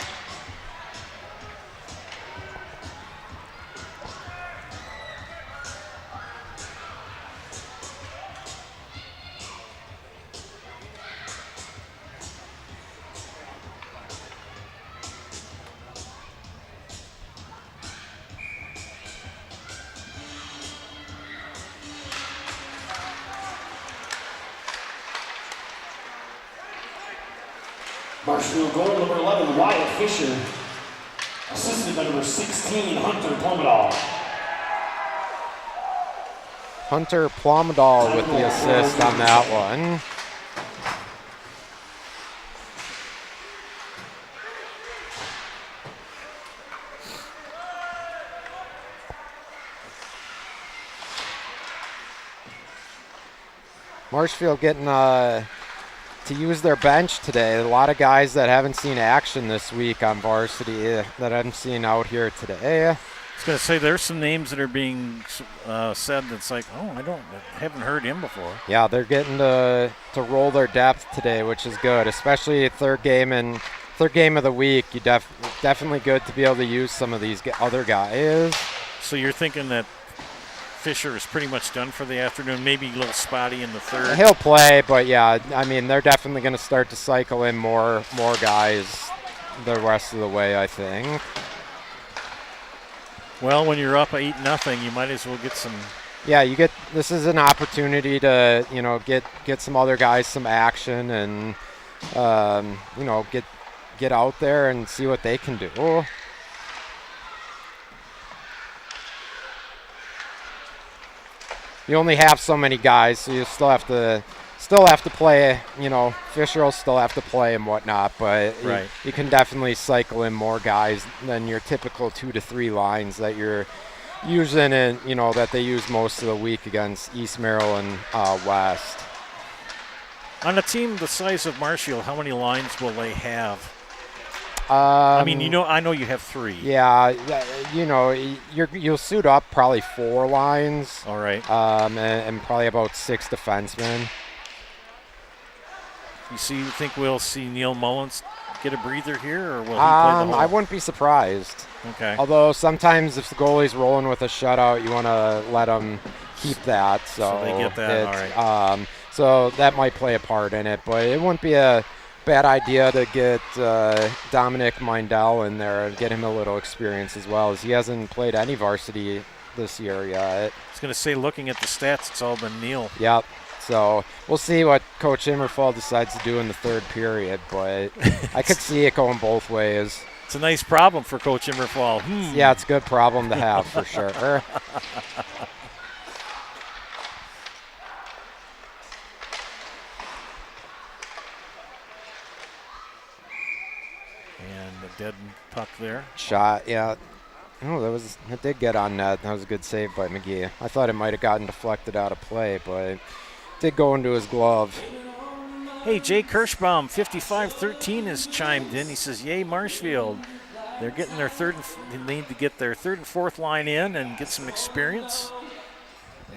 Marshfield goal number 11, Wyatt Fisher. Assisted by number 16, Hunter Plumadahl. Hunter Plumadahl with the assist on that one. Marshfield getting to use their bench today. A lot of guys that haven't seen action this week on varsity that I'm seeing out here today. I was going to say, there's some names that are being said that's like, oh, I haven't heard him before. Yeah, they're getting to roll their depth today, which is good, especially third game of the week. You definitely good to be able to use some of these other guys. So you're thinking that Fisher is pretty much done for the afternoon, maybe a little spotty in the third. He'll play, but yeah, I mean, they're definitely going to start to cycle in more guys the rest of the way, I think. Well, when you're up 8-0, you might as well get some. Yeah, this is an opportunity to, get some other guys some action and, get out there and see what they can do. You only have so many guys, so you still have to play. Fisher will still have to play and whatnot, but right. you can definitely cycle in more guys than your typical 2 to 3 lines that you're using, and that they use most of the week against East Merrill and West. On a team the size of Marshfield, how many lines will they have? I know you have 3. Yeah, you'll suit up probably 4 lines. All right. And probably about 6 defensemen. You think we'll see Neil Mullins get a breather here, or will he play the whole? I wouldn't be surprised. Okay. Although sometimes if the goalie's rolling with a shutout, you want to let them keep that. So they get that. All right. So that might play a part in it, but it wouldn't be a bad idea to get Dominic Mindell in there and get him a little experience as well, as he hasn't played any varsity this year yet. I was going to say, looking at the stats, it's all been Neil. Yep. So we'll see what Coach Immerfall decides to do in the third period, but I could see it going both ways. It's a nice problem for Coach Immerfall. Yeah, it's a good problem to have for sure. And the dead puck there. Shot, yeah. Oh, it did get on net. That was a good save by McGee. I thought it might have gotten deflected out of play, but it did go into his glove. Hey, Jay Kirschbaum, 55-13 has chimed in. He says, yay, Marshfield. They're getting their they need to get their third and fourth line in and get some experience.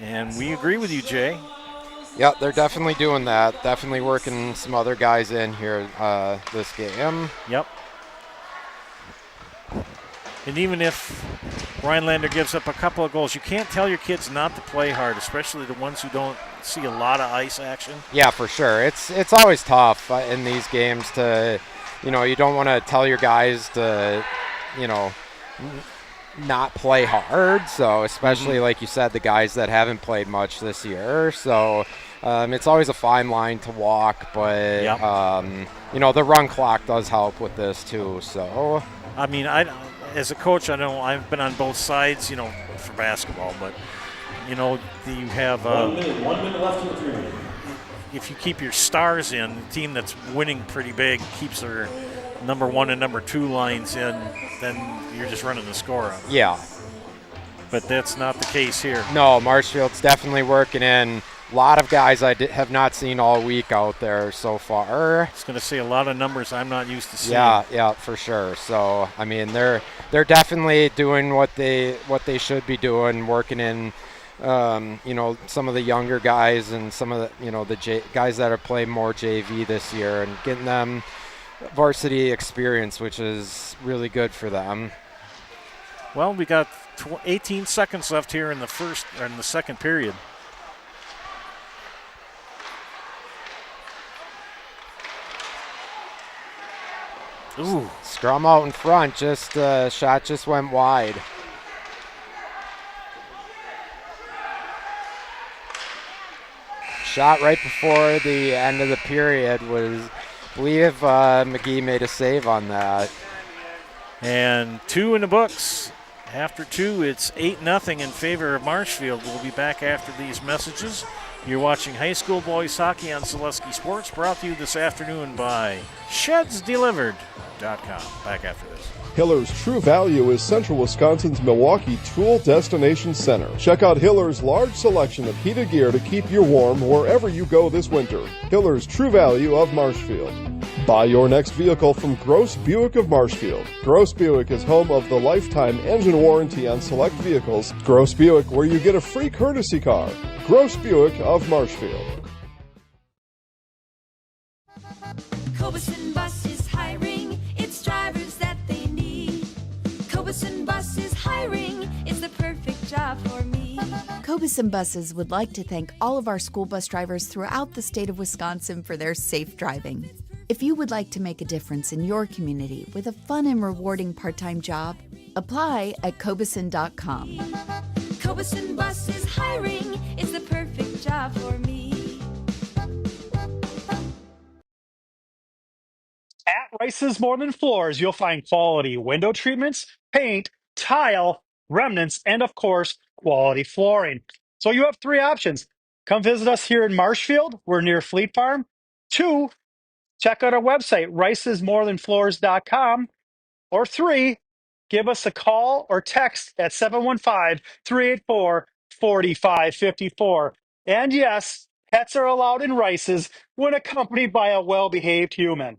And we agree with you, Jay. Yeah, they're definitely doing that. Definitely working some other guys in here this game. Yep. And even if Rhinelander gives up a couple of goals, you can't tell your kids not to play hard, especially the ones who don't see a lot of ice action. Yeah, for sure. It's always tough in these games to, you don't want to tell your guys to, not play hard. So especially like you said, the guys that haven't played much this year. So it's always a fine line to walk, but the run clock does help with this too. So I mean, as a coach, I've been on both sides, for basketball, but you have 1 minute left in the period. If you keep your stars in, the team that's winning pretty big keeps their number 1 and number 2 lines in, then you're just running the score up. Yeah. But that's not the case here. No, Marshfield's definitely working in. A lot of guys I have not seen all week out there so far. It's going to say a lot of numbers I'm not used to seeing. Yeah, for sure. So I mean, they're definitely doing what they should be doing, working in, some of the younger guys and some of the guys that are playing more JV this year and getting them varsity experience, which is really good for them. Well, we got 18 seconds left here in the second period. Ooh, scrum out in front. Shot just went wide. Shot right before the end of the period was, I believe McGee made a save on that. And 2 in the books. After 2, it's 8-0 in favor of Marshfield. We'll be back after these messages. You're watching high school boys hockey on Selesky Sports, brought to you this afternoon by ShedsDelivered.com. Back after this. Hiller's True Value is Central Wisconsin's Milwaukee Tool Destination Center. Check out Hiller's large selection of heated gear to keep you warm wherever you go this winter. Hiller's True Value of Marshfield. Buy your next vehicle from Gross Buick of Marshfield. Gross Buick is home of the lifetime engine warranty on select vehicles. Gross Buick, where you get a free courtesy car. Gross Buick of Marshfield. Cobeson Bus is hiring. It's drivers that they need. Cobeson Bus is hiring. It's the perfect job for me. Cobeson Buses would like to thank all of our school bus drivers throughout the state of Wisconsin for their safe driving. If you would like to make a difference in your community with a fun and rewarding part-time job, apply at cobeson.com. Cobeson Bus is hiring. It's the perfect job for me. At Rice's More Than Floors, you'll find quality window treatments, paint, tile, remnants, and of course, quality flooring. So you have 3 options. Come visit us here in Marshfield. We're near Fleet Farm. 2, check out our website, ricesmorethanfloors.com. Or 3, give us a call or text at 715-384-4554. And yes, Pets are allowed in Rice's when accompanied by a well-behaved human.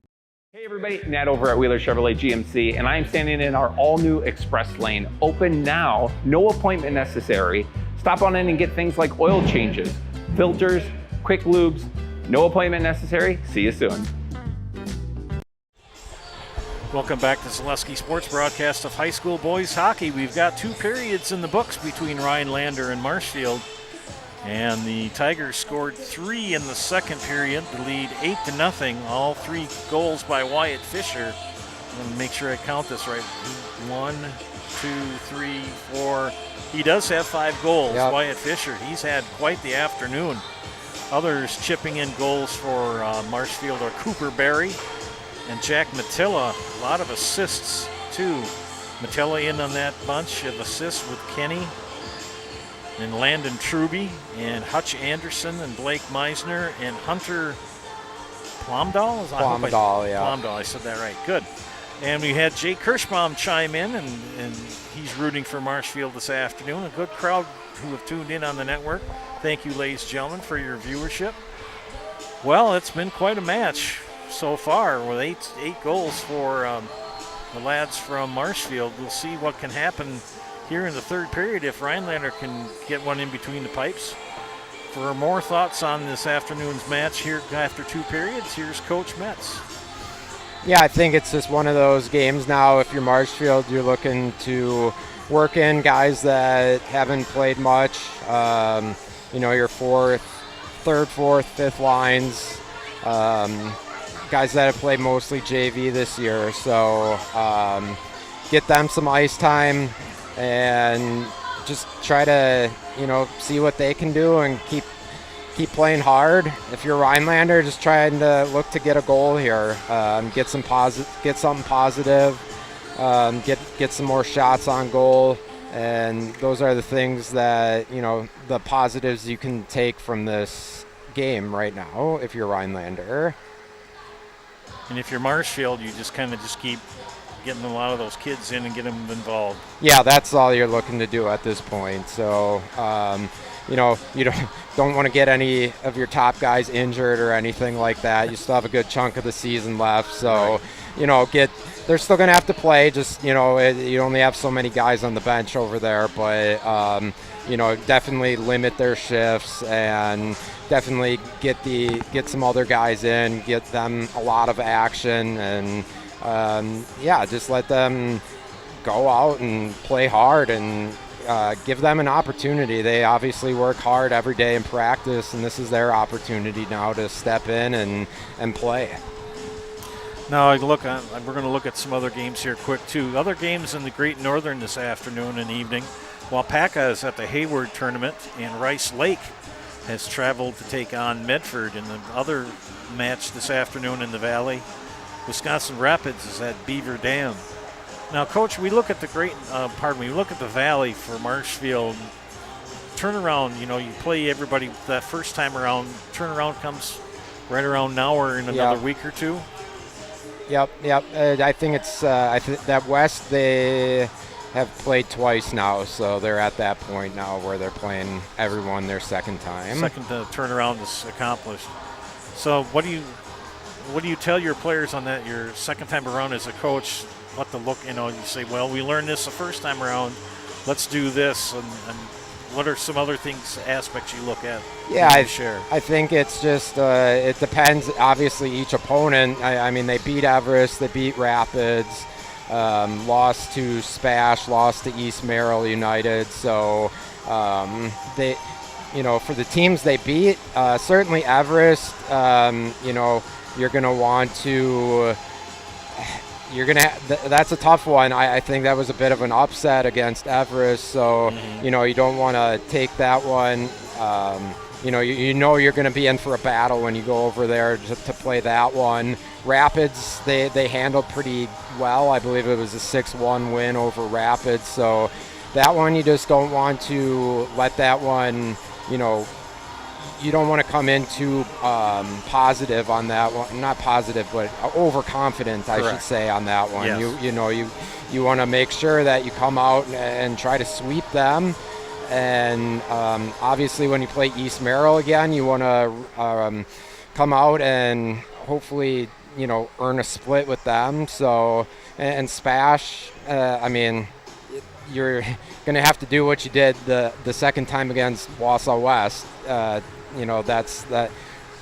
Hey everybody, Nat over at Wheeler Chevrolet GMC, and I am standing in our all-new Express Lane. Open now, no appointment necessary. Stop on in and get things like oil changes, filters, quick lubes, no appointment necessary. See you soon. Welcome back to Zaleski Sports broadcast of high school boys hockey. We've got 2 periods in the books between Rhinelander and Marshfield. And the Tigers scored 3 in the second period to lead 8-0. All 3 goals by Wyatt Fisher. I'm going to make sure I count this right. 1, 2, 3, 4. He does have 5 goals, yep. Wyatt Fisher. He's had quite the afternoon. Others chipping in goals for Marshfield are Cooper Berry and Jack Matilla. A lot of assists, too. Matilla in on that bunch of assists with Kenny and Landon Truby and Hutch Anderson and Blake Meisner and Hunter Plomdahl? Plomdahl, I said that right. Good. And we had Jay Kirschbaum chime in, and he's rooting for Marshfield this afternoon. A good crowd who have tuned in on the network. Thank you, ladies and gentlemen, for your viewership. Well, it's been quite a match so far with eight goals for the lads from Marshfield. We'll see what can happen here in the third period if Rhinelander can get one in between the pipes. For more thoughts on this afternoon's match here after 2 periods, here's Coach Metz. Yeah, I think it's just one of those games now. If you're Marshfield, you're looking to work in guys that haven't played much. Your third, fourth, fifth lines. Guys that have played mostly JV this year. So get them some ice time and just try to, see what they can do and keep playing hard. If you're Rhinelander, just trying to look to get a goal here, get something positive, get some more shots on goal, and those are the things that the positives you can take from this game right now. If you're Rhinelander, and if you're Marshfield, you just keep getting a lot of those kids in and get them involved. Yeah, that's all you're looking to do at this point. So. You don't want to get any of your top guys injured or anything like that. You still have a good chunk of the season left. So, right. They're still going to have to play. Just, you only have so many guys on the bench over there. But, definitely limit their shifts and definitely get some other guys in, get them a lot of action. And, just let them go out and play hard and give them an opportunity. They obviously work hard every day in practice, and this is their opportunity now to step in and play. Now, we're going to look at some other games here quick, too. Other games in the Great Northern this afternoon and evening. Wapaka is at the Hayward tournament, and Rice Lake has traveled to take on Medford in the other match this afternoon in the Valley. Wisconsin Rapids is at Beaver Dam. Now, Coach, we look at the we look at the Valley for Marshfield. Turnaround, you play everybody that first time around. Turnaround comes right around now or in another week or two. Yep. I think it's that West, they have played twice now, so they're at that point now where they're playing everyone their second time. Second turnaround is accomplished. So what do you tell your players on that, your second time around as a coach? What to look, you say, well, we learned this the first time around, let's do this, and what are some other aspects you look at? Yeah, I think it's just, it depends, obviously, each opponent. I mean, they beat Everest, they beat Rapids, lost to Spash, lost to East Merrill United, so they, for the teams they beat, certainly Everest, you're going to want to... that's a tough one. I think that was a bit of an upset against Everest, so you don't want to take that one. You're going to be in for a battle when you go over there to play that one. Rapids, they handled pretty well. I believe it was a 6-1 win over Rapids, so that one you just don't want to let that one, you don't want to come in too positive on that one. Not positive, but overconfident, I should say, on that one. Yes. You want to make sure that you come out and try to sweep them, And obviously when you play East Merrill again, you want to come out and hopefully, earn a split with them. So, and Spash, I mean, you're going to have to do what you did the second time against Wausau West. That's that.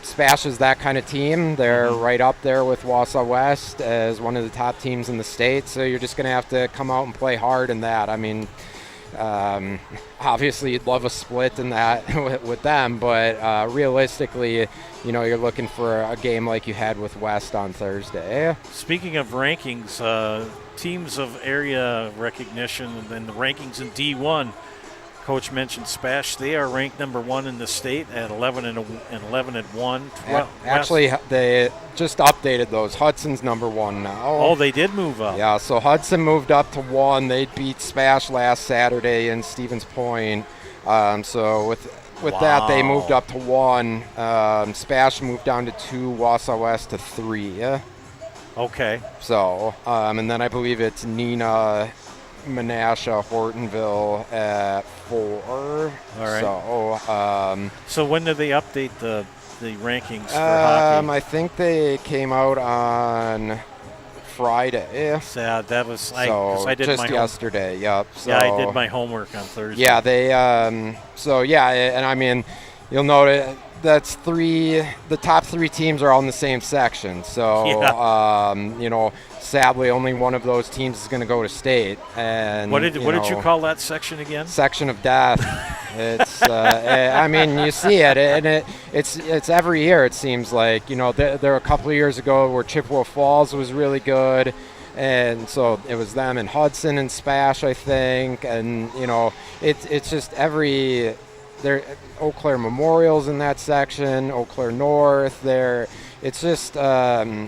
Spash is that kind of team. They're right up there with Wausau West as one of the top teams in the state. So you're just going to have to come out and play hard in that. I mean, obviously you'd love a split in that with them, but realistically, you're looking for a game like you had with West on Thursday. Speaking of rankings, teams of area recognition and the rankings in D1, Coach mentioned Spash. They are ranked number 1 in the state at 11-1. Actually, they just updated those. Hudson's number 1 now. Oh, they did move up. Yeah, so Hudson moved up to 1. They beat Spash last Saturday in Stevens Point. So with that, they moved up to 1. Spash moved down to 2. Wausau West to 3. Okay. So, and then I believe it's Neenah, Menasha, Hortonville at 4. All right. So when did they update the rankings for hockey? I think they came out on Friday. So that was I did just my yesterday. Yep. So, yeah, I did my homework on Thursday. Yeah, they. And I mean, you'll note that's 3. The top 3 teams are all in the same section. So sadly, only one of those teams is going to go to state. And what did you call that section again? Section of death. It's. I mean, you see it, and it's every year. It seems like there were a couple of years ago where Chippewa Falls was really good, and so it was them and Hudson and Spash, I think, and it's just every. There, Eau Claire Memorial's in that section. Eau Claire North. It's just, I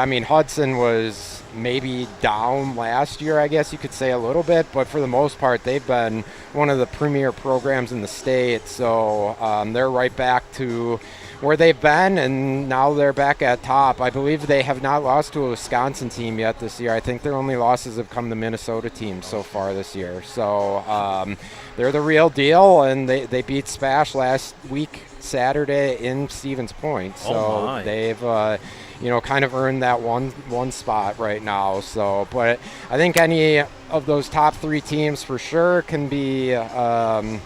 mean, Hudson was maybe down last year, I guess you could say a little bit, but for the most part, they've been one of the premier programs in the state. So they're right back to where they've been, and now they're back at top. I believe they have not lost to a Wisconsin team yet this year. I think their only losses have come to Minnesota teams so far this year. So they're the real deal, and they beat Spash last week, Saturday, in Stevens Point. So they've kind of earned that one spot right now. So, but I think any of those top 3 teams for sure can be on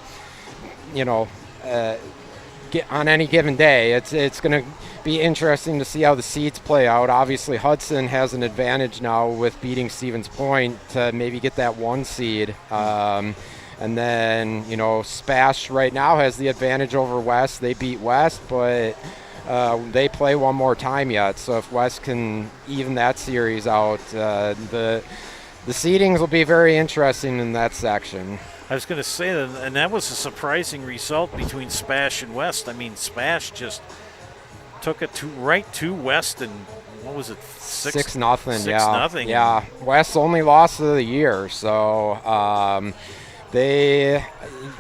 any given day. It's going to be interesting to see how the seeds play out. Obviously, Hudson has an advantage now with beating Stevens Point to maybe get that 1 seed. And then, Spash right now has the advantage over West. They beat West, but they play one more time yet. So if West can even that series out, the seedings will be very interesting in that section. I was going to say that, and that was a surprising result between Spash and West. I mean, Spash just took it right to West, and what was it? 6-0. 6-0. Yeah. West's only loss of the year, so they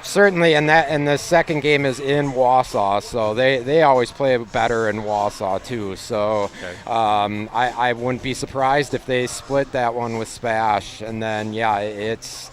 certainly, and the second game is in Wausau, so they always play better in Wausau too. So I wouldn't be surprised if they split that one with Spash, and then it's.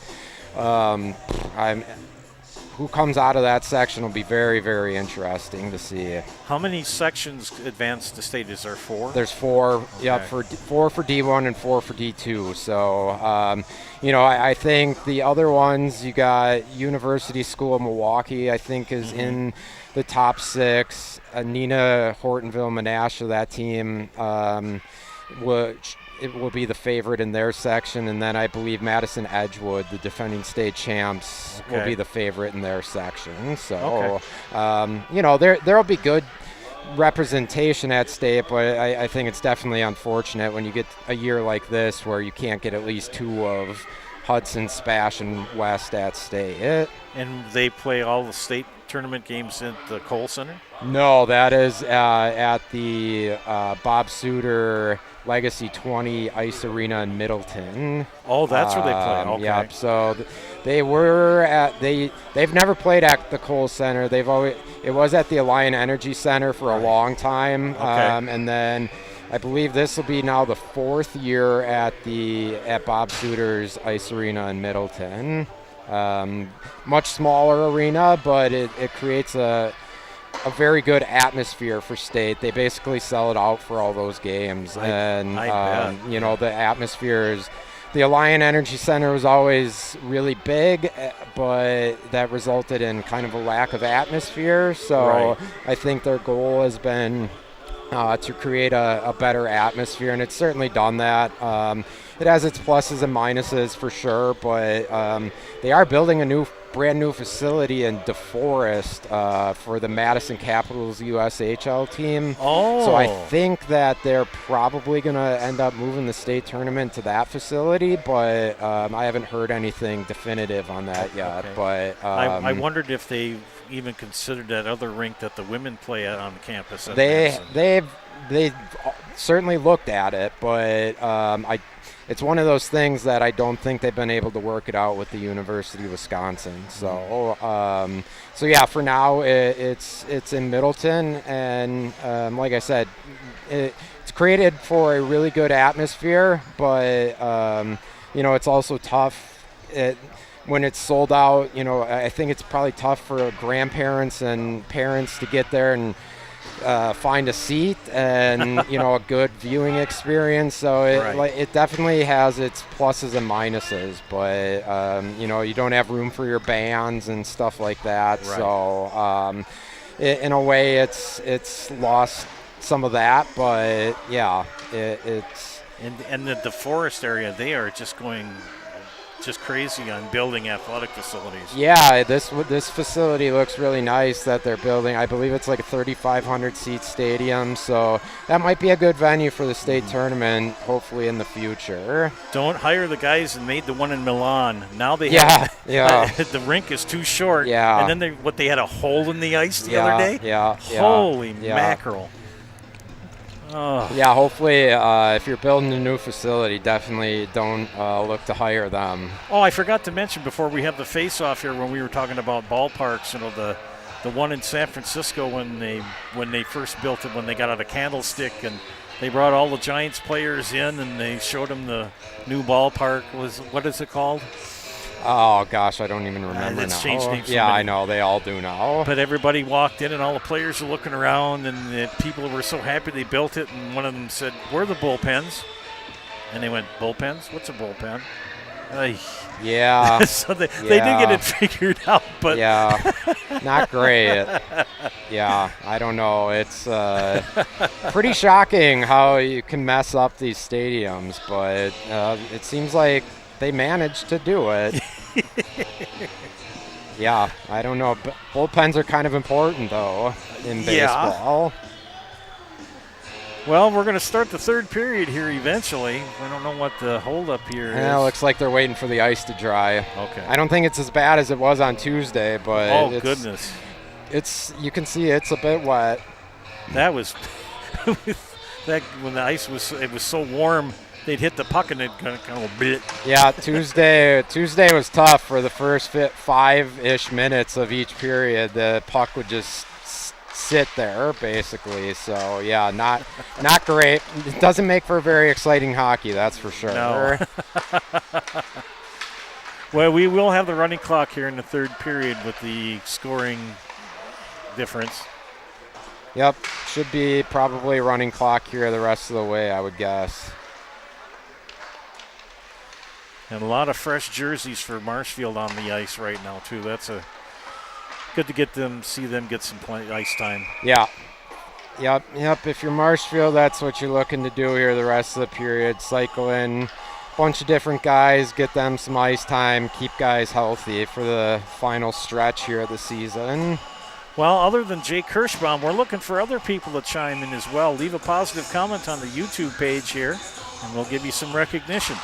Who comes out of that section will be very, very interesting to see. How many sections advance to state? Is there 4? There's 4. Okay. Yep, 4 for D1 and 4 for D2. So, I think the other ones, you got University School of Milwaukee, I think, is in the top 6. Neenah, Hortonville, Menasha, that team, it will be the favorite in their section, and then I believe Madison Edgewood, the defending state champs, will be the favorite in their section. So, there'll be good representation at state, but I think it's definitely unfortunate when you get a year like this where you can't get at least 2 of Hudson, Spash, and West at state. And they play all the state tournament games at the Kohl Center? No, that is at the Bob Suter Legacy 20 Ice Arena in Middleton. Oh, that's where they play. Okay. Yep. So they've never played at the Kohl Center. It was at the Alliant Energy Center for a long time. Okay. And then I believe this will be now the 4th year at Bob Suter's Ice Arena in Middleton. Much smaller arena, but it creates a very good atmosphere for state. They basically sell it out for all those games. I bet. You know, the atmosphere is, the Alliant Energy Center was always really big, but that resulted in kind of a lack of atmosphere. So I think their goal has been to create a better atmosphere, and it's certainly done that. It has its pluses and minuses for sure, but they are building a brand new facility in DeForest for the Madison Capitals USHL team. Oh. So I think that they're probably going to end up moving the state tournament to that facility, but I haven't heard anything definitive on that yet. Okay. But I wondered if they even considered that other rink that the women play at on campus. At they've certainly looked at it, but it's one of those things that I don't think they've been able to work it out with the University of Wisconsin. So, so yeah, for now it's in Middleton, and like I said, it's created for a really good atmosphere, but you know, it's also tough. When it's sold out, you know, I think it's probably tough for grandparents and parents to get there and find a seat and, you know, a good viewing experience. So it definitely has its pluses and minuses, but, you know, you don't have room for your bands and stuff like that. Right. So in a way it's lost some of that, but yeah, it's. And the DeForest area, they are just going crazy on building athletic facilities. Yeah, this facility looks really nice that they're building. I believe it's like a 3,500 seat stadium, so that might be a good venue for the state tournament, hopefully in the future. Don't hire the guys that made the one in Milan. Now they the rink is too short. Yeah. And then they had a hole in the ice the other day. Yeah. Holy mackerel. Oh. Yeah, hopefully if you're building a new facility, definitely don't look to hire them. Oh, I forgot to mention before we have the face-off here when we were talking about ballparks, you know, the one in San Francisco when they first built it, when they got out of Candlestick, and they brought all the Giants players in and they showed them the new ballpark. What is it called? Oh, gosh, I don't even remember it's now. Changed names so yeah, many. I know. They all do now. But everybody walked in, and all the players were looking around, and the people were so happy they built it, and one of them said, "Where are the bullpens?" And they went, "Bullpens? What's a bullpen?" Yeah. So they did get it figured out, but yeah, not great. Yeah, I don't know. It's pretty shocking how you can mess up these stadiums, but it seems like they managed to do it. Yeah, I don't know. Bullpens are kind of important, though, in baseball. Well, we're going to start the third period here eventually. I don't know what the holdup here is. It looks like they're waiting for the ice to dry. Okay. I don't think it's as bad as it was on Tuesday, but goodness. You can see it's a bit wet. That was when the ice was so warm. They'd hit the puck and they'd kind of go bit. Yeah, Tuesday was tough for the first 5-ish minutes of each period. The puck would just sit there, basically. So, yeah, not great. It doesn't make for very exciting hockey, that's for sure. No. Well, we will have the running clock here in the third period with the scoring difference. Yep, should be probably running clock here the rest of the way, I would guess. And a lot of fresh jerseys for Marshfield on the ice right now, too. That's good to see them get some ice time. Yeah. Yep. If you're Marshfield, that's what you're looking to do here the rest of the period. Cycle in a bunch of different guys, get them some ice time, keep guys healthy for the final stretch here of the season. Well, other than Jake Kirschbaum, we're looking for other people to chime in as well. Leave a positive comment on the YouTube page here, and we'll give you some recognition.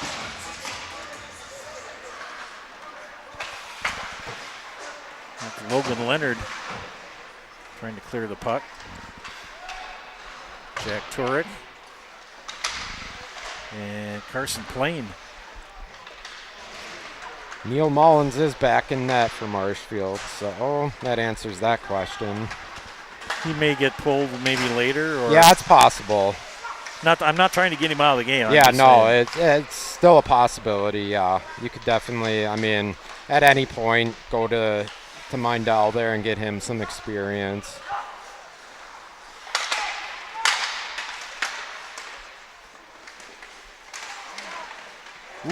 Logan Leonard trying to clear the puck. Jack Turek and Carson Plain. Neil Mullins is back in net for Marshfield, so that answers that question. He may get pulled maybe later. Or yeah, it's possible. I'm not trying to get him out of the game. It's still a possibility, yeah. You could definitely, at any point go to Mindell there and get him some experience.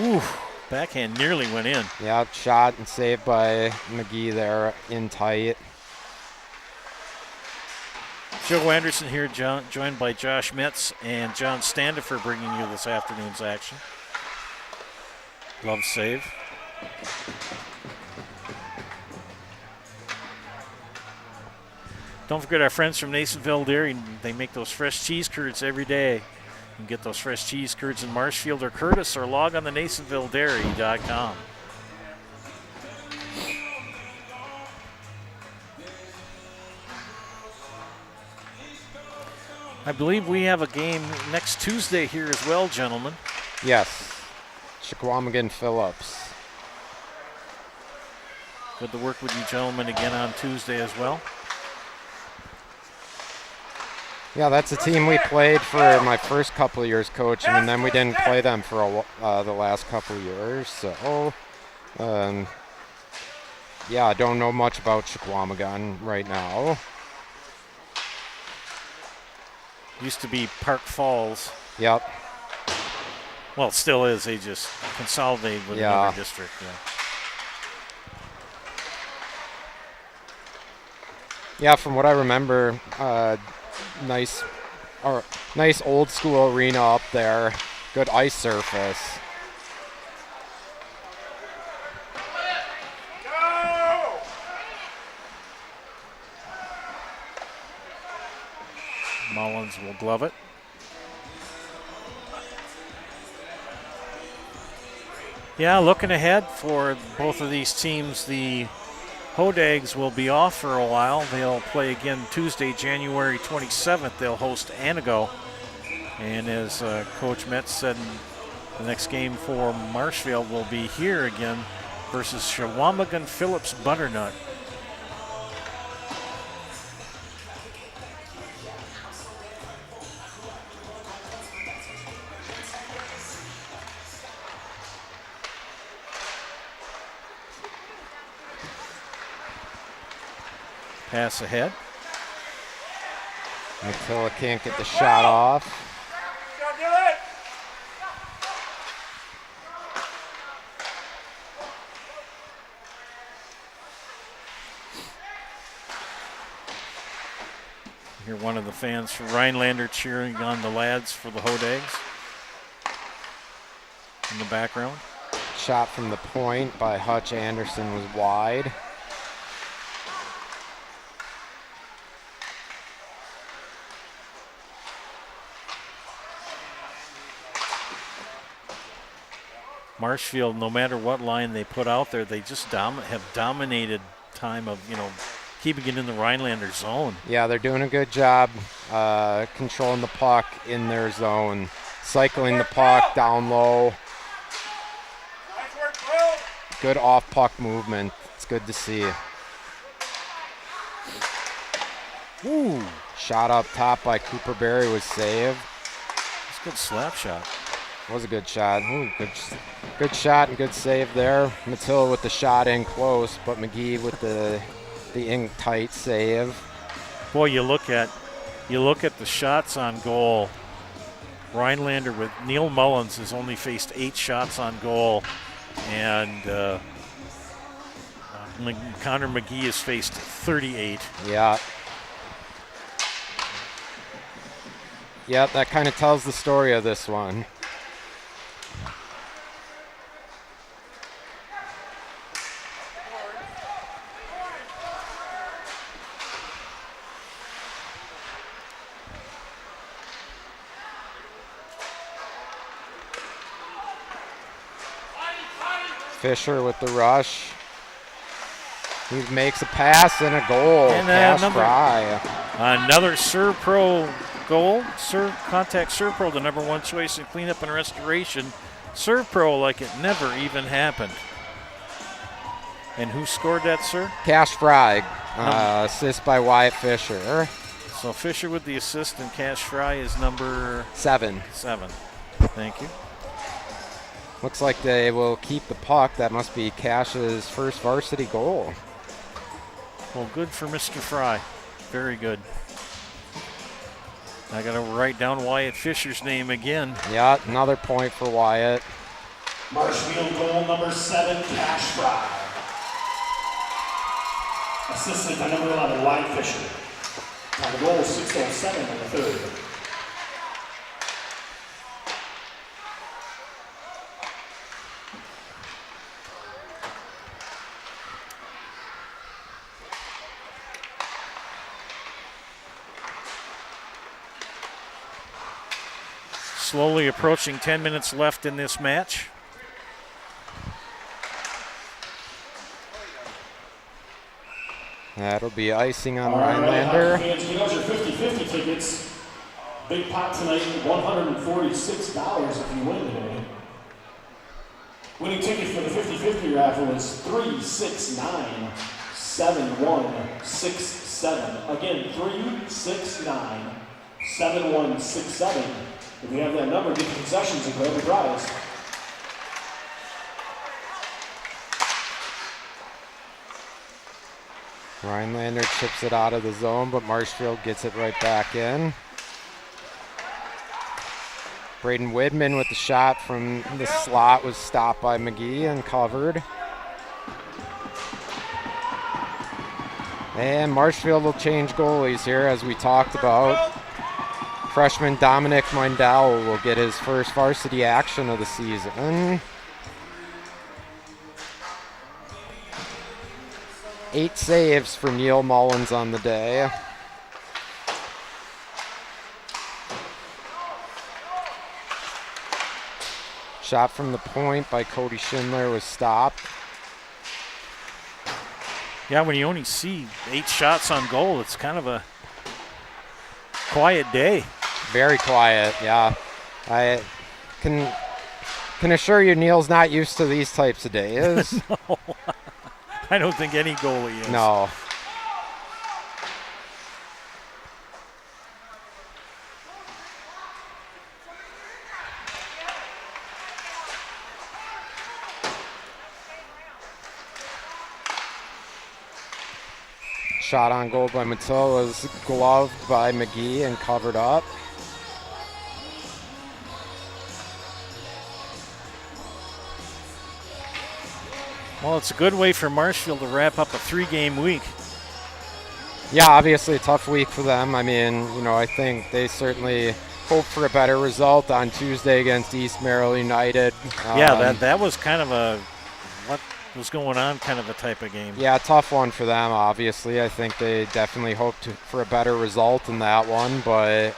Ooh, backhand nearly went in. Yeah, shot and saved by McGee there in tight. Joe Anderson here, joined by Josh Metz and John Standifer, bringing you this afternoon's action. Glove save. Don't forget our friends from Nasonville Dairy. They make those fresh cheese curds every day. You can get those fresh cheese curds in Marshfield or Curtis, or log on to NasonvilleDairy.com. I believe we have a game next Tuesday here as well, gentlemen. Yes, Chequamegon Phillips. Good to work with you gentlemen again on Tuesday as well. Yeah, that's a team we played for my first couple of years coaching, and then we didn't play them for the last couple of years. So, yeah, I don't know much about Chequamegon right now. Used to be Park Falls. Yep. Well, it still is. They just consolidated with another district. Yeah, from what I remember, nice old school arena up there. Good ice surface. Mullins will glove it. Yeah, looking ahead for both of these teams, the Hodags will be off for a while. They'll play again Tuesday, January 27th. They'll host Anago. And as Coach Metz said, the next game for Marshfield will be here again versus Chequamegon Phillips Butternut. Pass ahead. Attila can't get the shot off. Hear one of the fans from Rhinelander cheering on the lads for the Hodags in the background. Shot from the point by Hutch Anderson was wide. Marshfield, no matter what line they put out there, they just have dominated time of, keeping it in the Rhinelander zone. Yeah, they're doing a good job controlling the puck in their zone, cycling the puck down low. Good off-puck movement. It's good to see. Ooh. Shot up top by Cooper Berry was saved. It's a good slap shot. Was a good shot. Ooh, good shot and good save there. Matilla with the shot in close, but McGee with the in tight save. Boy, you look at the shots on goal. Rhinelander with Neil Mullins has only faced 8 shots on goal, and Connor McGee has faced 38. Yeah. Yeah, that kind of tells the story of this one. Fisher with the rush. He makes a pass and a goal. And another Serve Pro goal. Contact Serve Pro, the #1 choice in cleanup and restoration. Serve Pro like it never even happened. And who scored that, sir? Cash Fry. Assist by Wyatt Fisher. So Fisher with the assist, and Cash Fry is number 7. 7. Thank you. Looks like they will keep the puck. That must be Cash's first varsity goal. Well, good for Mr. Fry. Very good. I got to write down Wyatt Fisher's name again. Yeah, another point for Wyatt. Marshfield goal number 7, Cash Fry. Assisted by number 11, Wyatt Fisher. On the goal, 6:07 in the third. Slowly approaching 10 minutes left in this match. That'll be icing on All right, Rhinelander. fans, get out your 50-50 tickets. Big pot tonight, $146 if you win today. Winning ticket for the 50-50 raffle is 369-7167. Again, 369-7167. If you have that number, get the concessions and grab the prize. Rhinelander chips it out of the zone, but Marshfield gets it right back in. Braden Widman with the shot from the slot was stopped by McGee and covered. And Marshfield will change goalies here, as we talked about. Freshman Dominic Mindell will get his first varsity action of the season. 8 saves for Neil Mullins on the day. Shot from the point by Cody Schindler was stopped. Yeah, when you only see 8 shots on goal, it's kind of a quiet day. Very quiet, yeah. I can assure you Neil's not used to these types of days. No, I don't think any goalie is. No. Shot on goal by Matteau was gloved by McGee and covered up. Well, it's a good way for Marshfield to wrap up a 3-game week. Yeah, obviously a tough week for them. I mean, I think they certainly hope for a better result on Tuesday against East Merrill United. Yeah, that was kind of a what was going on kind of a type of game. Yeah, tough one for them, obviously. I think they definitely hoped for a better result in that one, but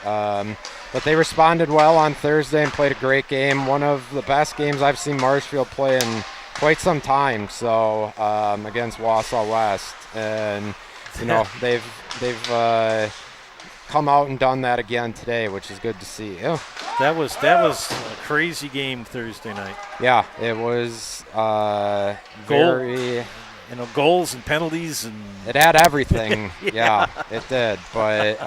they responded well on Thursday and played a great game. One of the best games I've seen Marshfield play in quite some time, so against Wausau West. And, they've come out and done that again today, which is good to see. Yeah. That was a crazy game Thursday night. Yeah, it was goals and penalties, and it had everything. Yeah, it did. But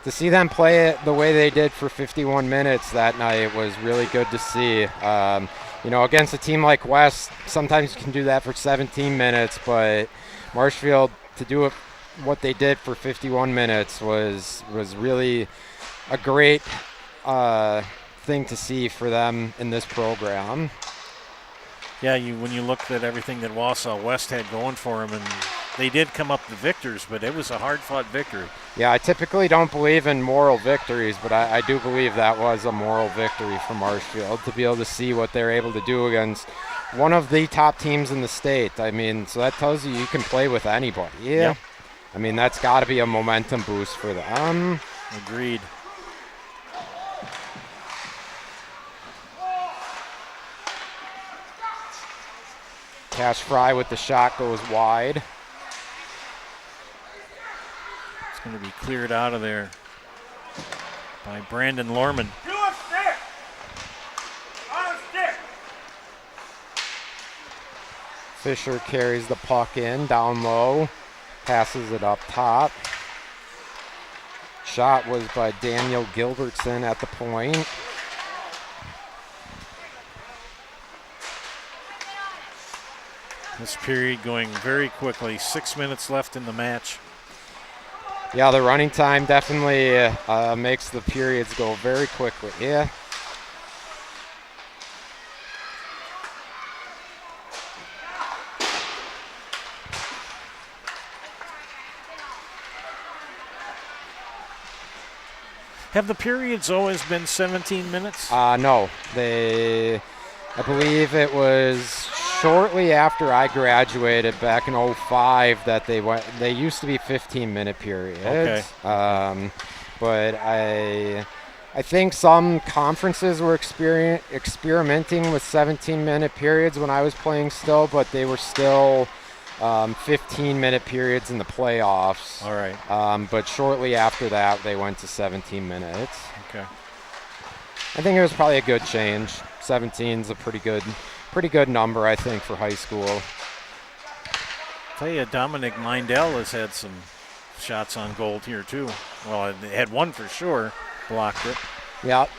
to see them play it the way they did for 51 minutes that night was really good to see. Against a team like West, sometimes you can do that for 17 minutes, but Marshfield, to do it what they did for 51 minutes was really a great thing to see for them in this program. Yeah, when you looked at everything that Wausau West had going for them, and they did come up the victors, but it was a hard-fought victory. Yeah, I typically don't believe in moral victories, but I do believe that was a moral victory for Marshfield to be able to see what they're able to do against one of the top teams in the state. I mean, so that tells you can play with anybody. Yeah. I mean, that's got to be a momentum boost for them. Agreed. Cash Fry with the shot goes wide. It's going to be cleared out of there by Brandon Lorman. Fisher carries the puck in, down low, passes it up top. Shot was by Daniel Gilbertson at the point. This period going very quickly. 6 minutes left in the match. Yeah, the running time definitely makes the periods go very quickly. Yeah. Have the periods always been 17 minutes? No, I believe it was shortly after I graduated back in 05 that they used to be 15-minute periods. Okay. But I think some conferences were experimenting with 17-minute periods when I was playing still, but they were still 15-minute periods in the playoffs. All right. But shortly after that, they went to 17 minutes. Okay. I think it was probably a good change. 17 is a pretty good number, I think, for high school. Tell you, Dominic Mindell has had some shots on goal here too. Well, they had one for sure, blocked it. Yep.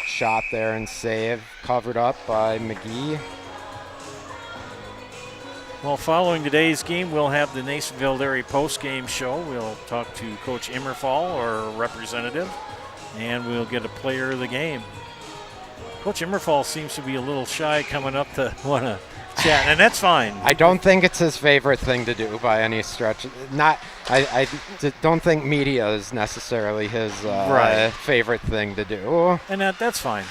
Shot there and save, covered up by McGee. Well, following today's game, we'll have the Nasonville Dairy post-game show. We'll talk to Coach Immerfall or a representative, and we'll get a player of the game. Coach Immerfall seems to be a little shy coming up to want to chat, and that's fine. I don't think it's his favorite thing to do by any stretch. I don't think media is necessarily his favorite thing to do. And that's fine.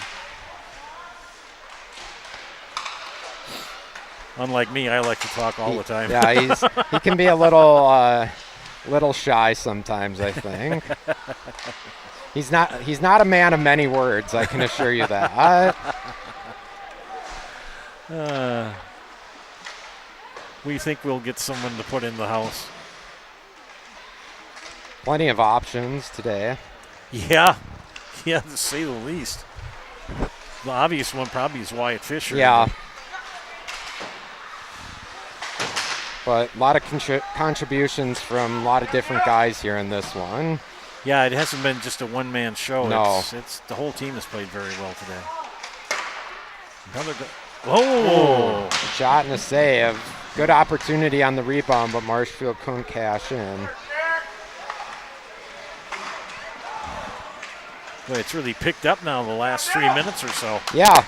Unlike me, I like to talk all the time. Yeah, he can be a little shy sometimes, I think. He's not a man of many words, I can assure you that. We think we'll get someone to put in the house. Plenty of options today. Yeah, to say the least. The obvious one probably is Wyatt Fisher. Yeah. But a lot of contributions from a lot of different guys here in this one. Yeah, it hasn't been just a one-man show. No. It's the whole team has played very well today. Oh! Shot and a save. Good opportunity on the rebound, but Marshfield couldn't cash in. Boy, it's really picked up now the last 3 minutes or so. Yeah.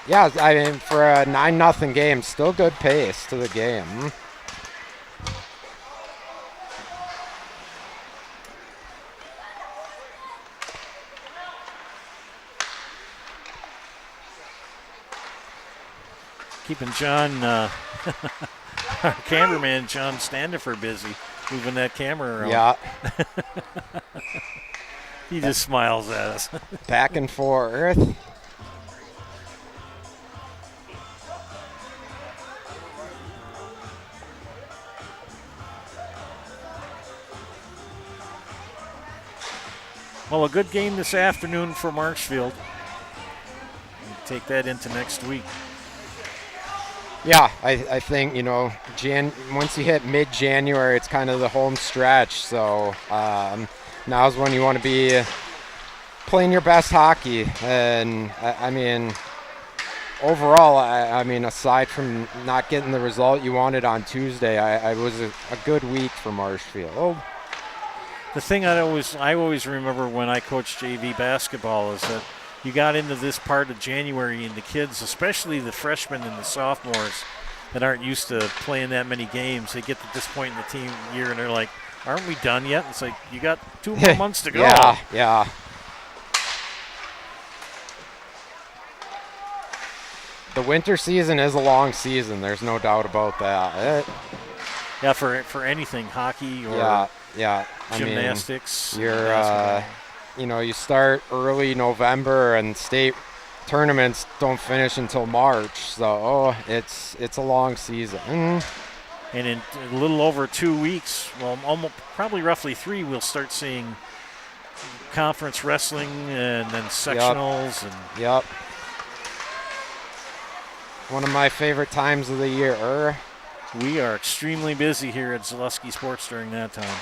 Yeah, I mean, for a 9-0 game, still good pace to the game. Keeping John, our cameraman, John Standifer, busy moving that camera around. Yeah. He just smiles at us. Back and forth. Well, a good game this afternoon for Marshfield. Take that into next week. Yeah, I think, once you hit mid-January, it's kind of the home stretch. So now's when you want to be playing your best hockey. And, I mean, overall, I mean, aside from not getting the result you wanted on Tuesday, I was a good week for Marshfield. The thing I always remember when I coached JV basketball is that you got into this part of January and the kids, especially the freshmen and the sophomores that aren't used to playing that many games, they get to this point in the team year and they're like, aren't we done yet? It's like, you got 2 more months to go. Yeah. The winter season is a long season. There's no doubt about that. Yeah, for anything, hockey or gymnastics. You start early November and state tournaments don't finish until March, so it's a long season. And in a little over 2 weeks, well, probably roughly 3, we'll start seeing conference wrestling and then sectionals. Yep. One of my favorite times of the year. We are extremely busy here at Zaleski Sports during that time.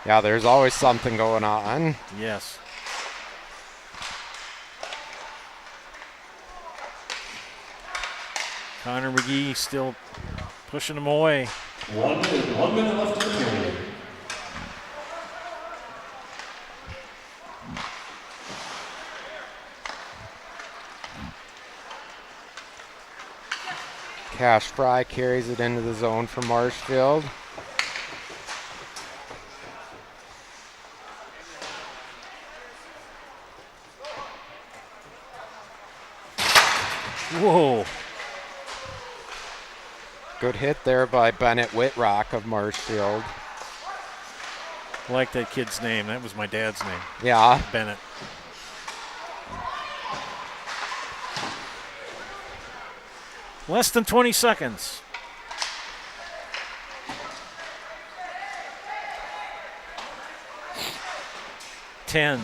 Yeah, there's always something going on. Yes. Connor McGee still pushing them away. 1 minute left in the period. Cash Fry carries it into the zone for Marshfield. Whoa. Good hit there by Bennett Whitrock of Marshfield. I like that kid's name. That was my dad's name. Yeah. Bennett. Less than 20 seconds. Ten.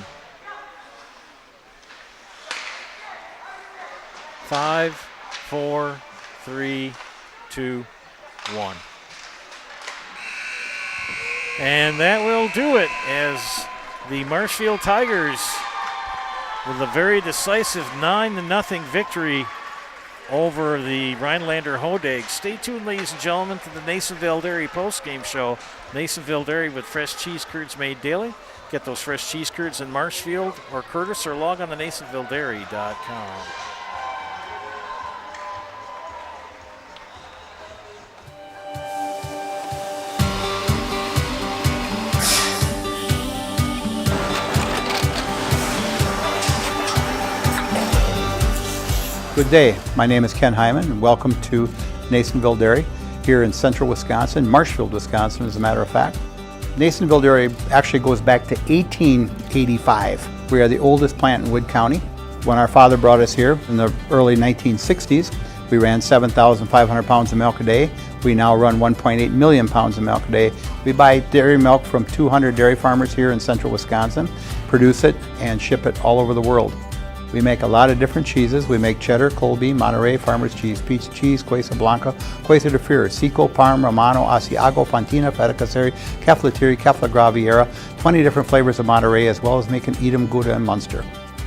5, 4, 3, 2, 1. And that will do it as the Marshfield Tigers, with a very decisive 9-0 victory over the Rhinelander Hodags. Stay tuned, ladies and gentlemen, to the Nasonville Dairy postgame show. Nasonville Dairy with fresh cheese curds made daily. Get those fresh cheese curds in Marshfield or Curtis, or log on to NasonvilleDairy.com. Good day. My name is Ken Hyman, and welcome to Nasonville Dairy here in central Wisconsin, Marshfield, Wisconsin, as a matter of fact. Nasonville Dairy actually goes back to 1885. We are the oldest plant in Wood County. When our father brought us here in the early 1960s, we ran 7,500 pounds of milk a day. We now run 1.8 million pounds of milk a day. We buy dairy milk from 200 dairy farmers here in central Wisconsin, produce it, and ship it all over the world. We make a lot of different cheeses. We make cheddar, Colby, Monterey, Farmer's Cheese, Peach Cheese, Quesa Blanca, Quesa de Fure, Seco, Parm, Romano, Asiago, Fontina, Feta Caseri, Caflatiri, Cafla Graviera, 20 different flavors of Monterey, as well as making Edam, Gouda, and Munster.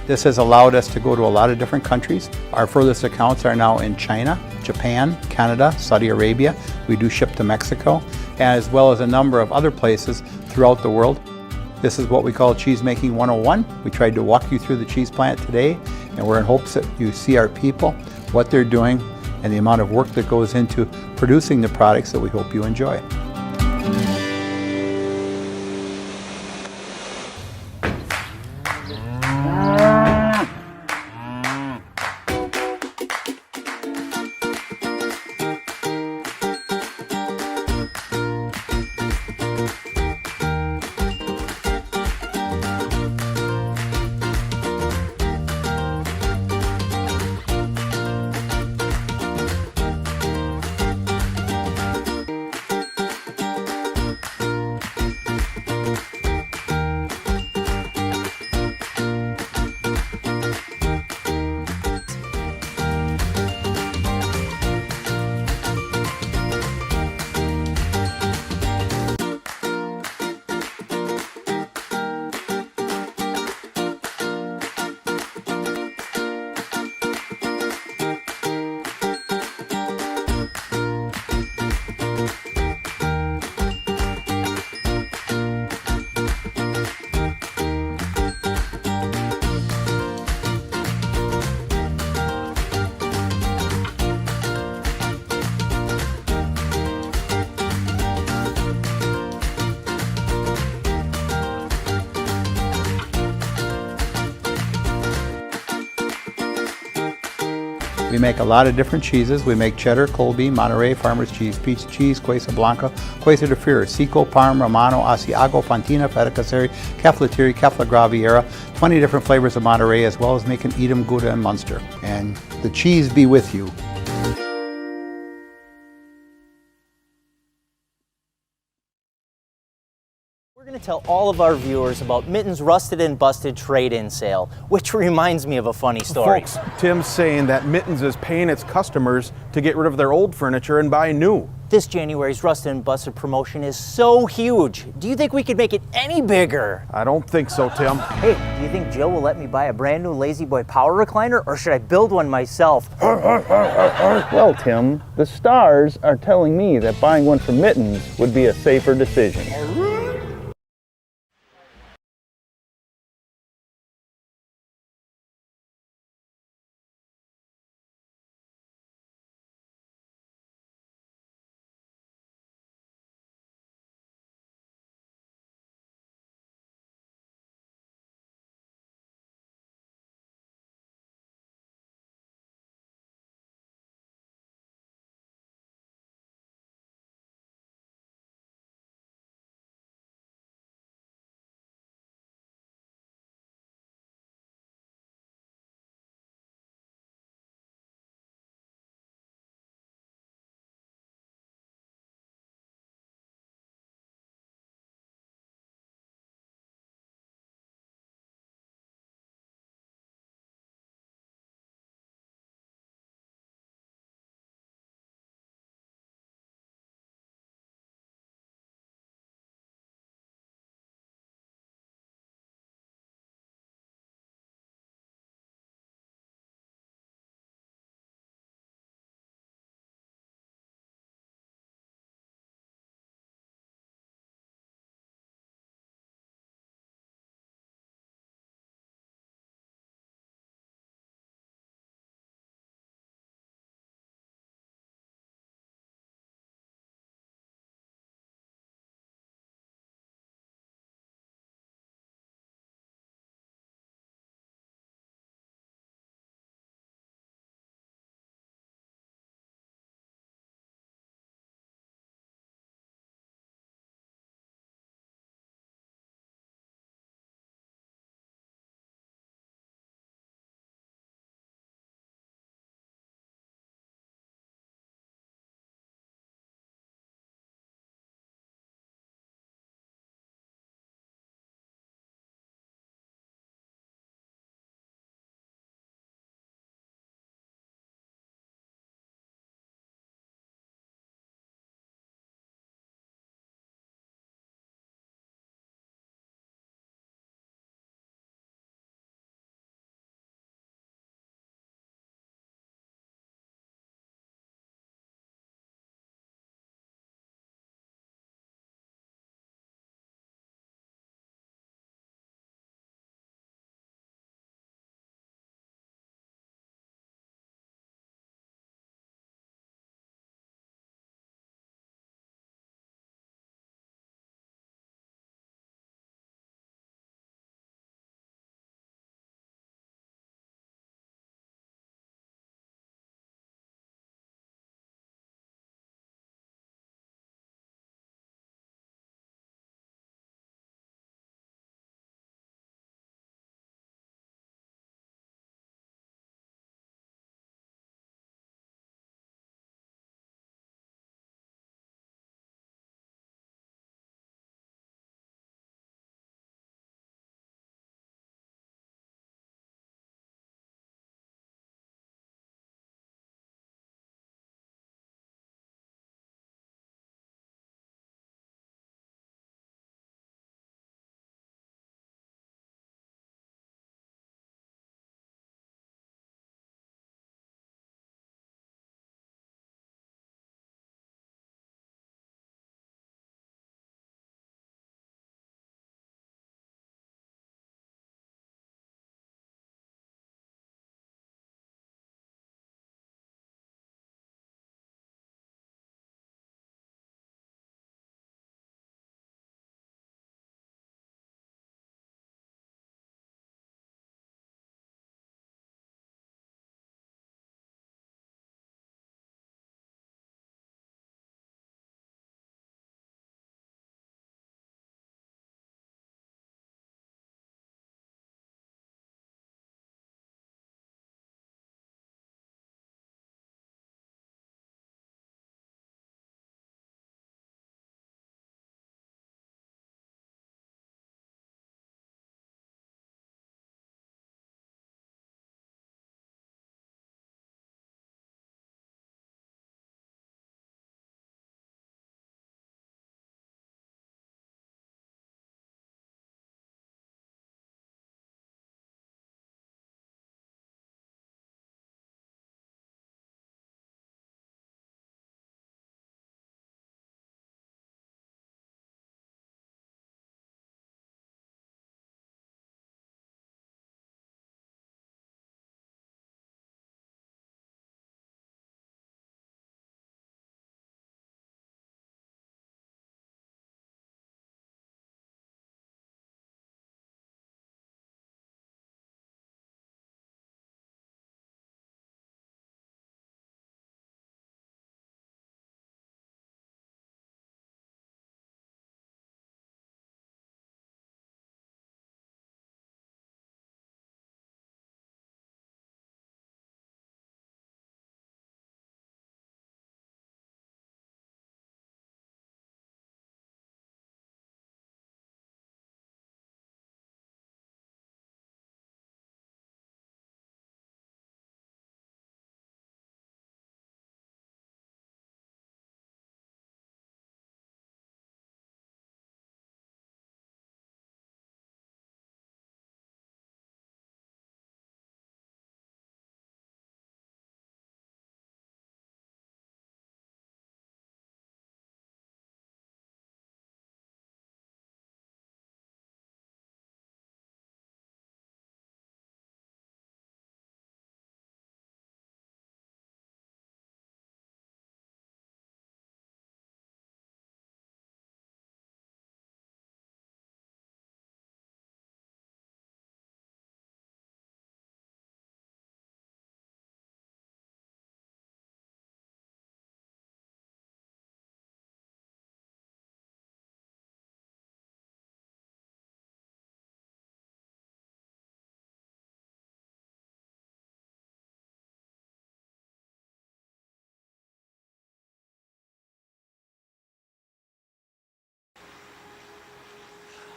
This has allowed us to go to a lot of different countries. Our furthest accounts are now in China, Japan, Canada, Saudi Arabia. We do ship to Mexico, as well as a number of other places throughout the world. This is what we call Cheese Making 101. We tried to walk you through the cheese plant today, and we're in hopes that you see our people, what they're doing, and the amount of work that goes into producing the products that we hope you enjoy. We make a lot of different cheeses. We make cheddar, Colby, Monterey, Farmer's Cheese, Peach Cheese, Quesa Blanca, Quesa de Fure, Seco, Parm, Romano, Asiago, Fontina, Feta Caseri, Caflatiri, Cafla Graviera, 20 different flavors of Monterey, as well as making Edam, Gouda, and Munster. And the cheese be with you. We're going to tell all of our viewers about Mitten's Rusted and Busted trade-in sale, which reminds me of a funny story. Folks, Tim's saying that Mittens is paying its customers to get rid of their old furniture and buy new. This January's Rusted and Busted promotion is so huge. Do you think we could make it any bigger? I don't think so, Tim. Hey, do you think Jill will let me buy a brand new Lazy Boy power recliner, or should I build one myself? Well, Tim, the stars are telling me that buying one from Mittens would be a safer decision.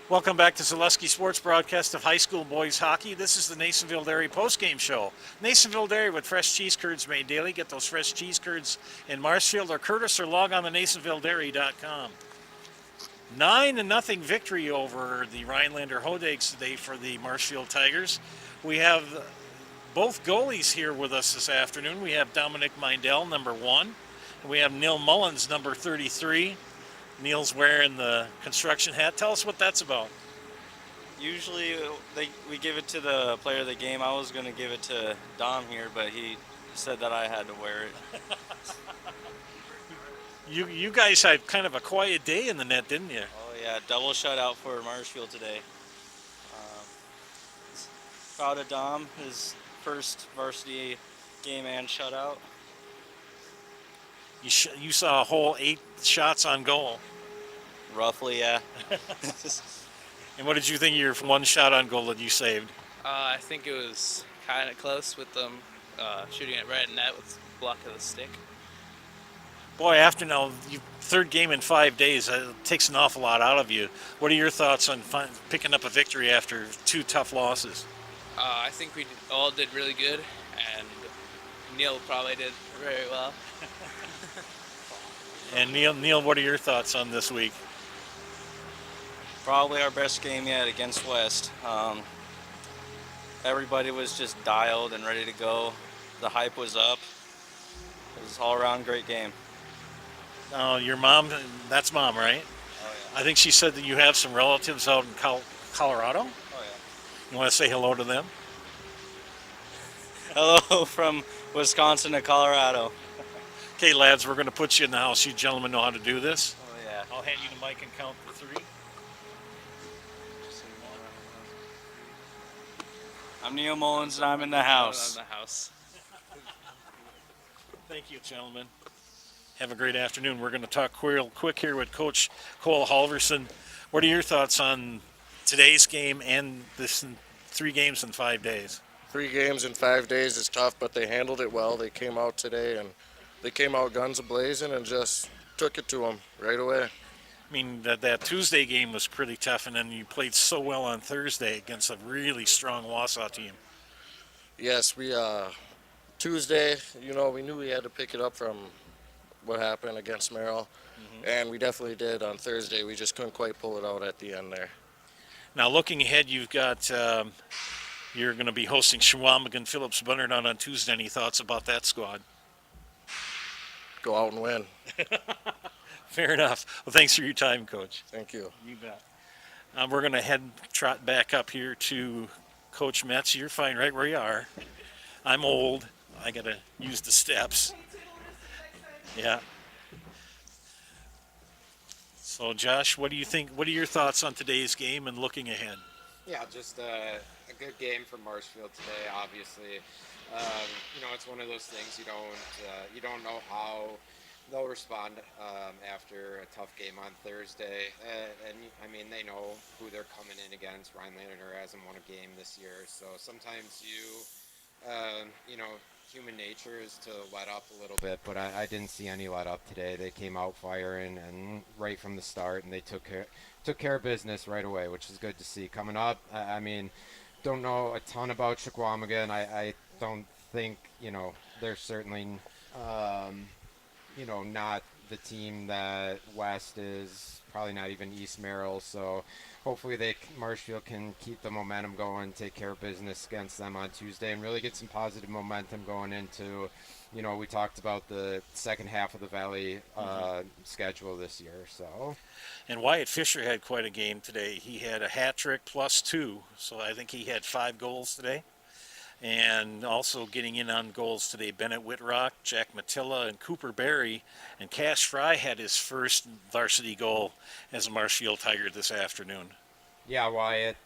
Welcome back to Zaleski Sports broadcast of high school boys hockey. This is the Nasonville Dairy postgame show. Nasonville Dairy with fresh cheese curds made daily. Get those fresh cheese curds in Marshfield or Curtis, or log on to NasonvilleDairy.com. 9-0 victory over the Rhinelander Hodags today for the Marshfield Tigers. We have both goalies here with us this afternoon. We have Dominic Mindell, number 1, and we have Neil Mullins, number 33. Neil's wearing the construction hat. Tell us what that's about. Usually we give it to the player of the game. I was going to give it to Dom here, but he said that I had to wear it. You guys had kind of a quiet day in the net, didn't you? Oh yeah, double shutout for Marshfield today. Proud of Dom, his first varsity game and shutout. You saw a whole 8 shots on goal. Roughly, yeah. And what did you think of your one shot on goal that you saved? I think it was kind of close with them shooting it right at net with the block of the stick. Boy, after now, third game in 5 days, it takes an awful lot out of you. What are your thoughts on picking up a victory after 2 tough losses? I think we all did really good, and Neil probably did very well. And Neil, what are your thoughts on this week? Probably our best game yet against West. Everybody was just dialed and ready to go. The hype was up. It was all around great game. Your mom, that's Mom, right? Oh, yeah. I think she said that you have some relatives out in Colorado. Oh, yeah. You want to say hello to them? Hello from Wisconsin to Colorado. Okay, lads, we're going to put you in the house. You gentlemen know how to do this. Oh, yeah. I'll hand you the mic and count to 3. I'm Neil Mullins, and I'm in the house. I'm in the house. Thank you, gentlemen. Have a great afternoon. We're going to talk real quick here with Coach Cole Halverson. What are your thoughts on today's game and this 3 games in 5 days? 3 games in 5 days is tough, but they handled it well. They came out today, and they came out guns a-blazing and just took it to them right away. I mean, that Tuesday game was pretty tough, and then you played so well on Thursday against a really strong Wausau team. Yes, we Tuesday, we knew we had to pick it up from what happened against Merrill, and we definitely did on Thursday. We just couldn't quite pull it out at the end there. Now, looking ahead, you've got you're going to be hosting Chequamegon Phillips Bunnerton on Tuesday. Any thoughts about that squad? Go out and win. Fair enough. Well, thanks for your time, Coach. Thank you. You bet. We're going to trot back up here to Coach Metz. You're fine right where you are. I'm old. I got to use the steps. Yeah. So, Josh, what do you think? What are your thoughts on today's game and looking ahead? Yeah, just a good game for Marshfield today. Obviously, it's one of those things you don't know how they'll respond after a tough game on Thursday. And I mean, they know who they're coming in against. Rhinelander hasn't won a game this year, so sometimes human nature is to let up a little bit, but I didn't see any let up today. They came out firing and right from the start, and they took care of business right away, which is good to see. Coming up, I mean, don't know a ton about Chequamegon. I don't think, they're certainly, not the team that West is, probably not even East Merrill, so hopefully Marshfield can keep the momentum going, take care of business against them on Tuesday, and really get some positive momentum going into, we talked about the second half of the Valley schedule this year. So, and Wyatt Fisher had quite a game today. He had a hat trick plus 2, so I think he had 5 goals today. And also getting in on goals today, Bennett Whitrock, Jack Matilla, and Cooper Berry. And Cash Fry had his first varsity goal as a Marshfield Tiger this afternoon. Yeah, Wyatt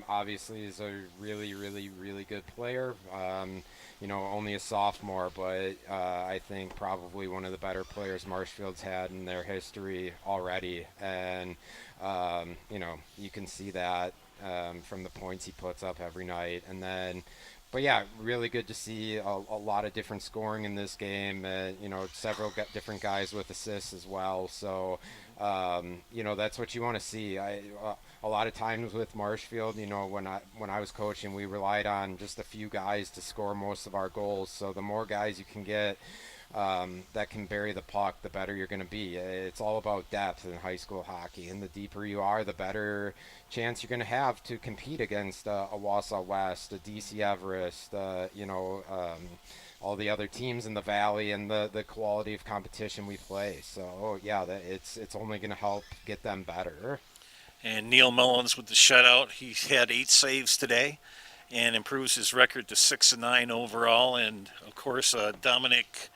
obviously is a really, really, really good player. Only a sophomore, but I think probably one of the better players Marshfield's had in their history already. And, you can see that from the points he puts up every night. And then But yeah, really good to see a lot of different scoring in this game. Several different guys with assists as well. So, that's what you want to see. A lot of times with Marshfield, when I was coaching, we relied on just a few guys to score most of our goals. So the more guys you can get that can bury the puck, the better you're going to be. It's all about depth in high school hockey, and the deeper you are, the better chance you're going to have to compete against a Wausau West, a DC Everest, all the other teams in the Valley, and the quality of competition we play. So yeah, it's only going to help get them better. And Neil Mullins with the shutout. He had 8 saves today and improves his record to 6-9 overall. And of course, Dominic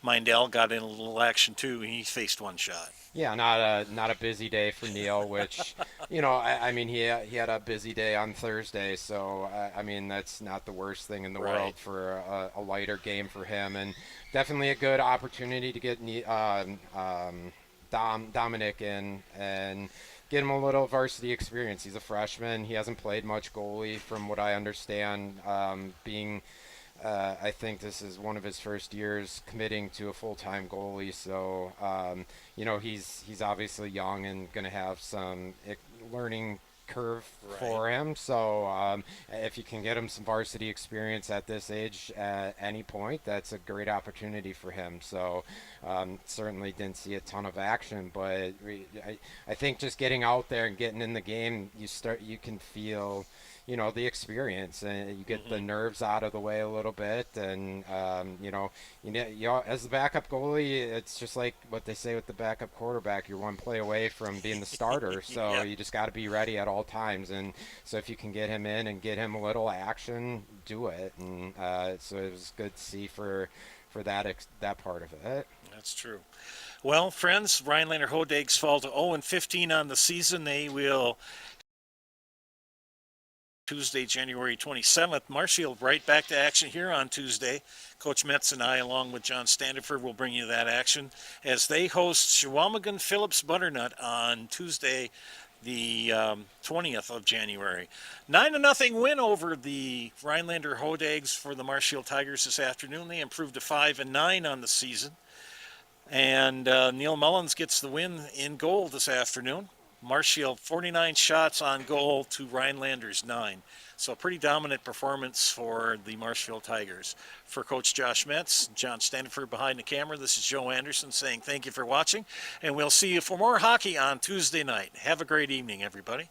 Mindell got in a little action too. He faced 1 shot. Yeah, not a busy day for Neil, which, he had a busy day on Thursday, so that's not the worst thing in the world for a lighter game for him, and definitely a good opportunity to get Dominic in and get him a little varsity experience. He's a freshman. He hasn't played much goalie, from what I understand, I think this is one of his first years committing to a full-time goalie, so he's obviously young and going to have some learning curve for him. So if you can get him some varsity experience at this age at any point, that's a great opportunity for him. So certainly didn't see a ton of action, but I think just getting out there and getting in the game, you can feel the experience, and you get the nerves out of the way a little bit. And as the backup goalie, it's just like what they say with the backup quarterback, you're one play away from being the starter. So you just got to be ready at all times. And so if you can get him in and get him a little action, do it. And so it was good to see for that part of it. That's true. Well, friends, Rhinelander Hodags fall to 0-15 on the season. They will Tuesday, January 27th. Marshfield right back to action here on Tuesday. Coach Metz and I, along with John Standiford, will bring you that action as they host Chequamegon Phillips Butternut on Tuesday, the 20th of January. 9-0 win over the Rhinelander Hodags for the Marshfield Tigers this afternoon. They improved to 5-9 on the season. And Neil Mullins gets the win in goal this afternoon. Marshfield 49 shots on goal to Rhinelanders 9. So a pretty dominant performance for the Marshfield Tigers. For Coach Josh Metz, John Standiford behind the camera, this is Joe Anderson saying thank you for watching, and we'll see you for more hockey on Tuesday night. Have a great evening, everybody.